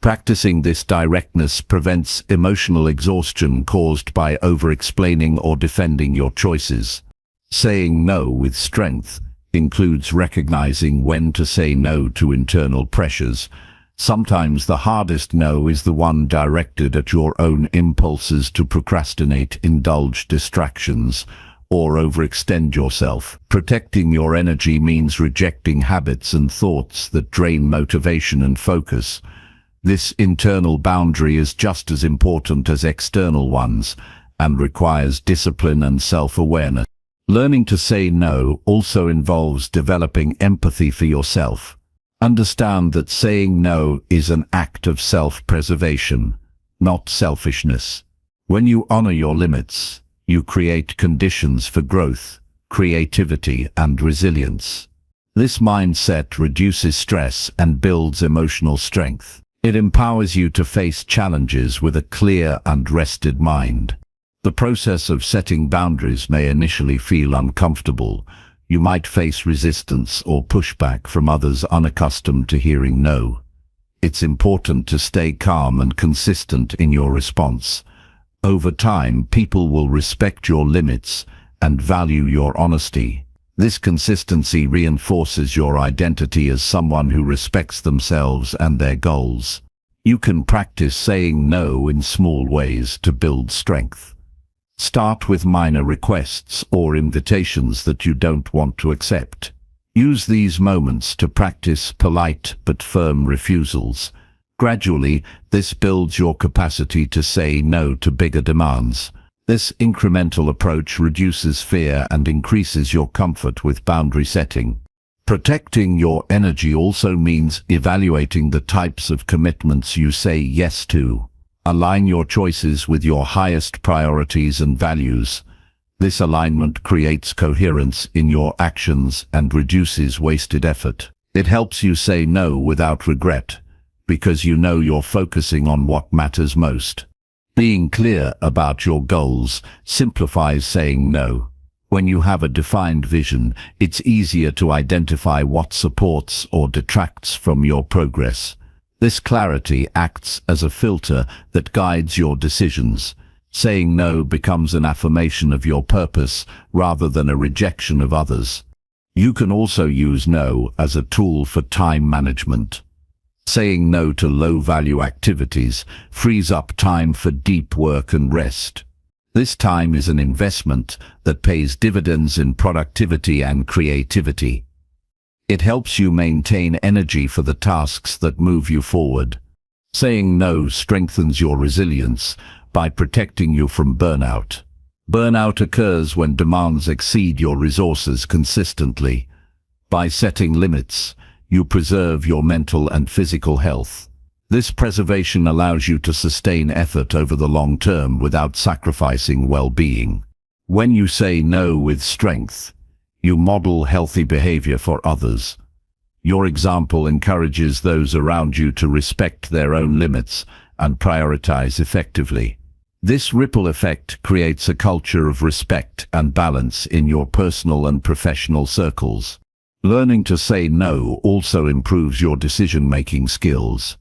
Practicing this directness prevents emotional exhaustion caused by over-explaining or defending your choices. Saying no with strength includes recognizing when to say no to internal pressures. Sometimes the hardest no is the one directed at your own impulses to procrastinate, indulge distractions, or overextend yourself. Protecting your energy means rejecting habits and thoughts that drain motivation and focus. This internal boundary is just as important as external ones and requires discipline and self-awareness. Learning to say no also involves developing empathy for yourself. Understand that saying no is an act of self-preservation, not selfishness. When you honor your limits, you create conditions for growth, creativity, and resilience. This mindset reduces stress and builds emotional strength. It empowers you to face challenges with a clear and rested mind. The process of setting boundaries may initially feel uncomfortable. You might face resistance or pushback from others unaccustomed to hearing no. It's important to stay calm and consistent in your response. Over time, people will respect your limits and value your honesty. This consistency reinforces your identity as someone who respects themselves and their goals. You can practice saying no in small ways to build strength. Start with minor requests or invitations that you don't want to accept. Use these moments to practice polite but firm refusals. Gradually, this builds your capacity to say no to bigger demands. This incremental approach reduces fear and increases your comfort with boundary setting. Protecting your energy also means evaluating the types of commitments you say yes to. Align your choices with your highest priorities and values. This alignment creates coherence in your actions and reduces wasted effort. It helps you say no without regret, because you know you're focusing on what matters most. Being clear about your goals simplifies saying no. When you have a defined vision, it's easier to identify what supports or detracts from your progress. This clarity acts as a filter that guides your decisions. Saying no becomes an affirmation of your purpose rather than a rejection of others. You can also use no as a tool for time management. Saying no to low-value activities frees up time for deep work and rest. This time is an investment that pays dividends in productivity and creativity. It helps you maintain energy for the tasks that move you forward. Saying no strengthens your resilience by protecting you from burnout. Burnout occurs when demands exceed your resources consistently. By setting limits, you preserve your mental and physical health. This preservation allows you to sustain effort over the long term without sacrificing well-being. When you say no with strength, you model healthy behavior for others. Your example encourages those around you to respect their own limits and prioritize effectively. This ripple effect creates a culture of respect and balance in your personal and professional circles. Learning to say no also improves your decision-making skills.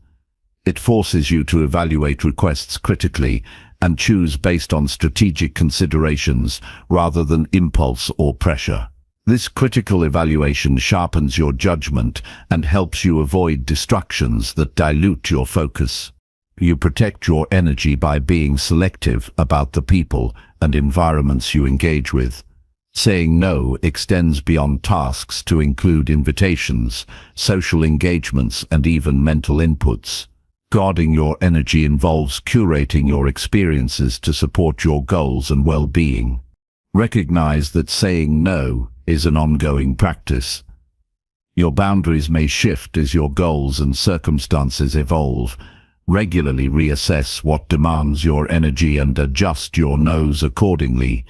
It forces you to evaluate requests critically and choose based on strategic considerations rather than impulse or pressure. This critical evaluation sharpens your judgment and helps you avoid distractions that dilute your focus. You protect your energy by being selective about the people and environments you engage with. Saying no extends beyond tasks to include invitations, social engagements, and even mental inputs. Guarding your energy involves curating your experiences to support your goals and well-being. Recognize that saying no is an ongoing practice. Your boundaries may shift as your goals and circumstances evolve. Regularly reassess what demands your energy and adjust your no's accordingly.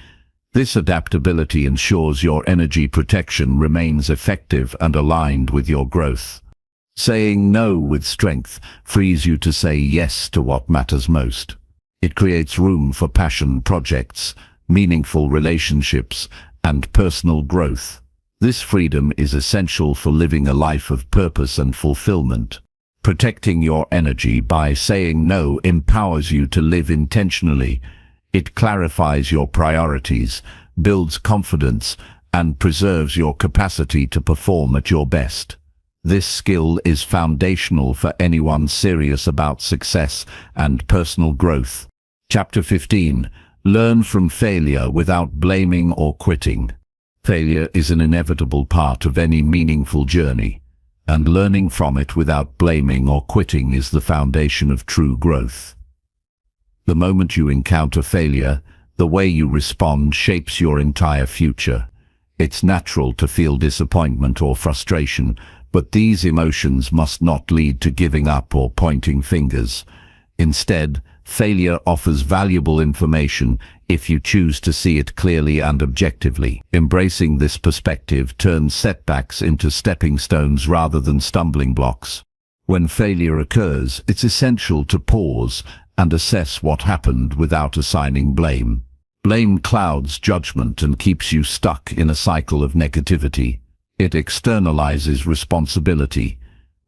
This adaptability ensures your energy protection remains effective and aligned with your growth. Saying no with strength frees you to say yes to what matters most. It creates room for passion projects, meaningful relationships, and personal growth. This freedom is essential for living a life of purpose and fulfillment. Protecting your energy by saying no empowers you to live intentionally. It clarifies your priorities, builds confidence, and preserves your capacity to perform at your best. This skill is foundational for anyone serious about success and personal growth. Chapter 15. Learn from failure without blaming or quitting. Failure is an inevitable part of any meaningful journey, and learning from it without blaming or quitting is the foundation of true growth. The moment you encounter failure, the way you respond shapes your entire future. It's natural to feel disappointment or frustration, but these emotions must not lead to giving up or pointing fingers. Instead, failure offers valuable information if you choose to see it clearly and objectively. Embracing this perspective turns setbacks into stepping stones rather than stumbling blocks. When failure occurs, it's essential to pause and assess what happened without assigning blame. Blame clouds judgment and keeps you stuck in a cycle of negativity. It externalizes responsibility,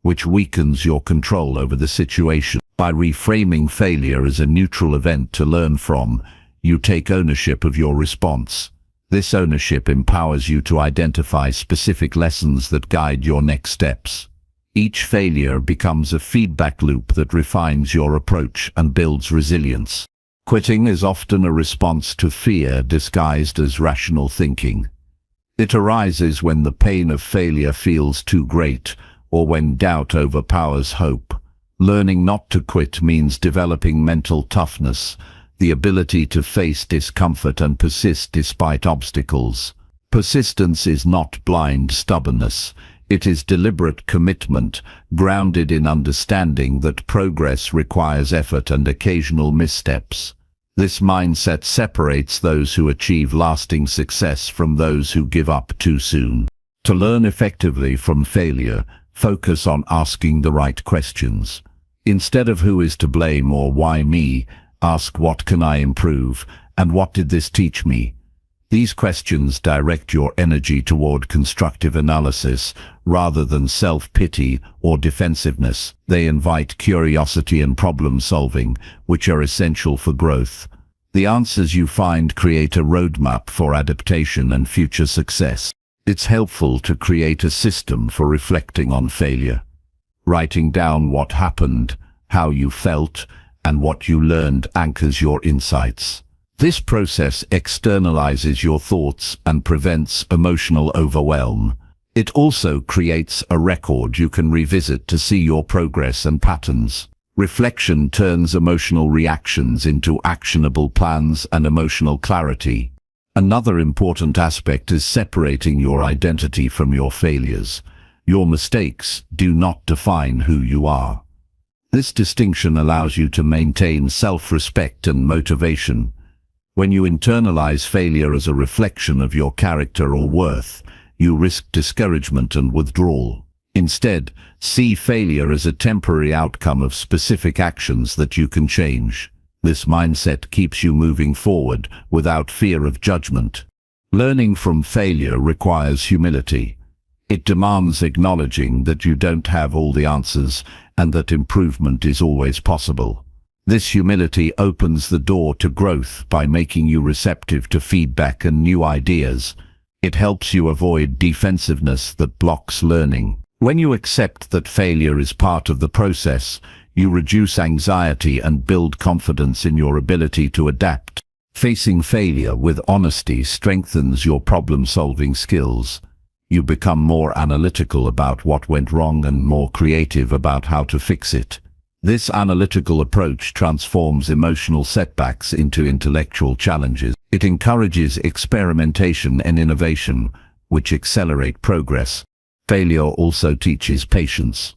which weakens your control over the situation. By reframing failure as a neutral event to learn from, you take ownership of your response. This ownership empowers you to identify specific lessons that guide your next steps. Each failure becomes a feedback loop that refines your approach and builds resilience. Quitting is often a response to fear disguised as rational thinking. It arises when the pain of failure feels too great or when doubt overpowers hope. Learning not to quit means developing mental toughness, the ability to face discomfort and persist despite obstacles. Persistence is not blind stubbornness. It is deliberate commitment, grounded in understanding that progress requires effort and occasional missteps. This mindset separates those who achieve lasting success from those who give up too soon. To learn effectively from failure, focus on asking the right questions. Instead of who is to blame or why me, ask what can I improve and what did this teach me? These questions direct your energy toward constructive analysis rather than self-pity or defensiveness. They invite curiosity and problem-solving, which are essential for growth. The answers you find create a roadmap for adaptation and future success. It's helpful to create a system for reflecting on failure. Writing down what happened, how you felt, and what you learned anchors your insights. This process externalizes your thoughts and prevents emotional overwhelm. It also creates a record you can revisit to see your progress and patterns. Reflection turns emotional reactions into actionable plans and emotional clarity. Another important aspect is separating your identity from your failures. Your mistakes do not define who you are. This distinction allows you to maintain self-respect and motivation. When you internalize failure as a reflection of your character or worth, you risk discouragement and withdrawal. Instead, see failure as a temporary outcome of specific actions that you can change. This mindset keeps you moving forward without fear of judgment. Learning from failure requires humility. It demands acknowledging that you don't have all the answers and that improvement is always possible. This humility opens the door to growth by making you receptive to feedback and new ideas. It helps you avoid defensiveness that blocks learning. When you accept that failure is part of the process, you reduce anxiety and build confidence in your ability to adapt. Facing failure with honesty strengthens your problem-solving skills. You become more analytical about what went wrong and more creative about how to fix it. This analytical approach transforms emotional setbacks into intellectual challenges. It encourages experimentation and innovation, which accelerate progress. Failure also teaches patience.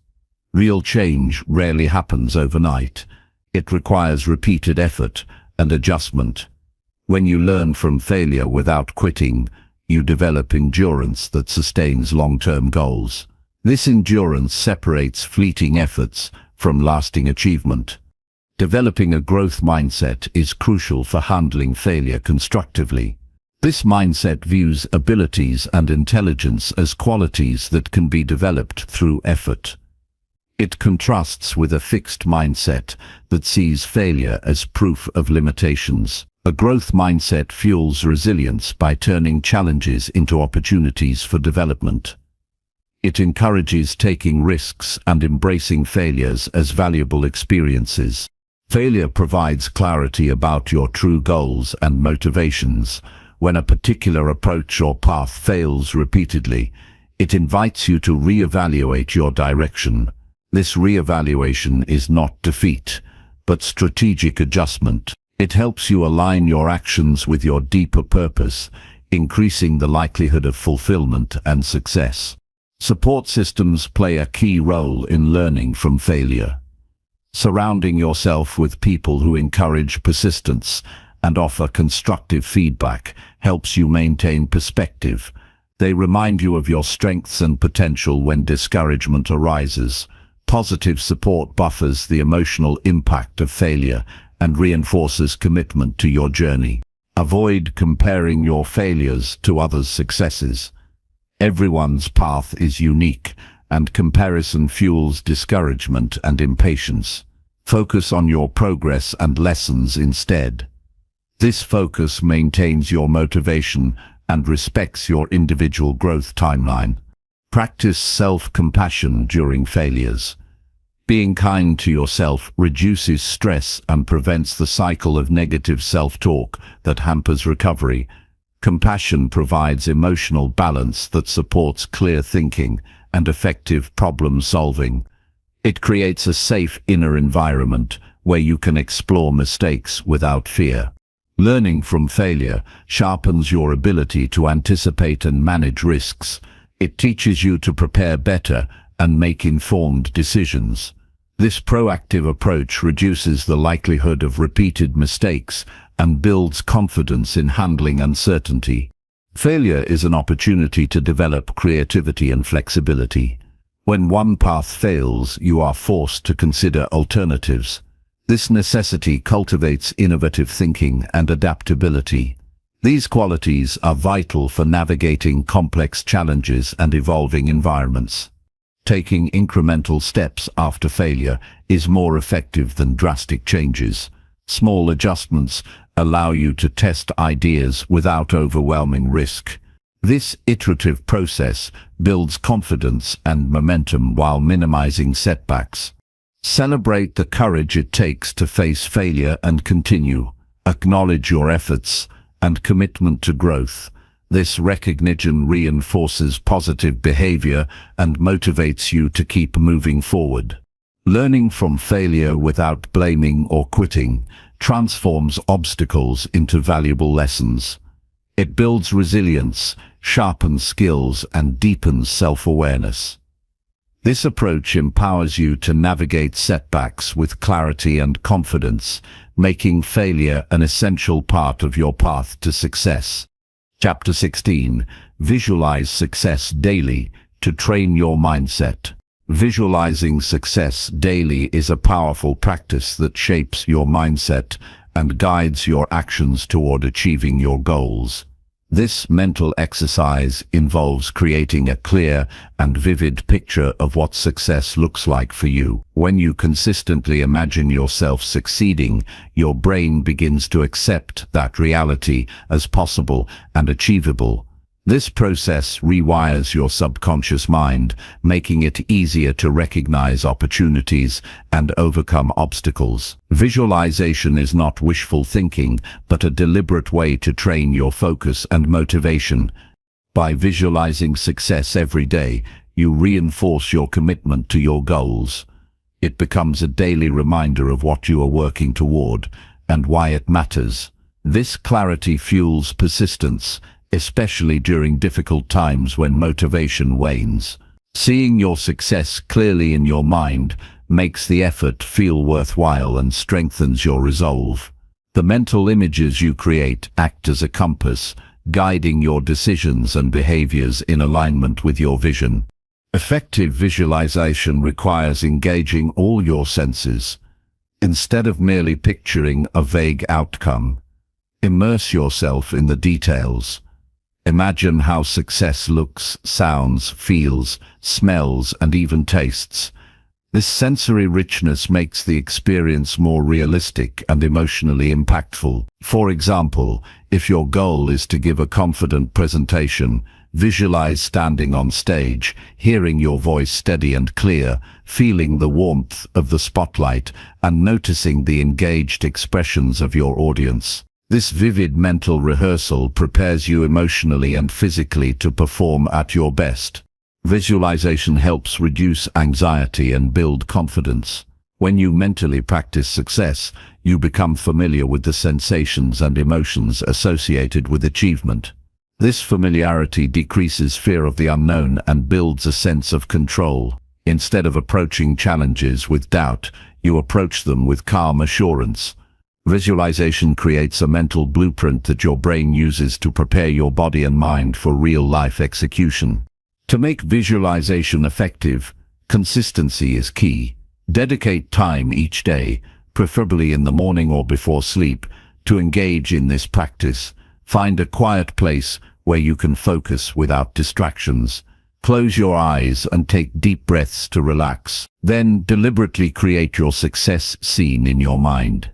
Real change rarely happens overnight. It requires repeated effort and adjustment. When you learn from failure without quitting, you develop endurance that sustains long-term goals. This endurance separates fleeting efforts from lasting achievement. Developing a growth mindset is crucial for handling failure constructively. This mindset views abilities and intelligence as qualities that can be developed through effort. It contrasts with a fixed mindset that sees failure as proof of limitations. A growth mindset fuels resilience by turning challenges into opportunities for development. It encourages taking risks and embracing failures as valuable experiences. Failure provides clarity about your true goals and motivations. When a particular approach or path fails repeatedly, it invites you to reevaluate your direction. This reevaluation is not defeat, but strategic adjustment. It helps you align your actions with your deeper purpose, increasing the likelihood of fulfillment and success. Support systems play a key role in learning from failure. Surrounding yourself with people who encourage persistence and offer constructive feedback helps you maintain perspective. They remind you of your strengths and potential when discouragement arises. Positive support buffers the emotional impact of failure and reinforces commitment to your journey. Avoid comparing your failures to others' successes. Everyone's path is unique, and comparison fuels discouragement and impatience. Focus on your progress and lessons instead. This focus maintains your motivation and respects your individual growth timeline. Practice self-compassion during failures. Being kind to yourself reduces stress and prevents the cycle of negative self-talk that hampers recovery. Compassion provides emotional balance that supports clear thinking and effective problem-solving. It creates a safe inner environment where you can explore mistakes without fear. Learning from failure sharpens your ability to anticipate and manage risks. It teaches you to prepare better and make informed decisions. This proactive approach reduces the likelihood of repeated mistakes and builds confidence in handling uncertainty. Failure is an opportunity to develop creativity and flexibility. When one path fails, you are forced to consider alternatives. This necessity cultivates innovative thinking and adaptability. These qualities are vital for navigating complex challenges and evolving environments. Taking incremental steps after failure is more effective than drastic changes. Small adjustments allow you to test ideas without overwhelming risk. This iterative process builds confidence and momentum while minimizing setbacks. Celebrate the courage it takes to face failure and continue. Acknowledge your efforts and commitment to growth. This recognition reinforces positive behavior and motivates you to keep moving forward. Learning from failure without blaming or quitting transforms obstacles into valuable lessons. It builds resilience, sharpens skills, and deepens self-awareness. This approach empowers you to navigate setbacks with clarity and confidence, making failure an essential part of your path to success. Chapter 16. Visualize success daily to train your mindset. Visualizing success daily is a powerful practice that shapes your mindset and guides your actions toward achieving your goals. This mental exercise involves creating a clear and vivid picture of what success looks like for you. When you consistently imagine yourself succeeding, your brain begins to accept that reality as possible and achievable. This process rewires your subconscious mind, making it easier to recognize opportunities and overcome obstacles. Visualization is not wishful thinking, but a deliberate way to train your focus and motivation. By visualizing success every day, you reinforce your commitment to your goals. It becomes a daily reminder of what you are working toward and why it matters. This clarity fuels persistence, especially during difficult times when motivation wanes. Seeing your success clearly in your mind makes the effort feel worthwhile and strengthens your resolve. The mental images you create act as a compass, guiding your decisions and behaviors in alignment with your vision. Effective visualization requires engaging all your senses. Instead of merely picturing a vague outcome, immerse yourself in the details. Imagine how success looks, sounds, feels, smells, and even tastes. This sensory richness makes the experience more realistic and emotionally impactful. For example, if your goal is to give a confident presentation, visualize standing on stage, hearing your voice steady and clear, feeling the warmth of the spotlight, and noticing the engaged expressions of your audience. This vivid mental rehearsal prepares you emotionally and physically to perform at your best. Visualization helps reduce anxiety and build confidence. When you mentally practice success, you become familiar with the sensations and emotions associated with achievement. This familiarity decreases fear of the unknown and builds a sense of control. Instead of approaching challenges with doubt, you approach them with calm assurance. Visualization creates a mental blueprint that your brain uses to prepare your body and mind for real-life execution. To make visualization effective, consistency is key. Dedicate time each day, preferably in the morning or before sleep, to engage in this practice. Find a quiet place where you can focus without distractions. Close your eyes and take deep breaths to relax. Then deliberately create your success scene in your mind.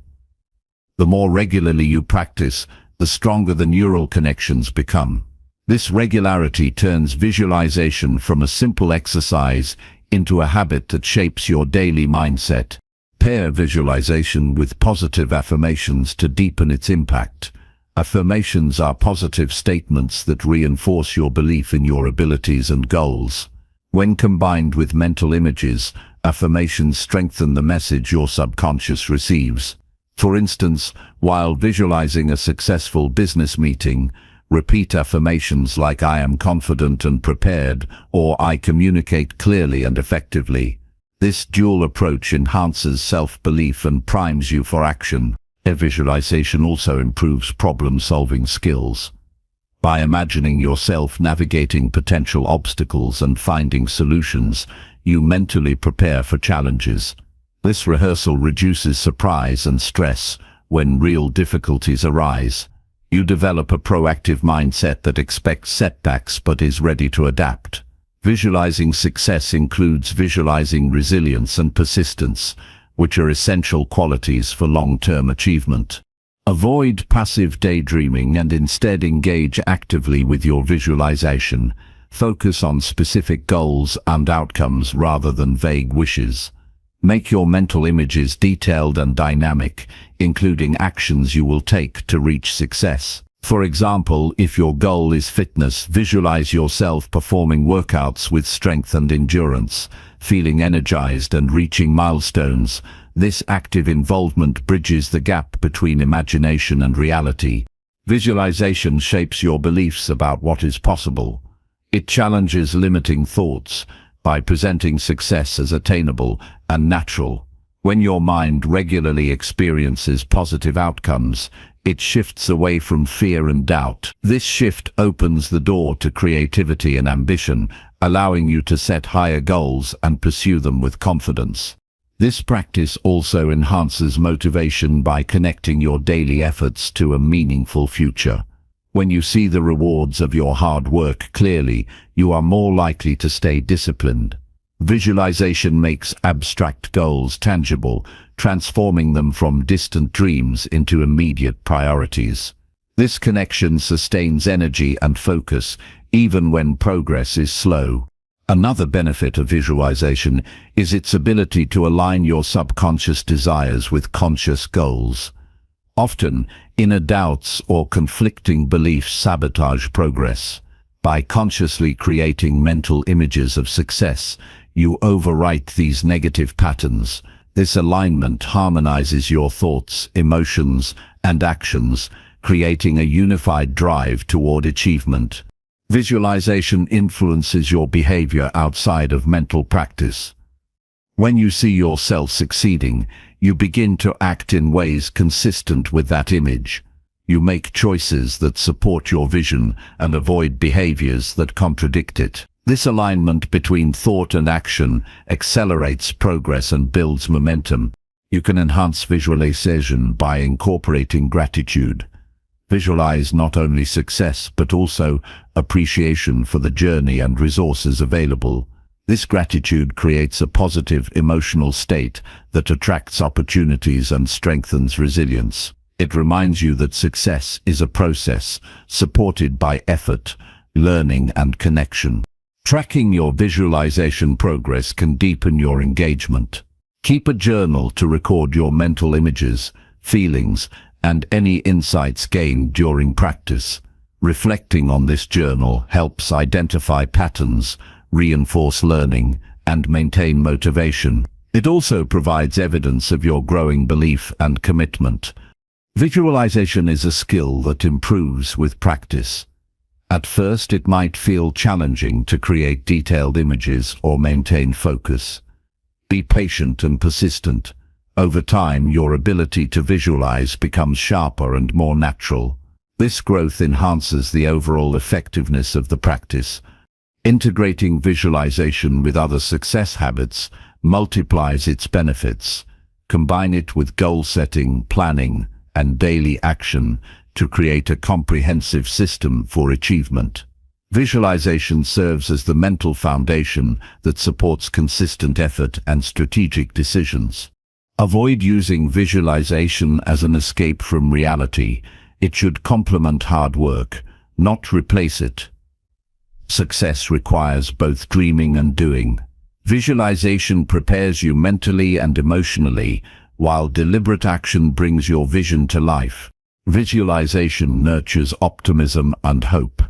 The more regularly you practice, the stronger the neural connections become. This regularity turns visualization from a simple exercise into a habit that shapes your daily mindset. Pair visualization with positive affirmations to deepen its impact. Affirmations are positive statements that reinforce your belief in your abilities and goals. When combined with mental images, affirmations strengthen the message your subconscious receives. For instance, while visualizing a successful business meeting, repeat affirmations like "I am confident and prepared" or "I communicate clearly and effectively." This dual approach enhances self-belief and primes you for action. Visualization also improves problem-solving skills. By imagining yourself navigating potential obstacles and finding solutions, you mentally prepare for challenges. This rehearsal reduces surprise and stress when real difficulties arise. You develop a proactive mindset that expects setbacks but is ready to adapt. Visualizing success includes visualizing resilience and persistence, which are essential qualities for long-term achievement. Avoid passive daydreaming and instead engage actively with your visualization. Focus on specific goals and outcomes rather than vague wishes. Make your mental images detailed and dynamic, including actions you will take to reach success. For example, if your goal is fitness, visualize yourself performing workouts with strength and endurance, feeling energized and reaching milestones. This active involvement bridges the gap between imagination and reality. Visualization shapes your beliefs about what is possible. It challenges limiting thoughts by presenting success as attainable and natural. When your mind regularly experiences positive outcomes, it shifts away from fear and doubt. This shift opens the door to creativity and ambition, allowing you to set higher goals and pursue them with confidence. This practice also enhances motivation by connecting your daily efforts to a meaningful future. When you see the rewards of your hard work clearly, you are more likely to stay disciplined. Visualization makes abstract goals tangible, transforming them from distant dreams into immediate priorities. This connection sustains energy and focus, even when progress is slow. Another benefit of visualization is its ability to align your subconscious desires with conscious goals. Often, inner doubts or conflicting beliefs sabotage progress. By consciously creating mental images of success, you overwrite these negative patterns. This alignment harmonizes your thoughts, emotions, and actions, creating a unified drive toward achievement. Visualization influences your behavior outside of mental practice. When you see yourself succeeding, you begin to act in ways consistent with that image. You make choices that support your vision and avoid behaviors that contradict it. This alignment between thought and action accelerates progress and builds momentum. You can enhance visualization by incorporating gratitude. Visualize not only success but also appreciation for the journey and resources available. This gratitude creates a positive emotional state that attracts opportunities and strengthens resilience. It reminds you that success is a process supported by effort, learning, and connection. Tracking your visualization progress can deepen your engagement. Keep a journal to record your mental images, feelings, and any insights gained during practice. Reflecting on this journal helps identify patterns, reinforce learning, and maintain motivation. It also provides evidence of your growing belief and commitment. Visualization is a skill that improves with practice. At first, it might feel challenging to create detailed images or maintain focus. Be patient and persistent. Over time, your ability to visualize becomes sharper and more natural. This growth enhances the overall effectiveness of the practice. Integrating visualization with other success habits multiplies its benefits. Combine it with goal setting, planning, and daily action to create a comprehensive system for achievement. Visualization serves as the mental foundation that supports consistent effort and strategic decisions. Avoid using visualization as an escape from reality. It should complement hard work, not replace it. Success requires both dreaming and doing. Visualization prepares you mentally and emotionally, while deliberate action brings your vision to life. Visualization nurtures optimism and hope.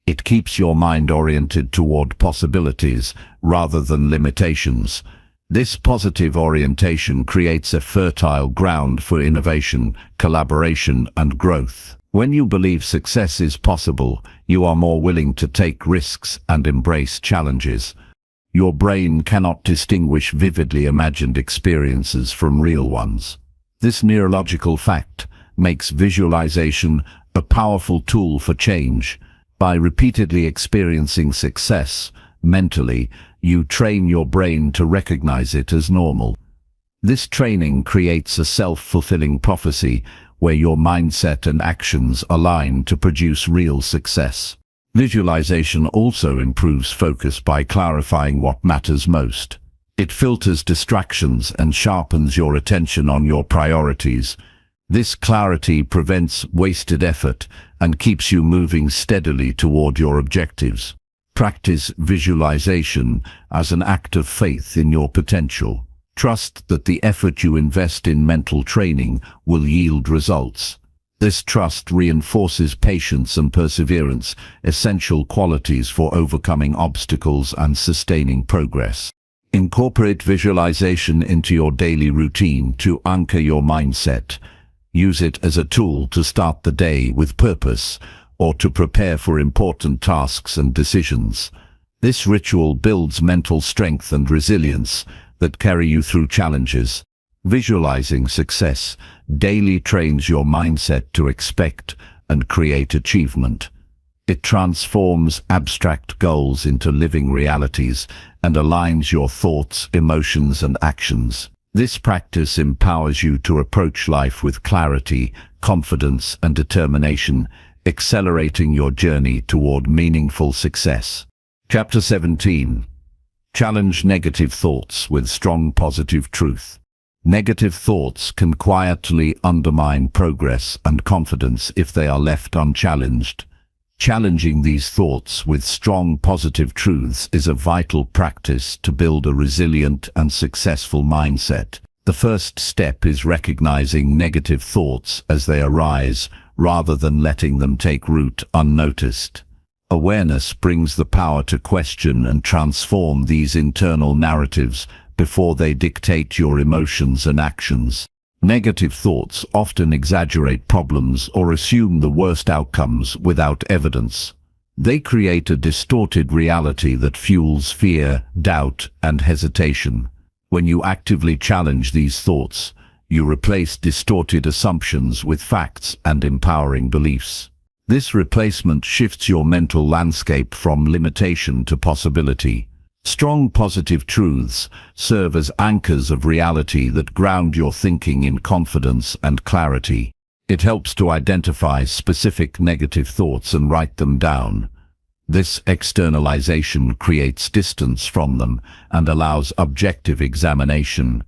It keeps your mind oriented toward possibilities rather than limitations. This positive orientation creates a fertile ground for innovation, collaboration, and growth. When you believe success is possible, you are more willing to take risks and embrace challenges. Your brain cannot distinguish vividly imagined experiences from real ones. This neurological fact makes visualization a powerful tool for change. By repeatedly experiencing success mentally, you train your brain to recognize it as normal. This training creates a self-fulfilling prophecy where your mindset and actions align to produce real success. Visualization also improves focus by clarifying what matters most. It filters distractions and sharpens your attention on your priorities. This clarity prevents wasted effort and keeps you moving steadily toward your objectives. Practice visualization as an act of faith in your potential. Trust that the effort you invest in mental training will yield results. This trust reinforces patience and perseverance, essential qualities for overcoming obstacles and sustaining progress. Incorporate visualization into your daily routine to anchor your mindset. Use it as a tool to start the day with purpose or to prepare for important tasks and decisions. This ritual builds mental strength and resilience that carry you through challenges. Visualizing success daily trains your mindset to expect and create achievement. It transforms abstract goals into living realities and aligns your thoughts, emotions, and actions. This practice empowers you to approach life with clarity, confidence, and determination, accelerating your journey toward meaningful success. Chapter 17. Challenge negative thoughts with strong positive truth. Negative thoughts can quietly undermine progress and confidence if they are left unchallenged. Challenging these thoughts with strong positive truths is a vital practice to build a resilient and successful mindset. The first step is recognizing negative thoughts as they arise, rather than letting them take root unnoticed. Awareness brings the power to question and transform these internal narratives before they dictate your emotions and actions. Negative thoughts often exaggerate problems or assume the worst outcomes without evidence. They create a distorted reality that fuels fear, doubt, and hesitation. When you actively challenge these thoughts, you replace distorted assumptions with facts and empowering beliefs. This replacement shifts your mental landscape from limitation to possibility. Strong positive truths serve as anchors of reality that ground your thinking in confidence and clarity. It helps to identify specific negative thoughts and write them down. This externalization creates distance from them and allows objective examination.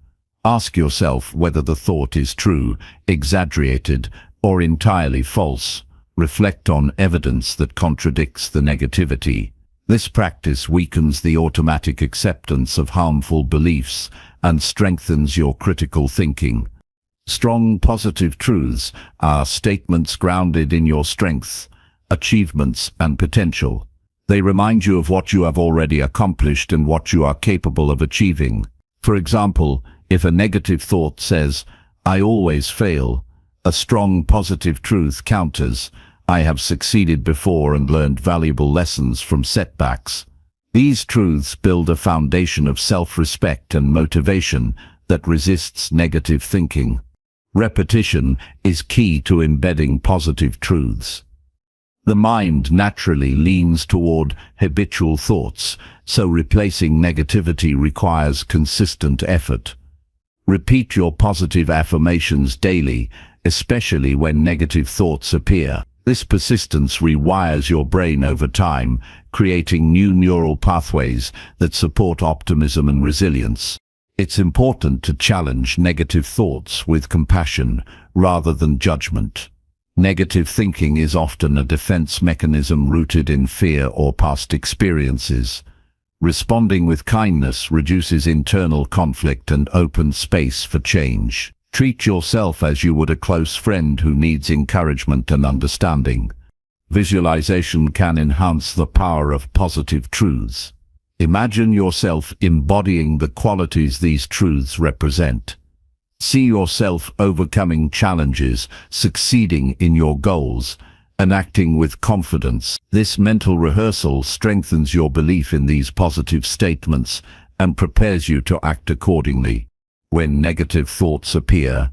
Ask yourself whether the thought is true, exaggerated, or entirely false. Reflect on evidence that contradicts the negativity. This practice weakens the automatic acceptance of harmful beliefs and strengthens your critical thinking. Strong positive truths are statements grounded in your strengths, achievements, and potential. They remind you of what you have already accomplished and what you are capable of achieving. For example, if a negative thought says, "I always fail," a strong positive truth counters, "I have succeeded before and learned valuable lessons from setbacks." These truths build a foundation of self-respect and motivation that resists negative thinking. Repetition is key to embedding positive truths. The mind naturally leans toward habitual thoughts, so replacing negativity requires consistent effort. Repeat your positive affirmations daily, especially when negative thoughts appear. This persistence rewires your brain over time, creating new neural pathways that support optimism and resilience. It's important to challenge negative thoughts with compassion rather than judgment. Negative thinking is often a defense mechanism rooted in fear or past experiences. Responding with kindness reduces internal conflict and opens space for change. Treat yourself as you would a close friend who needs encouragement and understanding. Visualization can enhance the power of positive truths. Imagine yourself embodying the qualities these truths represent. See yourself overcoming challenges, succeeding in your goals, and acting with confidence. This mental rehearsal strengthens your belief in these positive statements and prepares you to act accordingly. When negative thoughts appear,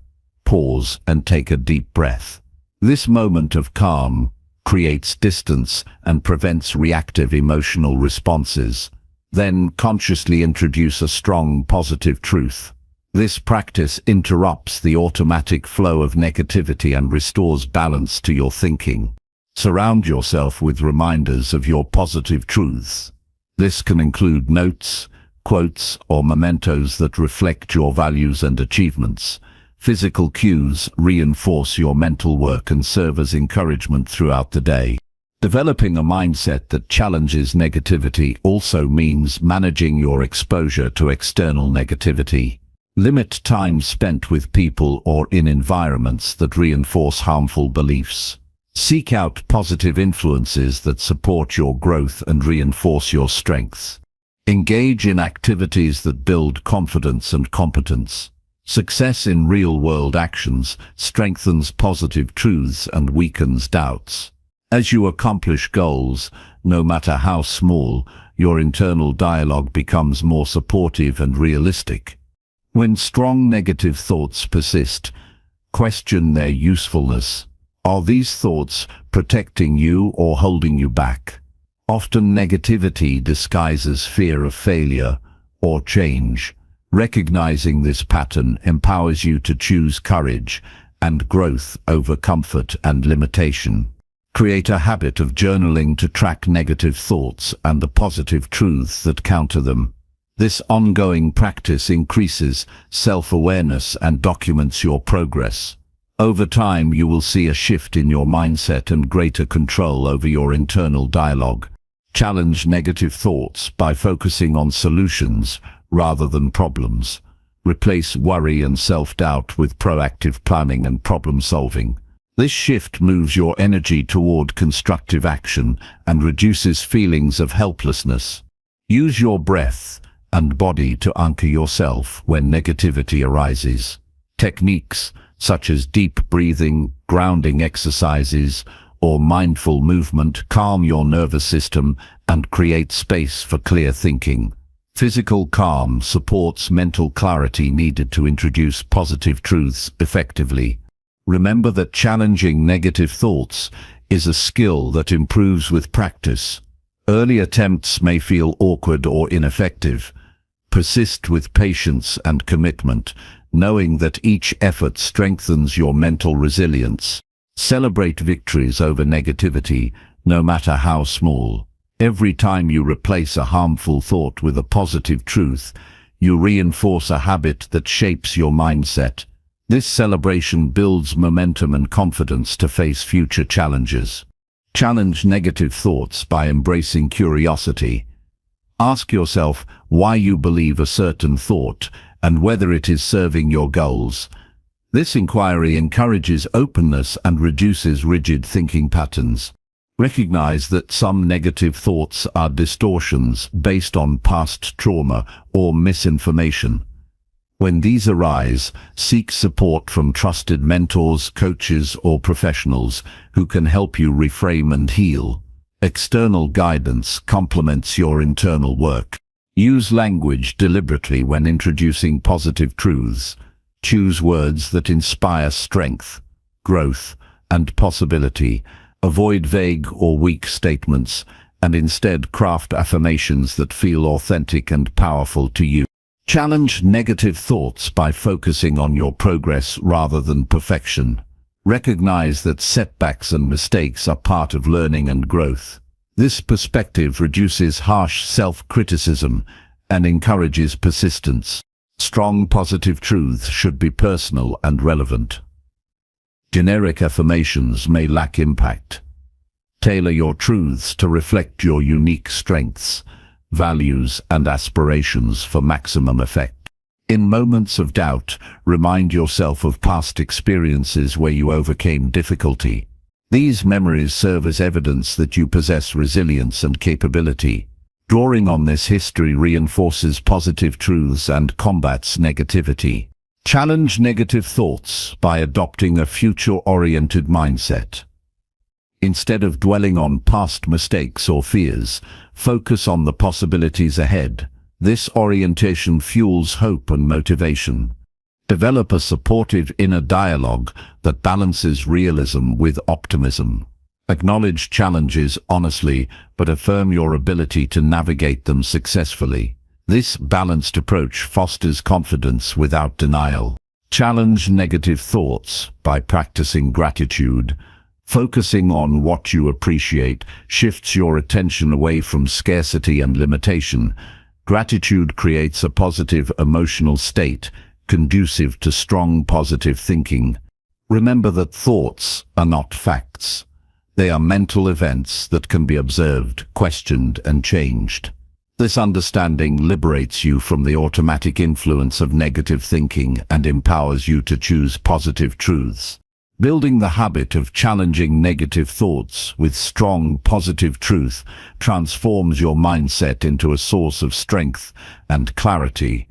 pause and take a deep breath. This moment of calm creates distance and prevents reactive emotional responses. Then consciously introduce a strong positive truth. This practice interrupts the automatic flow of negativity and restores balance to your thinking. Surround yourself with reminders of your positive truths. This can include notes, quotes, or mementos that reflect your values and achievements. Physical cues reinforce your mental work and serve as encouragement throughout the day. Developing a mindset that challenges negativity also means managing your exposure to external negativity. Limit time spent with people or in environments that reinforce harmful beliefs. Seek out positive influences that support your growth and reinforce your strengths. Engage in activities that build confidence and competence. Success in real-world actions strengthens positive truths and weakens doubts. As you accomplish goals, no matter how small, your internal dialogue becomes more supportive and realistic. When strong negative thoughts persist, question their usefulness. Are these thoughts protecting you or holding you back? Often negativity disguises fear of failure or change. Recognizing this pattern empowers you to choose courage and growth over comfort and limitation. Create a habit of journaling to track negative thoughts and the positive truths that counter them. This ongoing practice increases self-awareness and documents your progress. Over time, you will see a shift in your mindset and greater control over your internal dialogue. Challenge negative thoughts by focusing on solutions rather than problems. Replace worry and self-doubt with proactive planning and problem-solving. This shift moves your energy toward constructive action and reduces feelings of helplessness. Use your breath and body to anchor yourself when negativity arises. Techniques such as deep breathing, grounding exercises, or mindful movement calm your nervous system and create space for clear thinking. Physical calm supports mental clarity needed to introduce positive truths effectively. Remember that challenging negative thoughts is a skill that improves with practice. Early attempts may feel awkward or ineffective. Persist with patience and commitment, knowing that each effort strengthens your mental resilience. Celebrate victories over negativity, no matter how small. Every time you replace a harmful thought with a positive truth, you reinforce a habit that shapes your mindset. This celebration builds momentum and confidence to face future challenges. Challenge negative thoughts by embracing curiosity. Ask yourself why you believe a certain thought and whether it is serving your goals. This inquiry encourages openness and reduces rigid thinking patterns. Recognize that some negative thoughts are distortions based on past trauma or misinformation. When these arise, seek support from trusted mentors, coaches, or professionals who can help you reframe and heal. External guidance complements your internal work. Use language deliberately when introducing positive truths. Choose words that inspire strength, growth, and possibility. Avoid vague or weak statements, and instead craft affirmations that feel authentic and powerful to you. Challenge negative thoughts by focusing on your progress rather than perfection. Recognize that setbacks and mistakes are part of learning and growth. This perspective reduces harsh self-criticism and encourages persistence. Strong positive truths should be personal and relevant. Generic affirmations may lack impact. Tailor your truths to reflect your unique strengths, values, and aspirations for maximum effect. In moments of doubt, remind yourself of past experiences where you overcame difficulty. These memories serve as evidence that you possess resilience and capability. Drawing on this history reinforces positive truths and combats negativity. Challenge negative thoughts by adopting a future-oriented mindset. Instead of dwelling on past mistakes or fears, focus on the possibilities ahead. This orientation fuels hope and motivation. Develop a supportive inner dialogue that balances realism with optimism. Acknowledge challenges honestly, but affirm your ability to navigate them successfully. This balanced approach fosters confidence without denial. Challenge negative thoughts by practicing gratitude. Focusing on what you appreciate shifts your attention away from scarcity and limitation. Gratitude creates a positive emotional state, conducive to strong positive thinking. Remember that thoughts are not facts. They are mental events that can be observed, questioned, and changed. This understanding liberates you from the automatic influence of negative thinking and empowers you to choose positive truths. Building the habit of challenging negative thoughts with strong, positive truth transforms your mindset into a source of strength and clarity.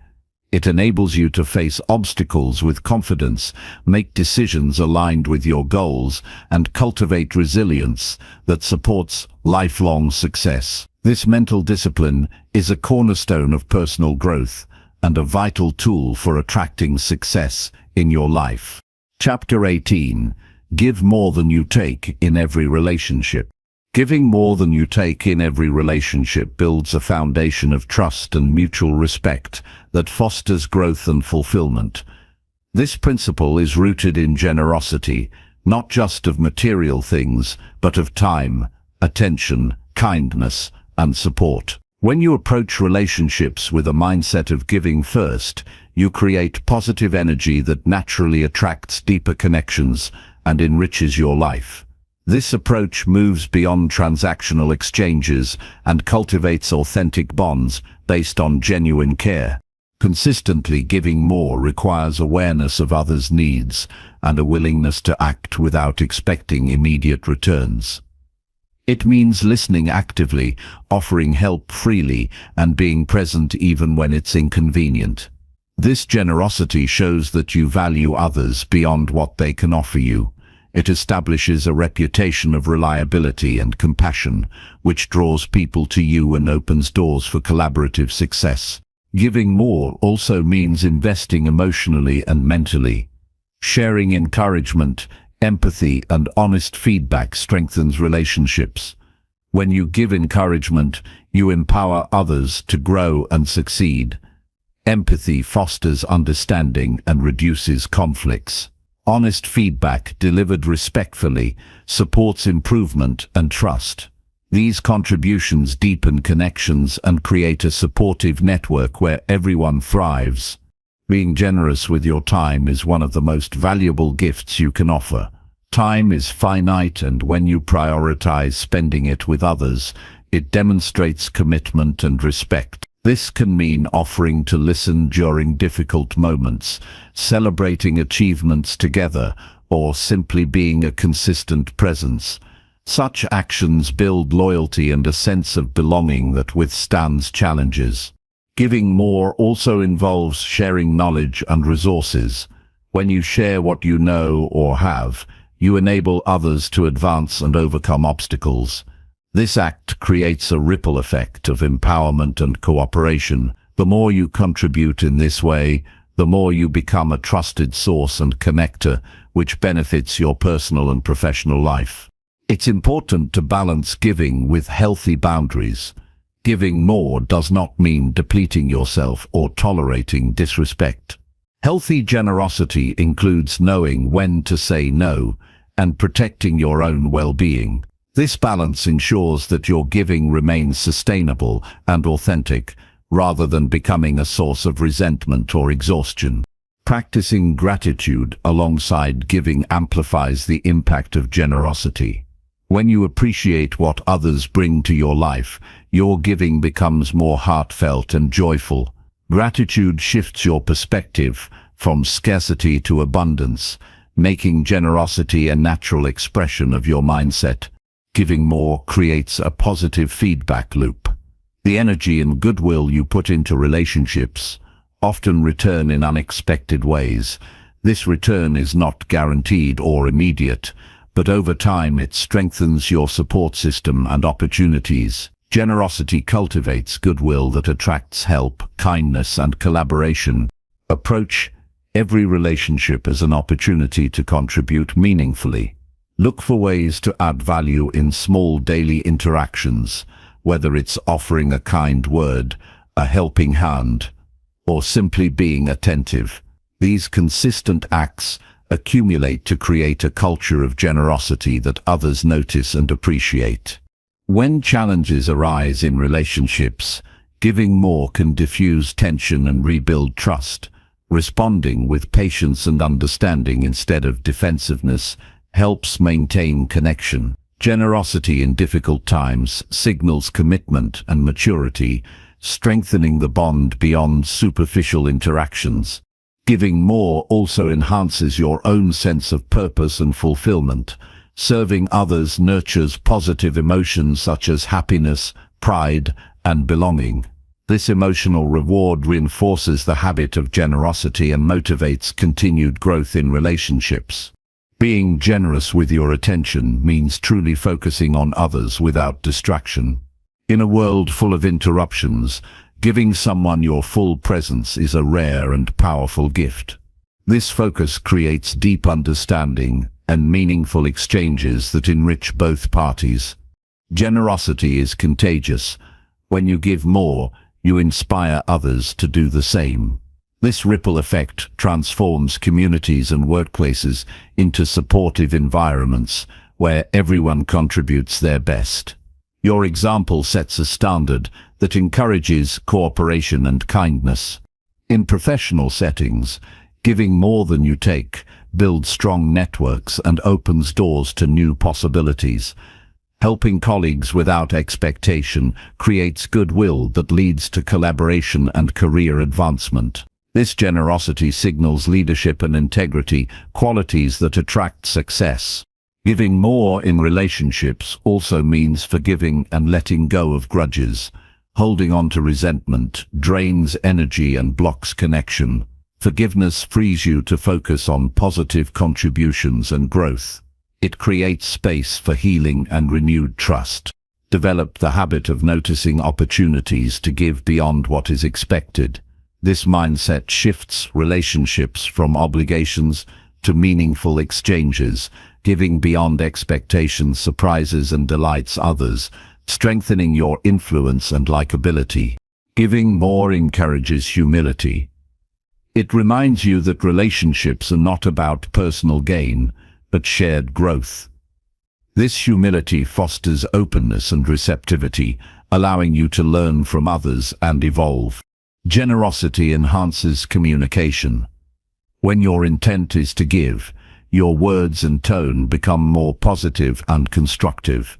It enables you to face obstacles with confidence, make decisions aligned with your goals, and cultivate resilience that supports lifelong success. This mental discipline is a cornerstone of personal growth and a vital tool for attracting success in your life. Chapter 18. Give more than you take in every relationship. Giving more than you take in every relationship builds a foundation of trust and mutual respect that fosters growth and fulfillment. This principle is rooted in generosity, not just of material things, but of time, attention, kindness, and support. When you approach relationships with a mindset of giving first, you create positive energy that naturally attracts deeper connections and enriches your life. This approach moves beyond transactional exchanges and cultivates authentic bonds based on genuine care. Consistently giving more requires awareness of others' needs and a willingness to act without expecting immediate returns. It means listening actively, offering help freely, and being present even when it's inconvenient. This generosity shows that you value others beyond what they can offer you. It establishes a reputation of reliability and compassion, which draws people to you and opens doors for collaborative success. Giving more also means investing emotionally and mentally. Sharing encouragement, empathy, and honest feedback strengthens relationships. When you give encouragement, you empower others to grow and succeed. Empathy fosters understanding and reduces conflicts. Honest feedback delivered respectfully supports improvement and trust. These contributions deepen connections and create a supportive network where everyone thrives. Being generous with your time is one of the most valuable gifts you can offer. Time is finite, and when you prioritize spending it with others, it demonstrates commitment and respect. This can mean offering to listen during difficult moments, celebrating achievements together, or simply being a consistent presence. Such actions build loyalty and a sense of belonging that withstands challenges. Giving more also involves sharing knowledge and resources. When you share what you know or have, you enable others to advance and overcome obstacles. This act creates a ripple effect of empowerment and cooperation. The more you contribute in this way, the more you become a trusted source and connector, which benefits your personal and professional life. It's important to balance giving with healthy boundaries. Giving more does not mean depleting yourself or tolerating disrespect. Healthy generosity includes knowing when to say no and protecting your own well-being. This balance ensures that your giving remains sustainable and authentic, rather than becoming a source of resentment or exhaustion. Practicing gratitude alongside giving amplifies the impact of generosity. When you appreciate what others bring to your life, your giving becomes more heartfelt and joyful. Gratitude shifts your perspective from scarcity to abundance, making generosity a natural expression of your mindset. Giving more creates a positive feedback loop. The energy and goodwill you put into relationships often return in unexpected ways. This return is not guaranteed or immediate, but over time it strengthens your support system and opportunities. Generosity cultivates goodwill that attracts help, kindness, and collaboration. Approach Every relationship is an opportunity to contribute meaningfully. Look for ways to add value in small daily interactions, whether it's offering a kind word, a helping hand, or simply being attentive. These consistent acts accumulate to create a culture of generosity that others notice and appreciate. When challenges arise in relationships, giving more can diffuse tension and rebuild trust. Responding with patience and understanding instead of defensiveness helps maintain connection. Generosity in difficult times signals commitment and maturity, strengthening the bond beyond superficial interactions. Giving more also enhances your own sense of purpose and fulfillment. Serving others nurtures positive emotions such as happiness, pride, and belonging. This emotional reward reinforces the habit of generosity and motivates continued growth in relationships. Being generous with your attention means truly focusing on others without distraction. In a world full of interruptions, giving someone your full presence is a rare and powerful gift. This focus creates deep understanding and meaningful exchanges that enrich both parties. Generosity is contagious. When you give more, you inspire others to do the same. This ripple effect transforms communities and workplaces into supportive environments where everyone contributes their best. Your example sets a standard that encourages cooperation and kindness. In professional settings, giving more than you take builds strong networks and opens doors to new possibilities. Helping colleagues without expectation creates goodwill that leads to collaboration and career advancement. This generosity signals leadership and integrity, qualities that attract success. Giving more in relationships also means forgiving and letting go of grudges. Holding on to resentment drains energy and blocks connection. Forgiveness frees you to focus on positive contributions and growth. It creates space for healing and renewed trust. Develop the habit of noticing opportunities to give beyond what is expected. This mindset shifts relationships from obligations to meaningful exchanges. Giving beyond expectations surprises and delights others, strengthening your influence and likability. Giving more encourages humility. It reminds you that relationships are not about personal gain, but shared growth. This humility fosters openness and receptivity, allowing you to learn from others and evolve. Generosity enhances communication. When your intent is to give, your words and tone become more positive and constructive.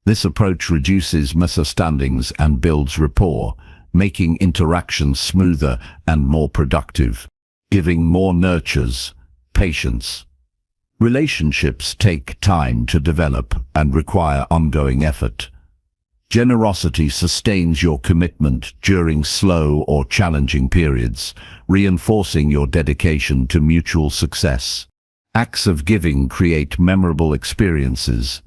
This approach reduces misunderstandings and builds rapport, making interactions smoother and more productive. Giving more nurtures patience. Relationships take time to develop and require ongoing effort. Generosity sustains your commitment during slow or challenging periods, reinforcing your dedication to mutual success. Acts of giving create memorable experiences.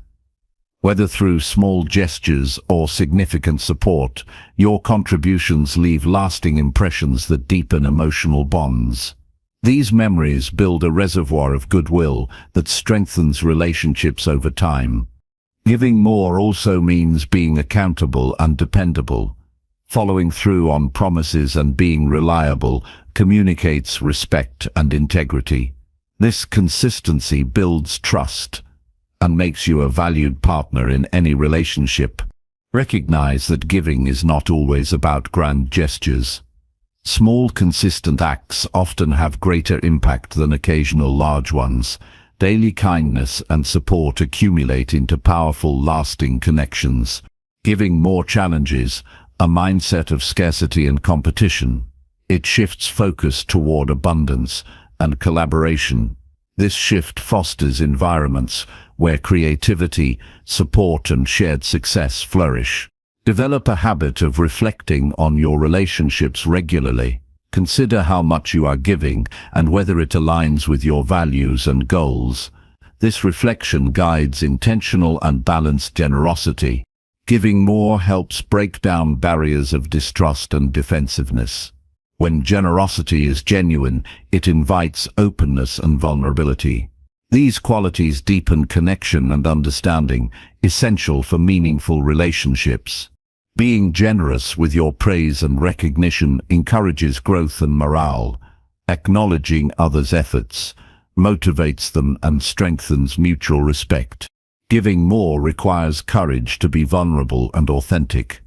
Whether through small gestures or significant support, your contributions leave lasting impressions that deepen emotional bonds. These memories build a reservoir of goodwill that strengthens relationships over time. Giving more also means being accountable and dependable. Following through on promises and being reliable communicates respect and integrity. This consistency builds trust and makes you a valued partner in any relationship. Recognize that giving is not always about grand gestures. Small, consistent acts often have greater impact than occasional large ones. Daily kindness and support accumulate into powerful, lasting connections. Giving more challenges a mindset of scarcity and competition. It shifts focus toward abundance and collaboration. This shift fosters environments where creativity, support, and shared success flourish. Develop a habit of reflecting on your relationships regularly. Consider how much you are giving and whether it aligns with your values and goals. This reflection guides intentional and balanced generosity. Giving more helps break down barriers of distrust and defensiveness. When generosity is genuine, it invites openness and vulnerability. These qualities deepen connection and understanding, essential for meaningful relationships. Being generous with your praise and recognition encourages growth and morale. Acknowledging others' efforts motivates them and strengthens mutual respect. Giving more requires courage to be vulnerable and authentic.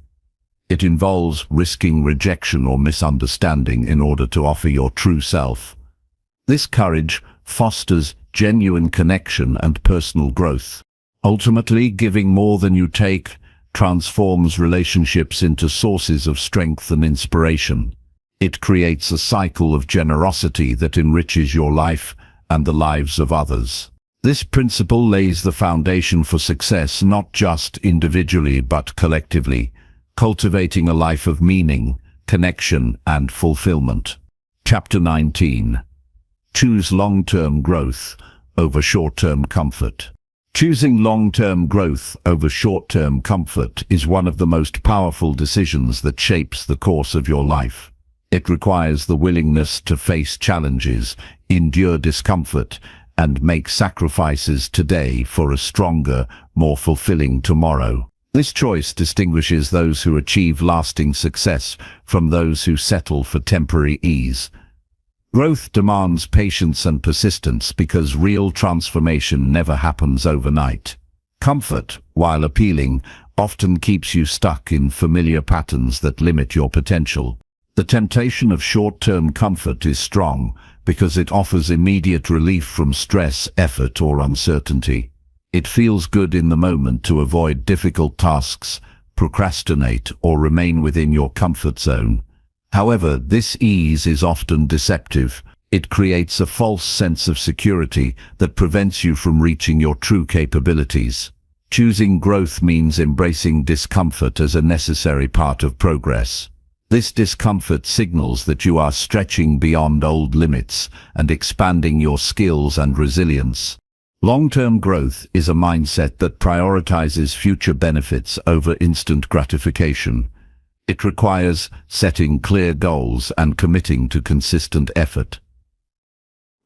It involves risking rejection or misunderstanding in order to offer your true self. This courage fosters genuine connection and personal growth. Ultimately, giving more than you take transforms relationships into sources of strength and inspiration. It creates a cycle of generosity that enriches your life and the lives of others. This principle lays the foundation for success not just individually but collectively, cultivating a life of meaning, connection, and fulfillment. Chapter 19. Choose long-term growth over short-term comfort. Choosing long-term growth over short-term comfort is one of the most powerful decisions that shapes the course of your life. It requires the willingness to face challenges, endure discomfort, and make sacrifices today for a stronger, more fulfilling tomorrow. This choice distinguishes those who achieve lasting success from those who settle for temporary ease. Growth demands patience and persistence because real transformation never happens overnight. Comfort, while appealing, often keeps you stuck in familiar patterns that limit your potential. The temptation of short-term comfort is strong because it offers immediate relief from stress, effort, or uncertainty. It feels good in the moment to avoid difficult tasks, procrastinate, or remain within your comfort zone. However, this ease is often deceptive. It creates a false sense of security that prevents you from reaching your true capabilities. Choosing growth means embracing discomfort as a necessary part of progress. This discomfort signals that you are stretching beyond old limits and expanding your skills and resilience. Long-term growth is a mindset that prioritizes future benefits over instant gratification. It requires setting clear goals and committing to consistent effort.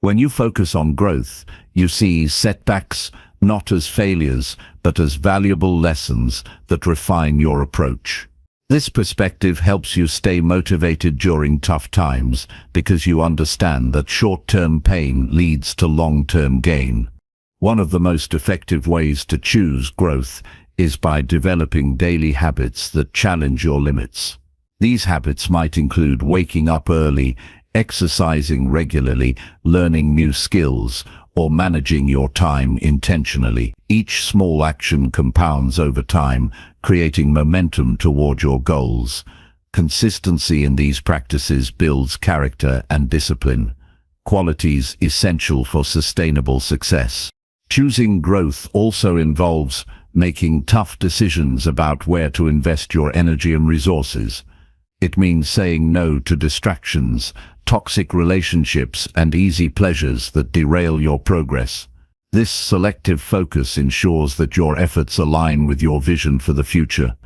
When you focus on growth, you see setbacks not as failures, but as valuable lessons that refine your approach. This perspective helps you stay motivated during tough times because you understand that short-term pain leads to long-term gain. One of the most effective ways to choose growth is by developing daily habits that challenge your limits. These habits might include waking up early, exercising regularly, learning new skills, or managing your time intentionally. Each small action compounds over time, creating momentum toward your goals. Consistency in these practices builds character and discipline, qualities essential for sustainable success. Choosing growth also involves making tough decisions about where to invest your energy and resources. It means saying no to distractions, toxic relationships, and easy pleasures that derail your progress. This selective focus ensures that your efforts align with your vision for the future.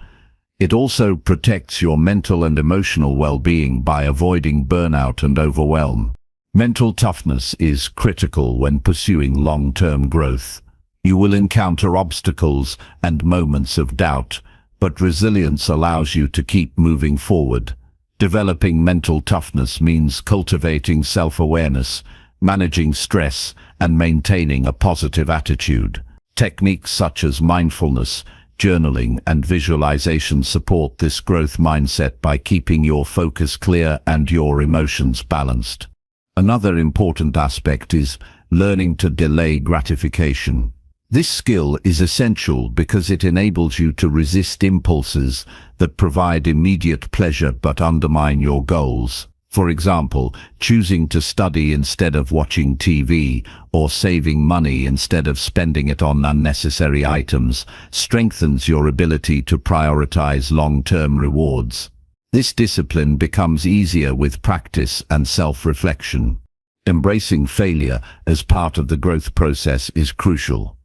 It also protects your mental and emotional well-being by avoiding burnout and overwhelm. Mental toughness is critical when pursuing long-term growth. You will encounter obstacles and moments of doubt, but resilience allows you to keep moving forward. Developing mental toughness means cultivating self-awareness, managing stress, and maintaining a positive attitude. Techniques such as mindfulness, journaling, and visualization support this growth mindset by keeping your focus clear and your emotions balanced. Another important aspect is learning to delay gratification. This skill is essential because it enables you to resist impulses that provide immediate pleasure but undermine your goals. For example, choosing to study instead of watching TV or saving money instead of spending it on unnecessary items strengthens your ability to prioritize long-term rewards. This discipline becomes easier with practice and self-reflection. Embracing failure as part of the growth process is crucial.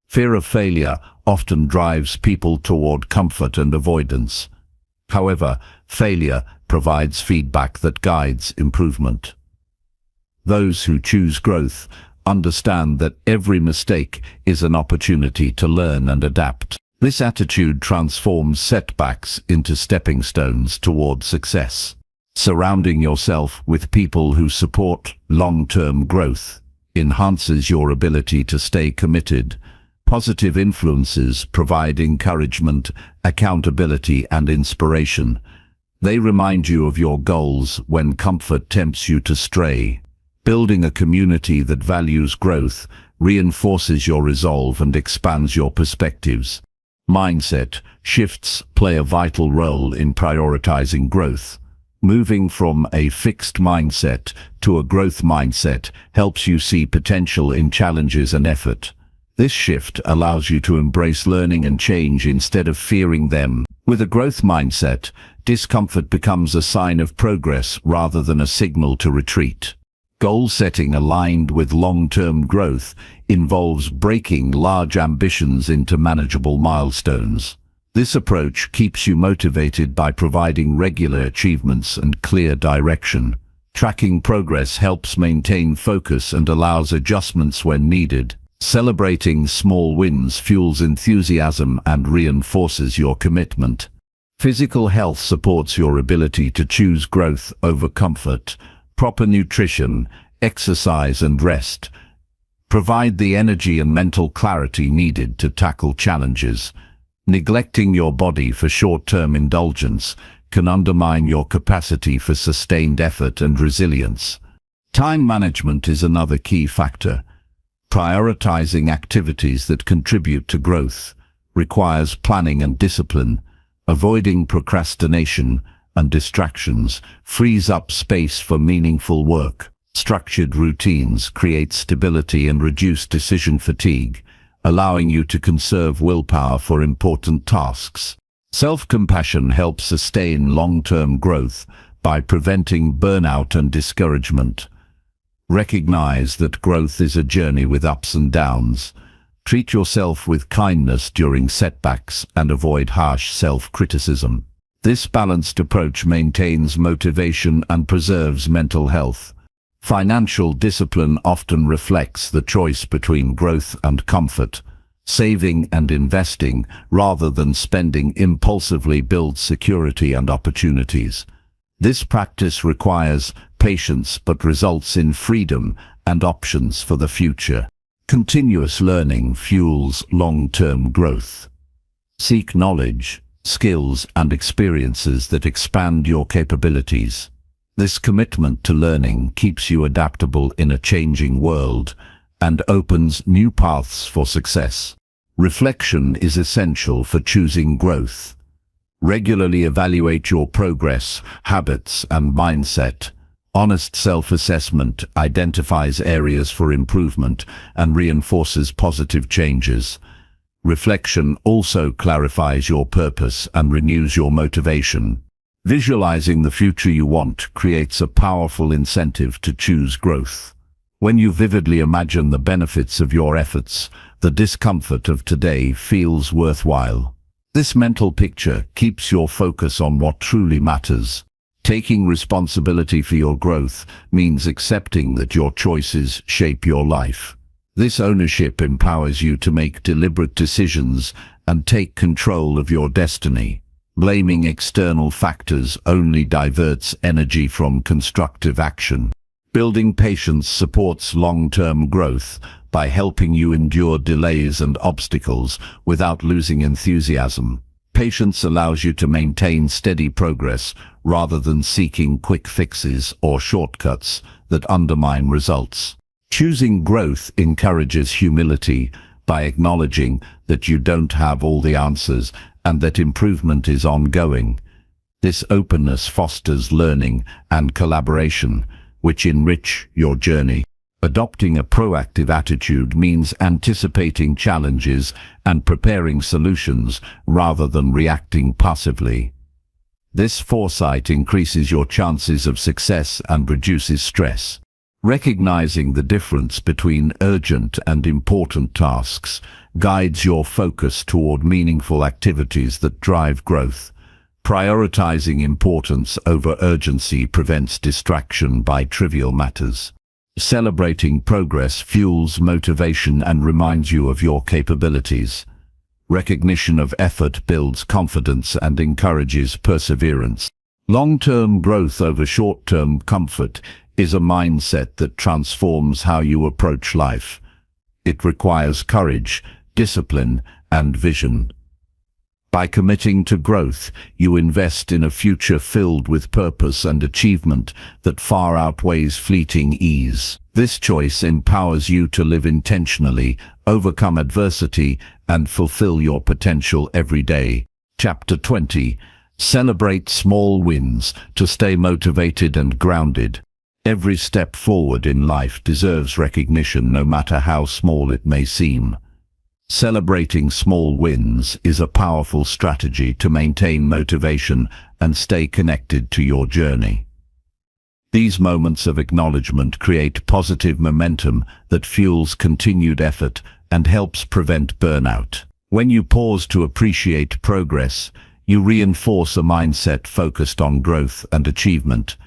Fear of failure often drives people toward comfort and avoidance. However, failure provides feedback that guides improvement. Those who choose growth understand that every mistake is an opportunity to learn and adapt. This attitude transforms setbacks into stepping stones toward success. Surrounding yourself with people who support long-term growth enhances your ability to stay committed. Positive influences provide encouragement, accountability, and inspiration. They remind you of your goals when comfort tempts you to stray. Building a community that values growth reinforces your resolve and expands your perspectives. Mindset shifts play a vital role in prioritizing growth. Moving from a fixed mindset to a growth mindset helps you see potential in challenges and effort. This shift allows you to embrace learning and change instead of fearing them. With a growth mindset, discomfort becomes a sign of progress rather than a signal to retreat. Goal setting aligned with long-term growth involves breaking large ambitions into manageable milestones. This approach keeps you motivated by providing regular achievements and clear direction. Tracking progress helps maintain focus and allows adjustments when needed. Celebrating small wins fuels enthusiasm and reinforces your commitment. Physical health supports your ability to choose growth over comfort. Proper nutrition, exercise, and rest provide the energy and mental clarity needed to tackle challenges. Neglecting your body for short-term indulgence can undermine your capacity for sustained effort and resilience. Time management is another key factor. Prioritizing activities that contribute to growth requires planning and discipline. Avoiding procrastination and distractions frees up space for meaningful work. Structured routines create stability and reduce decision fatigue, allowing you to conserve willpower for important tasks. Self-compassion helps sustain long-term growth by preventing burnout and discouragement. Recognize that growth is a journey with ups and downs. Treat yourself with kindness during setbacks and avoid harsh self-criticism. This balanced approach maintains motivation and preserves mental health. Financial discipline often reflects the choice between growth and comfort. Saving and investing, rather than spending impulsively, builds security and opportunities. This practice requires patience but results in freedom and options for the future. Continuous learning fuels long-term growth. Seek knowledge, skills, and experiences that expand your capabilities. This commitment to learning keeps you adaptable in a changing world and opens new paths for success. Reflection is essential for choosing growth. Regularly evaluate your progress, habits, and mindset. Honest self-assessment identifies areas for improvement and reinforces positive changes. Reflection also clarifies your purpose and renews your motivation. Visualizing the future you want creates a powerful incentive to choose growth. When you vividly imagine the benefits of your efforts, the discomfort of today feels worthwhile. This mental picture keeps your focus on what truly matters. Taking responsibility for your growth means accepting that your choices shape your life. This ownership empowers you to make deliberate decisions and take control of your destiny. Blaming external factors only diverts energy from constructive action. Building patience supports long-term growth by helping you endure delays and obstacles without losing enthusiasm. Patience allows you to maintain steady progress rather than seeking quick fixes or shortcuts that undermine results. Choosing growth encourages humility by acknowledging that you don't have all the answers and that improvement is ongoing. This openness fosters learning and collaboration, which enrich your journey. Adopting a proactive attitude means anticipating challenges and preparing solutions rather than reacting passively. This foresight increases your chances of success and reduces stress. Recognizing the difference between urgent and important tasks guides your focus toward meaningful activities that drive growth. Prioritizing importance over urgency prevents distraction by trivial matters. Celebrating progress fuels motivation and reminds you of your capabilities. Recognition of effort builds confidence and encourages perseverance. Long-term growth over short-term comfort is a mindset that transforms how you approach life. It requires courage, discipline, and vision. By committing to growth, you invest in a future filled with purpose and achievement that far outweighs fleeting ease. This choice empowers you to live intentionally, overcome adversity, and fulfill your potential every day. Chapter 20. Celebrate small wins to stay motivated and grounded. Every step forward in life deserves recognition, no matter how small it may seem. Celebrating small wins is a powerful strategy to maintain motivation and stay connected to your journey. These moments of acknowledgement create positive momentum that fuels continued effort and helps prevent burnout. When you pause to appreciate progress, you reinforce a mindset focused on growth and achievement.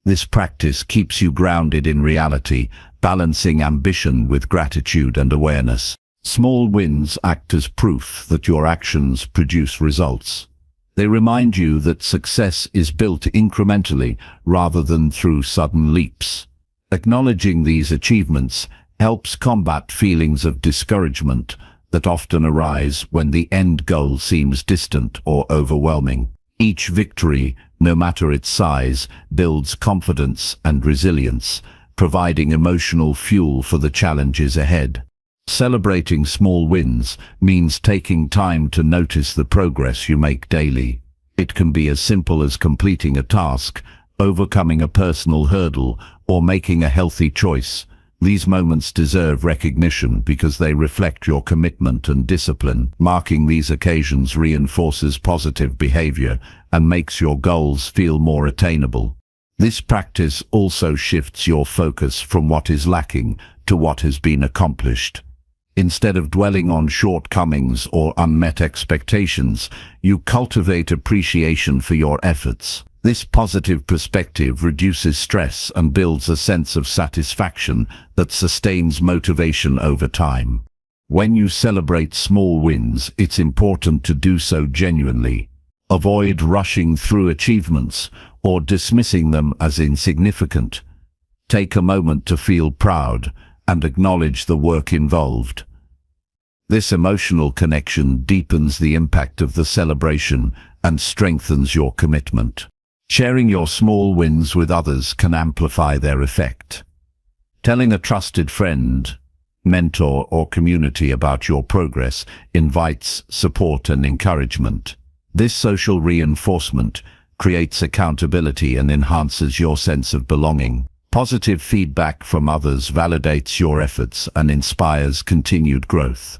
This practice keeps you grounded in reality, balancing ambition with gratitude and awareness. Small wins act as proof that your actions produce results. They remind you that success is built incrementally rather than through sudden leaps. Acknowledging these achievements helps combat feelings of discouragement that often arise when the end goal seems distant or overwhelming. Each victory, no matter its size, builds confidence and resilience, providing emotional fuel for the challenges ahead. Celebrating small wins means taking time to notice the progress you make daily. It can be as simple as completing a task, overcoming a personal hurdle, or making a healthy choice. These moments deserve recognition because they reflect your commitment and discipline. Marking these occasions reinforces positive behavior and makes your goals feel more attainable. This practice also shifts your focus from what is lacking to what has been accomplished. Instead of dwelling on shortcomings or unmet expectations, you cultivate appreciation for your efforts. This positive perspective reduces stress and builds a sense of satisfaction that sustains motivation over time. When you celebrate small wins, it's important to do so genuinely. Avoid rushing through achievements or dismissing them as insignificant. Take a moment to feel proud and acknowledge the work involved. This emotional connection deepens the impact of the celebration and strengthens your commitment. Sharing your small wins with others can amplify their effect. Telling a trusted friend, mentor, or community about your progress invites support and encouragement. This social reinforcement creates accountability and enhances your sense of belonging. Positive feedback from others validates your efforts and inspires continued growth.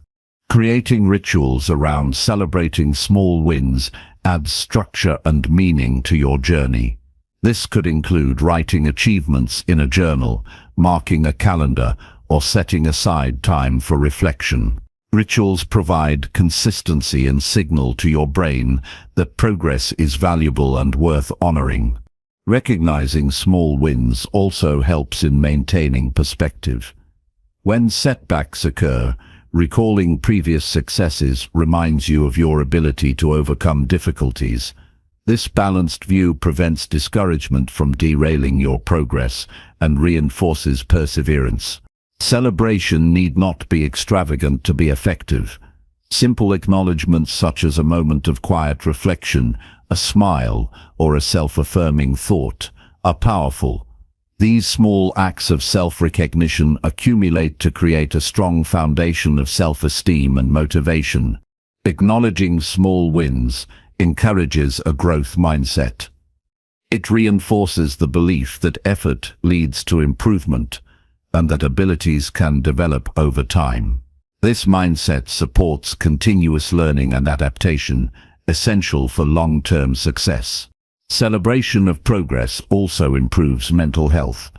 Creating rituals around celebrating small wins adds structure and meaning to your journey. This could include writing achievements in a journal, marking a calendar, or setting aside time for reflection. Rituals provide consistency and signal to your brain that progress is valuable and worth honoring. Recognizing small wins also helps in maintaining perspective. When setbacks occur, recalling previous successes reminds you of your ability to overcome difficulties. This balanced view prevents discouragement from derailing your progress and reinforces perseverance. Celebration need not be extravagant to be effective. Simple acknowledgements such as a moment of quiet reflection, a smile, or a self-affirming thought are powerful. These small acts of self-recognition accumulate to create a strong foundation of self-esteem and motivation. Acknowledging small wins encourages a growth mindset. It reinforces the belief that effort leads to improvement and that abilities can develop over time. This mindset supports continuous learning and adaptation, essential for long-term success. Celebration of progress also improves mental health.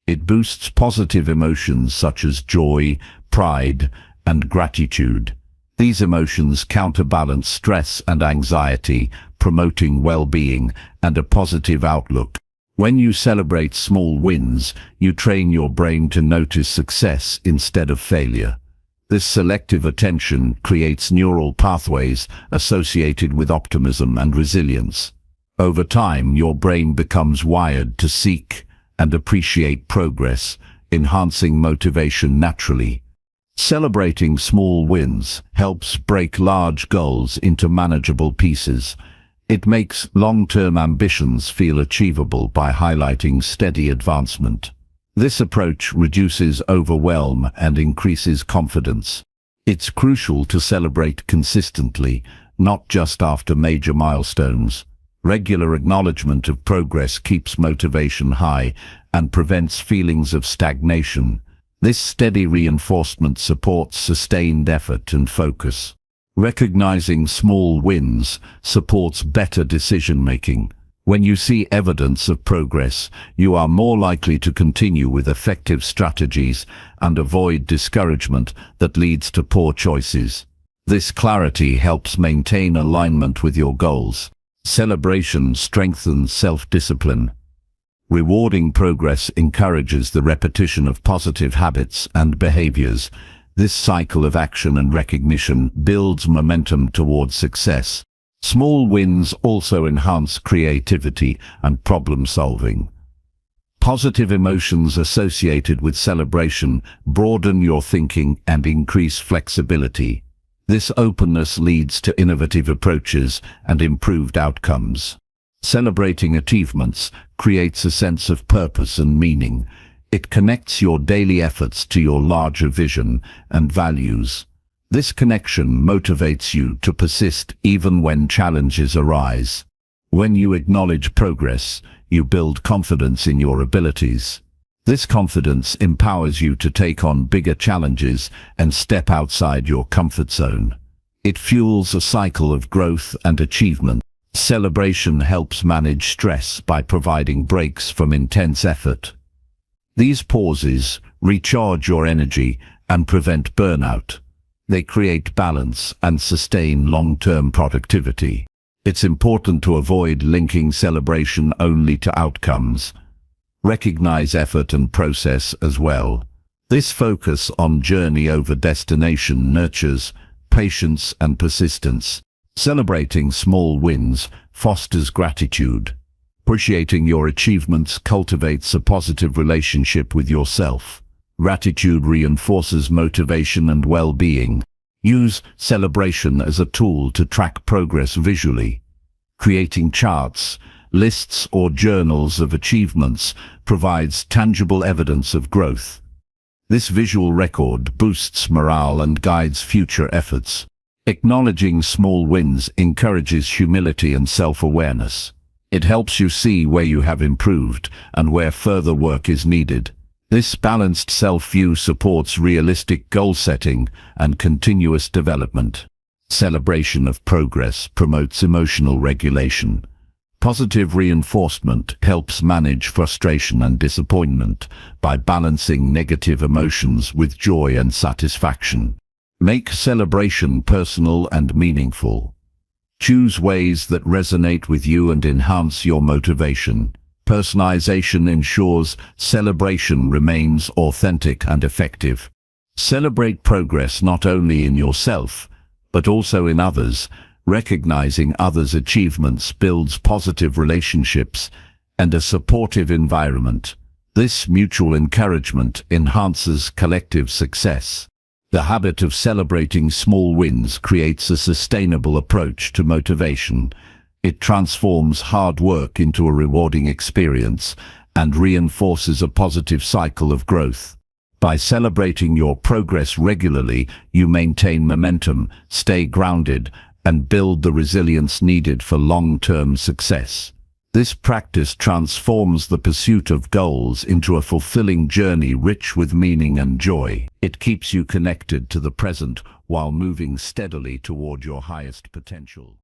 It boosts positive emotions such as joy, pride, and gratitude. These emotions counterbalance stress and anxiety, promoting well-being and a positive outlook. When you celebrate small wins, you train your brain to notice success instead of failure. This selective attention creates neural pathways associated with optimism and resilience. Over time, your brain becomes wired to seek and appreciate progress, enhancing motivation naturally. Celebrating small wins helps break large goals into manageable pieces. It makes long-term ambitions feel achievable by highlighting steady advancement. This approach reduces overwhelm and increases confidence. It's crucial to celebrate consistently, not just after major milestones. Regular acknowledgement of progress keeps motivation high and prevents feelings of stagnation. This steady reinforcement supports sustained effort and focus. Recognizing small wins supports better decision-making. When you see evidence of progress, you are more likely to continue with effective strategies and avoid discouragement that leads to poor choices. This clarity helps maintain alignment with your goals. Celebration strengthens self-discipline. Rewarding progress encourages the repetition of positive habits and behaviors. This cycle of action and recognition builds momentum towards success. Small wins also enhance creativity and problem-solving. Positive emotions associated with celebration broaden your thinking and increase flexibility. This openness leads to innovative approaches and improved outcomes. Celebrating achievements creates a sense of purpose and meaning. It connects your daily efforts to your larger vision and values. This connection motivates you to persist even when challenges arise. When you acknowledge progress, you build confidence in your abilities. This confidence empowers you to take on bigger challenges and step outside your comfort zone. It fuels a cycle of growth and achievement. Celebration helps manage stress by providing breaks from intense effort. These pauses recharge your energy and prevent burnout. They create balance and sustain long-term productivity. It's important to avoid linking celebration only to outcomes. Recognize effort and process as well. This focus on journey over destination nurtures patience and persistence. Celebrating small wins fosters gratitude. Appreciating your achievements cultivates a positive relationship with yourself. Gratitude reinforces motivation and well-being. Use celebration as a tool to track progress visually. Creating charts, lists, or journals of achievements provides tangible evidence of growth. This visual record boosts morale and guides future efforts. Acknowledging small wins encourages humility and self-awareness. It helps you see where you have improved and where further work is needed. This balanced self-view supports realistic goal setting and continuous development. Celebration of progress promotes emotional regulation. Positive reinforcement helps manage frustration and disappointment by balancing negative emotions with joy and satisfaction. Make celebration personal and meaningful. Choose ways that resonate with you and enhance your motivation. Personalization ensures celebration remains authentic and effective. Celebrate progress not only in yourself, but also in others. Recognizing others' achievements builds positive relationships and a supportive environment. This mutual encouragement enhances collective success. The habit of celebrating small wins creates a sustainable approach to motivation. It transforms hard work into a rewarding experience and reinforces a positive cycle of growth. By celebrating your progress regularly, you maintain momentum, stay grounded, and build the resilience needed for long-term success. This practice transforms the pursuit of goals into a fulfilling journey rich with meaning and joy. It keeps you connected to the present while moving steadily toward your highest potential.